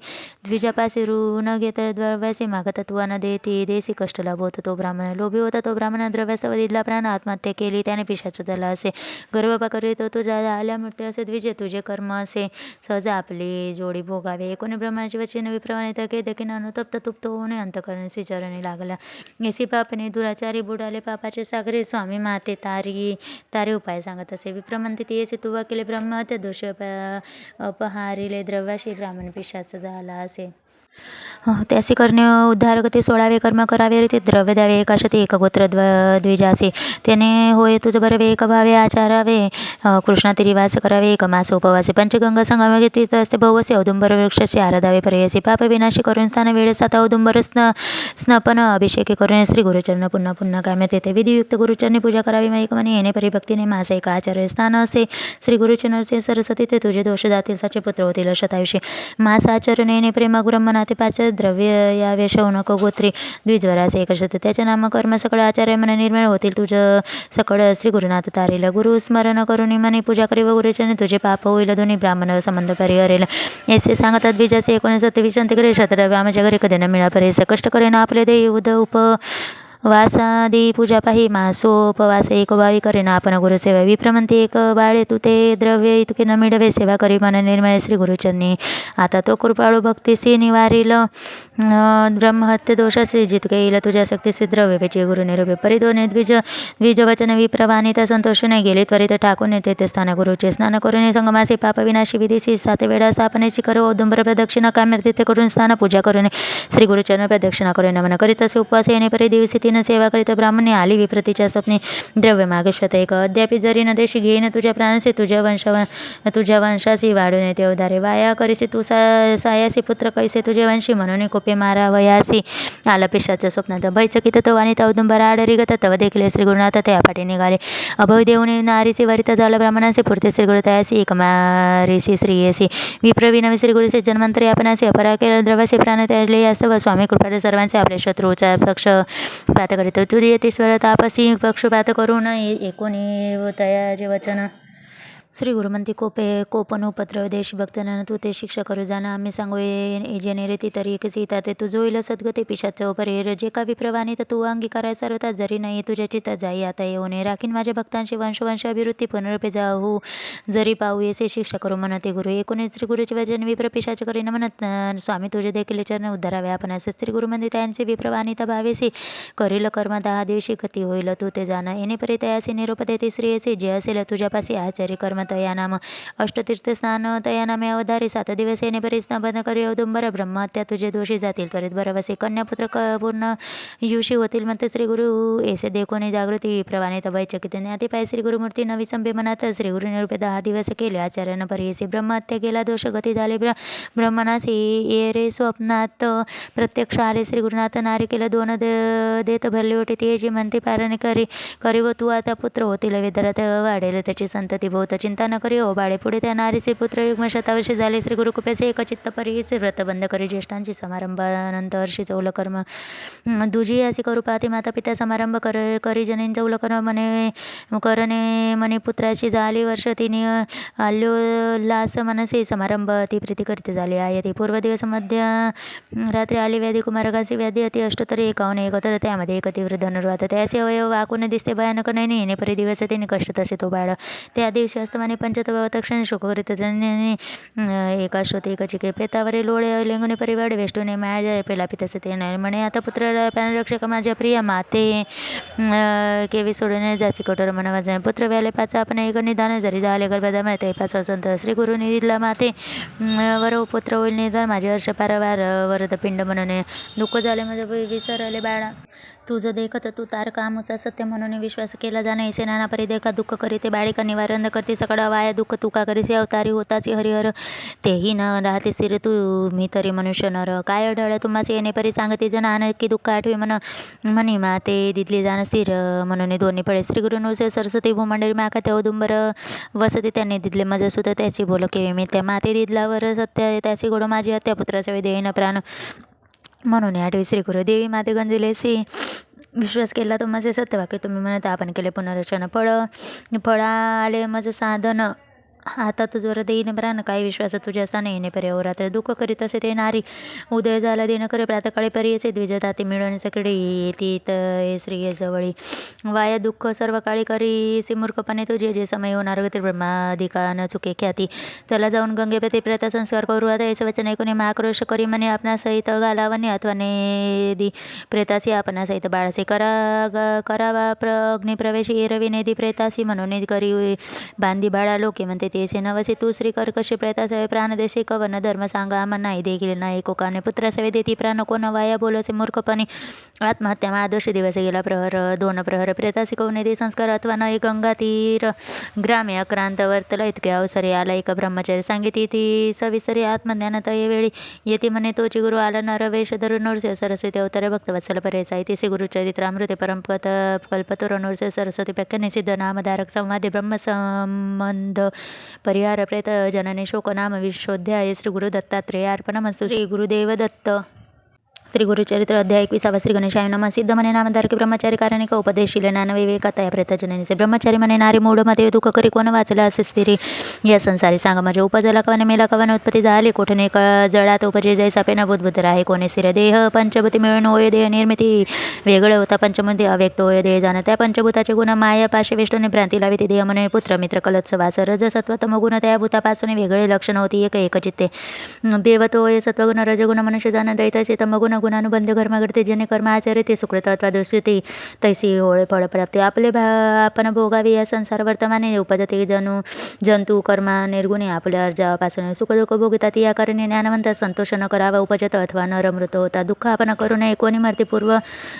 Speaker 1: द्विजापासी ऋण घेत द्रव्याचे मागत तत्व न देती देसी कष्ट लाभ होतो तो ब्राह्मण लोभी होता तो ब्राह्मण द्रव्यास्तव दिला प्राण आत्महत्या केली त्याने पिशाच झाला असे गर्भपा करीत तुझा आल्या मृत्यू असे द्विजे तुझे कर्म असे सहज आपली जोडी भोगावे कोणी ब्रह्माची वचन विप्रवणे तके दखीन अनुतप्त तुप्त होणे अंतकरणाशी चरणी लागला एसी पापने दुराचारी बुडाले पापाचे सागरे स्वामी माते तारी उपाय सांगत असे विप्र म्हणते ती येसे तुवा केले ब्रह्महत्या दोष अपहारिले द्रव्याशी ब्राह्मण पिशाच झाला असे त्यासी करणे उद्धार गती सोळावे कर्म करावे रीती द्रव्य द्यावे एकाशती एक गोत्र द्विजासी त्याने होय तुझं बरवे एक भावे आचारावे कृष्णातिरी वास करावे एक मास उपवासे पंचगंगा संगमे तीर्थ असते बहुवसे औदुंबर वृक्षाची आराधावे प्रेयसी पाप विनाशी करून स्थान वेळ सात औदुंबर स्नपन अभिषेक करून श्री गुरुचरण पुन्हा पुन्हा काम्यात येते विधियुक्त गुरुचरणी पूजा करावी मग म्हणे येणे परिभक्तीने मास एक आचार्य स्थान असे श्री गुरुचरणचे सरस्वती ते तुझे दोष जातील साचे पुत्र होतील शतायुषी मास आचरण येणे प्रेम ब्रह्मनाथे पाच द्रव्य या वेशवनक गोत्री द्विजवरासे एकशत त्याचे नाम कर्म सकळ आचार्य मन निर्मळ होतील तुझं सकळ श्री गुरुनाथ तारेल गुरु स्मरण करून मनी पूजा करी व गुरुचरणी तुझे पाप होईल दोन्ही ब्राह्मण संबंध परिहरेल ऐसे सांगतात बीजाचे 29 करे शतद्रव्य आमच्या घरी कधी न मिळा परेस कष्ट करे ना आपले देव उद वासादी पूजा पाही मासोपवास एक भावी करे ना आपण गुरुसेवा विप्रमंती एक बाळे तू ते द्रव्य इतके न मिळवे सेवा करी मन निर्मळे श्री गुरुचरणी आता तो कृपाळू भक्तीसी निवारील ब्रह्महत्य दोषाचे जितके येईल तुझ्या शक्तीचे द्रव्य वेची गुरु निरूपे परिदोने द्विजवचन विप्रवानिता संतोष नाही गेले त्वरित टाकून येते ते स्थान गुरुचे स्नान करून संगमाचे पाप विनाशी विधीसी 7 वेळा स्थापनेची करो औदुंबर प्रदक्षिणा काम्य तिथे करून स्नान पूजा करून श्री गुरुचरण प्रदक्षिणा करून नमन करीत असे उपवास येणे परी दिवशी तीन सेवा करीत ब्राह्मणे आली विप्रतीच्या स्वप्ने द्रव्य मागेश्वत एक अद्यापि जरी न देशी घेईन तुझ्या प्राणाचे तुझ्या वंशाची वाढून येते उदारे वाया करीसी तू सायासी पुत्र कैसे तुझे वंशी म्हणून कोपे मारावयासी आला पिशाचं स्वप्नात भयचकित तो वाणिता औदुंबर आडरी गत तव देखील श्री गुरुनाथ त्या पाठी निघाले अभय देऊने नारीसी वरित झालं ब्राह्मणाचे पुरते श्री गुरु तयासी एक मारीसी श्रीयसी विप्रविनवी श्री गुरुचे जन्मांतरी आपणाचे अपरा केला द्रवाचे प्राण त्याजले यास्तव स्वामी कृपाळे सर्वांचे आपले शत्रूचा पक्ष पात करीत तुर्यतीश्वर तापसी पक्षपात करून एकोणी तयाचे वचन श्री गुरुमंती कोपन उपद्रव देश भक्तना तू ते शिक्षा करू जाणं आम्ही सांगू जेणे रीती तरी एकच येतात ते तू जोईल सद्गती पिशाचं परेर जे का विप्रवाणी तर तू अंगीकारायचा सरवता जरी नाही तुझ्या चित्त जाई आता येऊ नये राखीन माझ्या भक्तांची वंश अभिवृत्ती पुनरपे जाऊ जरी पाहू येसे शिक्षा करू म्हणते गुरु एकोणीस श्री गुरुचे वचन विप्र पिशाचे करीन म्हणत स्वामी तुझे देखील चरण उद्धारावे आपण असं श्री गुरुमंदी त्यांचे विप्रवाणिता भावेसी करील कर्म 10 दिवशी गती होईल तू ते जाणं येणे परी तयासी निरोप देते श्रीयसी जे असेल तुझ्यापाशी आचार्य कर्म तया नाम अष्टतीर्थ स्नान तया नामे अवधारी 7 दिवस येणे परी स्नान करी औदुंबर ब्रह्महत्या तुझे दोषी जातील त्वरित बरवसे कन्यापुत्र पूर्ण युषी होतील म्हणते श्री गुरु ऐसे देखोने जागृती प्रवाणित वैचकित ज्ञाती पाय श्री गुरुमूर्ती नवी संभे मनात श्री गुरु निरूपे 10 दिवस केले आचार्यानं परी ब्रह्महत्या गेला दोष गती झाले ब्रह्मणासी ये रे स्वप्नात प्रत्यक्ष आले श्री गुरुनाथ नारी केलं 2 देत भरली होती ते जी म्हणते पारण करी व तू आता पुत्र होतील विदरात वाढेल त्याची संतती बहुत चिंता न करी ओ बाळे पुढे त्या नारीचे पुत्र युग्म शतावर्षी झाले श्री गुरुकृपेचे एकचित्त परिसे व्रत बंद करी ज्येष्ठांची समारंभानंतर हर्षी चौल कर्म दुजी असे करू पाहते माता पिता समारंभ करी जनींचा उलकर्म मने करणे मने पुत्राची झाली वर्ष तिने आल्योल्लास मनसे समारंभ ती प्रीती करीत झाली आहे ती पूर्व दिवस मध्य रात्री आली व्याधी कुमारकाची व्याधी अति अष्टोत्तरी 51 एकत्र त्यामध्ये एक तीव्र धनुर्वात त्याचे अवयव वाकून दिसते भयानक नाही येणे परी दिवस तिने कष्ट तसे तो बाळ त्या दिवशी अस्तमाने पंचतव तक्षण शोक करीत जन्याने एका श्रोते एकाचिके प्रेतावरील लोळे लिंगुने परिवाड वेष्टूने माया पेला पितसे ते नाही म्हणे आता पुत्र प्राणरक्षक माझ्या प्रिय माते केवी सोडून जाची कठोर मनवाज पुत्र व्याले पाचा आपण एक निदान जरी झाले गर्भदा मिळते पाच संत श्री गुरु निधीला माते वर पुत्र होईल निदान माझे हर्ष पारवार वरद पिंड म्हणून दुःख झाले माझे विसरले बाळा तुझं देखत तू तारका आमुचा सत्य म्हणून विश्वास केला जाणे ऐसे नाना परी देखा दुःख करीते बाळिका निवारण करते सकळ वाया दुःख तुका करीसे अवतारी होताची हरिहर तेही न राहते स्थिर तू मी तरी मनुष्य नर काय ढळ तुम्हाचे येणे परी सांगते जण आणखी दुःख आठवी म्हणी माते दिदली जाण स्थिर म्हणून दोन्ही फळे श्री गुरु नृसिंह सरस्वती भूमंडळी माका ते औदुंबर वसती त्यांनी दिदले माझं सुद्धा त्याची बोल केवी मी त्या माते दिदलावर सत्य त्याची गोड माझी हत्या पुत्राचा विदेहीन प्राण म्हणून 8वी श्री गुरु देवी माते गंजिलेसी विश्वास केला तो माझे सत्यवाक्य तुम्ही म्हणत आपण केले पुनर्रचना फळा आले माझं साधन हातात जोर देईन प्राण काही विश्वास तुझ्या स्थान येणे परी रात्र दुःख करीत असे ते नारी उदय झाला दिन करे प्रातकाळी परी येसे द्विजताती मिळवणे सकडी येती श्री जवळी वाया दुःख सर्व काळी करी मूर्खपणे तुझे जे समय होणार गती ब्रह्माधिका न चुके ख्याती चला जाऊन गंगेपती प्रथा संस्कार करू आता याचं वचन ऐकून महाक्रोश करी म्हणे आपणा सहित घालावणे अथवा नेदी प्रेतासी आपणा सहित बाळासे करावा अग्निप्रवेश एरवी नेदी प्रेतासी म्हणून करी बांधी बाळा लोके म्हणते तेसे नवसी तू श्री कर्कशी प्रेतासेवे प्राणदेशी कवन धर्म सांगा आम्हा नाही देखील नाही कोकाने पुत्रासेवे देती प्राण कोण वाया बोलसे मूर्खपणे आत्महत्या आदोषी दिवस गेला प्रहर 2 प्रहर प्रेतासी कवनेदी संस्कार अथवा नये गंगा तीर ग्रामे अक्रांत वर्तला इतके अवसरे आला एक ब्रह्मचारी सांगिती ती सविस्तरी आत्मज्ञानात वेळी येते म्हणे तोची गुरु आला नरवेश धरून नृसिंह सरस्वती अवतारे भक्तवत्सल परेचा इतिसे गुरुचरित्रामृते परमकथ कल्पतरो नृसिंह सरस्वती व्याख्याने सिद्ध नामधारक संवादे ब्रह्मसंबंध परिहार प्रेत जननी शोक नाम विश्वोध्याय श्री गुरु दत्तात्रेय अर्पणमस्तु श्री गुरुदेव दत्त श्री गुरुचरित्र अध्याय 21 श्री गणेशाय नमः सिद्ध म्हणे नामधारकी ब्रह्मचारी कारणिक उपदेशिले नान विवेकता प्रेतजननीचे ब्रह्मचारी म्हणे नारी मूढ मध्ये दुःख करी कोण वाचला असे स्थिरी या संसारी सांगा म्हणजे उपजला कवन मेला कवन उत्पत्ती झाली कोठने जळात उपजे जैसा पेना बुद्ध आहे कोणी स्थिर देह पंचभूती मिळून होय देह निर्मिती वेगळं होता पंचभूती अव्यक्त होय देह जाणं त्या पंचभूताचे गुण माया पाशे वेष्टने भ्रांती लावी ती देह म्हणे पुत्र मित्र कलत्सवास रज सत्व तम गुण त्या भूतापासून वेगळे लक्षण होती एकचित्ते देवतो होय सत्वगुण रजगुण मनुष्य जाण दैतसे तमगुण गुणानुबंध कर्म घडते जेणे कर्म आचरे ते सुकृत अथवा दुष्कृती तैसी होळे फळप्राप्ती आपले आपण भोगावी या संसार वर्तमाने उपजते जंतू कर्मा निर्गुणे आपल्या अर्जापासून सुखदुःख भोगतात या कारणे ज्ञानवंत संतोष न करावा उपजत अथवा नरमृत होता दुःख आपण करू नये कोणी मरते पूर्व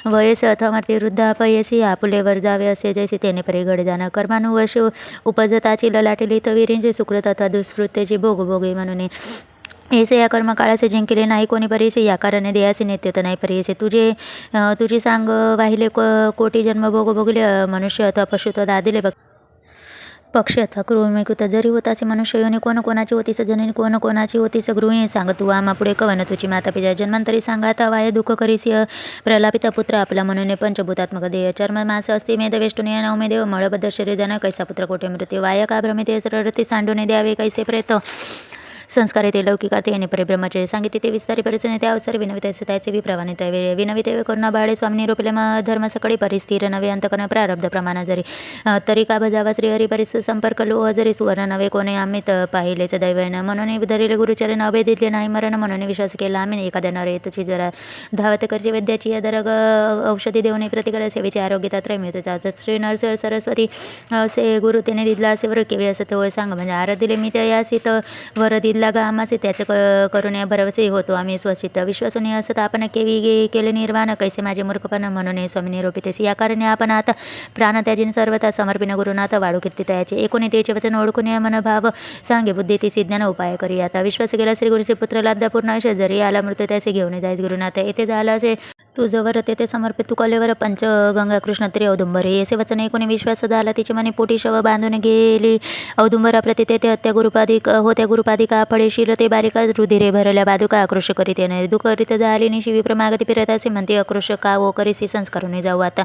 Speaker 1: वयस अथवा मरते वृद्धापयसी आपले वर जावे असे जैसे त्याने परी घडे जाणं कर्मानुवश उपजताची ललाटी लिहितवीरींचे सुकृत अथवा दुष्कृत्याची भोगभोगी म्हणून ऐसे या कर्म काळाचे जिंकले नाही कोणी परीसे या कारणे देयाचे नेत्यत नाही परीसे तुझी सांग वाहिले कोटी जन्म भोगले मनुष्य अथवा पशुत्व दादिले पक्षी अथवा कृमिकृत जरी होतासे मनुष्य योनी कोण कोणाची होतीस जननी कोण कोणाची होतीस गृहिणी सांग तू आम्हा पुढे कवन तुझी माता पिता जन्मांतरी सांगा आता वाय दुःख करीसी प्रलापिता पुत्र आपला म्हणून पंचभूतात्मक देह चर्म मास अस्ति मेद वेष्टुनिया नवमे देव मळबद्ध शरीर जन कैसा पुत्र कोटे मृत्यू वाय का भ्रमिते रती सांडूने द्यावे कैसे प्रेत संस्कार येते लौकिक अर्थ येणे परिब्रह्मचारी सांगितले ते विस्तारी परिसने त्या अवसर विनवित त्याचे विप्रवानित विनवित करुणा बाळे स्वामी निरोपले धर्म सकळी परिस्थिर नवे अंतकरण प्रारब्ध प्रमाण जरी तरी का भजावा श्री हरी परिस संपर्क लोह जरी सुवर्ण नवे कोणे आम्ही पाहिलेच दैवयन म्हणून धरिले गुरुचरण अभेदितले नाही मरण म्हणून विश्वास केला आम्ही एखाद्या नरेतची जरा धावत करची वैद्याची दरग औषधी देऊन प्रतिकार सेवेचे आरोग्य त्रय मिळते श्री नरसर सरस्वती असे गुरु त्याने दिला असे वर केवे असं होय सांग म्हणजे आर दिले मी त्या यासित वर दिला गा आम्हाचे त्याचे करून या भरवसे होतो आम्ही स्वसित विश्वासून असत आपण केले निर्वाण कैसे माझे मूर्खपण म्हणून स्वामी निरोपितेस या कारणे आपण आता प्राण त्याजीन सर्वता समर्पिन गुरुनाथ वाढू कीर्ती तयाचे एकूण तेचे वचन ओळखून या मनभाव सांगे बुद्धी ती सिज्ञान उपाय करी आता विश्वास केला श्री गुरुचे पुत्र लाद्दा पूर्ण जरी आला मृत्यू त्याचे घेऊन जायच गुरुनाथ येथे झाला असे तुझवर तेथे समर्पित तू कलेवर पंचगंगा कृष्ण तरी औदुंबरे येसे वचन कोणी विश्वास झाला तिचे मने पोटी शव बांधून गेली औदुंबरा प्रति तेथे हत्या गुरुपादिक होत्या गुरुपादिका फळे शिरते बारिका रुधिरे भरल्या बादुका आक्रोश करीत येणे दुःखरित झाली निशी विप्रमागती फिरत असे म्हणते आक्रोश का वो करीसी संस्कारून जाऊ आता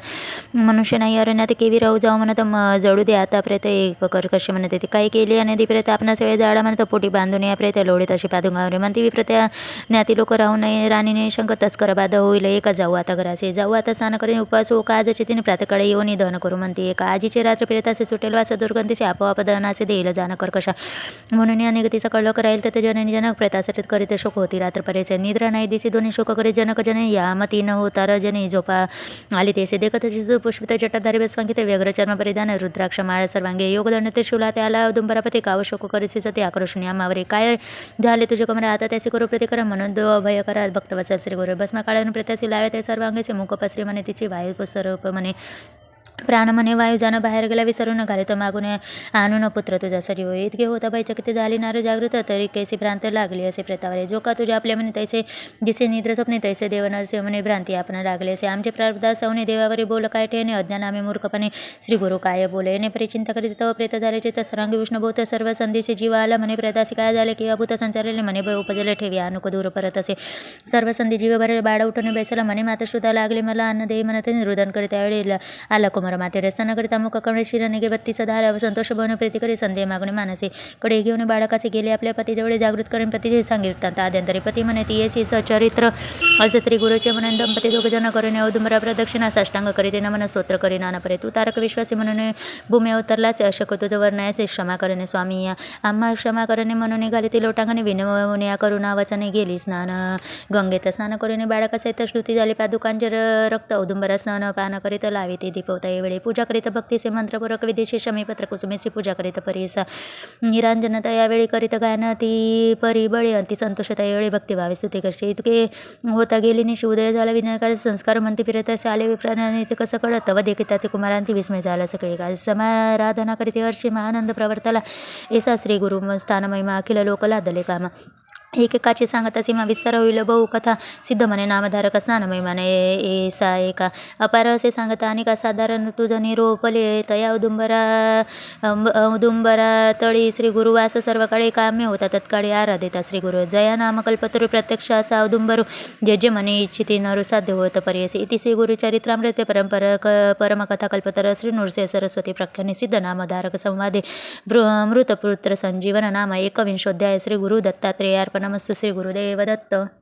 Speaker 1: मनुष्य नाही अरण्यात केवी राहू जाऊ म्हणत जळू दे आता प्रेत एक कर्कश म्हणते ती काय केली आणि ती प्रेत आपणा सेवे जाळा म्हणत पोटी बांधून या प्रेत लोडीत अशी पादुंगावरे म्हणते विप्रत्या ज्ञाती लोक राहू नये राणीने शंक तस्कर बाध होईल एक जाऊ आता घरासे जाऊ आता स्नान करून उपवास हो का आजचे तिने प्रातकाळी येऊन दहन करू म्हणते एका आजीचे रात्र फिरतासे सुटेल वास दुर्गंधीचे आपोआप दहनासे देईल जाणं कर्कशा म्हणून या निगतीचा कळक राहील तर जननी जनक प्रेतासाठी करीत शोक होती रात्र परेचे निद्रा नाही दिसी दोन्ही शोक करीत जनक जने या मती न होता रजनी झोपा आली तेसे देखत जो पुष्पित जटाधारी बसवांकित व्यग्र चर्म परिधान रुद्राक्ष माळ सर्वांगे योगदंड ते शुला त्याला औदुंबरापती काव शोक करीसी सती आक्रोशनी आमावरे काय झाले तुझे कमरा आता त्याचे करू प्रतिकर म्हणून दो अभय करा भक्तवत्सल श्री गुरु भस्मा काळून प्रेतासी लावे ते सर्वांगेचे मुखपसरी म्हणे तिची वायू स्वरूप म्हणे प्राण म्हणे वायू जाणं बाहेर गेला विसरून घाले तो मागून आणून पुत्र तुझा सजीव इतके होता बाई चकित झाली नार जागृत तरी कैसी भ्रांत लागली असे प्रेतावरे जो का तुझ्या आपल्या म्हणे तैसे दिसे निद्र स्वप्ने तैसे देव नरसे म्हणे भ्रांती आपण लागले असे आमचे प्रारब्धा सवने देवावरी बोल काय ठेणे अज्ञान आम्ही मूर्खपणे श्री गुरु काय बोले येणे परिचिंता करीत तव प्रेत झाले चित्त सरांगी विष्णुभूत सर्व संदेशी जीव आला म्हणे प्रेतासी काय झाले की अभूत संचारले म्हणे भय उपजले ठेवी अनुक दूर परत असे सर्व संधी जीव भरले बाळा उठून बैसला म्हणे माता श्रुता लागले मला अन्न देई म्हणत निरुदन करीत त्यावेळी आला कुमार माते रस्ताना करीता मुख कमळे शिरणे गे 32 धारा संतोष भवन प्रीती करी संदेह मागणे मानसे कडे घेऊन बाळकाचे गेले आपल्या पतीजवळ जागृत करून पतीचे सांगिततात आद्यंतरी पती म्हणे ती येसी सचरित्र असे श्री गुरुचे म्हणून दंपती दोघजण करून औदुंबरा प्रदक्षिणा साष्टांग करीते नमन स्तोत्र करी नाना परे तू तारक विश्वासी म्हणून भूमी अवतरलासे अशक तुझं वर्णायाचे क्षमा करणे स्वामी आम्हा क्षमा करणे म्हणून निघाले ती लोटांगणे विनवण्या करुणा वचने गेली स्नान गंगेत स्नान करून बाळकासहित श्रुती झाली पादुकांचे रक्त औदुंबरा स्नान पान करीत लावी ते दीपवता वेळी पूजा करीत भक्तीचे मंत्रपूर्वक विदेशी शमी पत्र कुसुमेसी पूजा करीत परीसा निरांजनता यावेळी करीत गायन ती परी बळी अंती संतोषता यावेळी भक्तिभावे स्तुती करशी इतके होता गेली निशी उदय झाला विनाकाल संस्कार म्हणती फिरत आले विप्राने कसं कळत व देखील कुमारांची विस्मय झाला सगळे काळ समाराधना करीत हर्षी आनंद प्रवर्तला ऐसा श्री गुरु स्थान महिमा अखिल लोक लादले कामा एकेकाची सांगता सीमा विस्तार होईल बहु कथा सिद्ध म्हणे नामधारक स्नान महिमाने ऐसा एका अपार असे सांगता आणि का साधारण तुझं निरोपले तया औदुंबरा तळी श्री गुरुवास सर्व काळी काम्य होता तत्काळी आराधिता श्री गुरु जया नाम कल्पतरू प्रत्यक्ष असा औदुंबरू जे जे म्हणे इच्छिती नरू साध्य होत पर्यसी इति श्री गुरुचरित्रामृत परमकथा कल्पतर श्री नृसिंह सरस्वती प्रख्याने सिद्ध नामधारक संवादे मृतपुत्र संजीवन नाम एकविंशोध्याय श्री गुरु दत्तात्रेयार्पणमस्तु श्री गुरुदेव दत्त.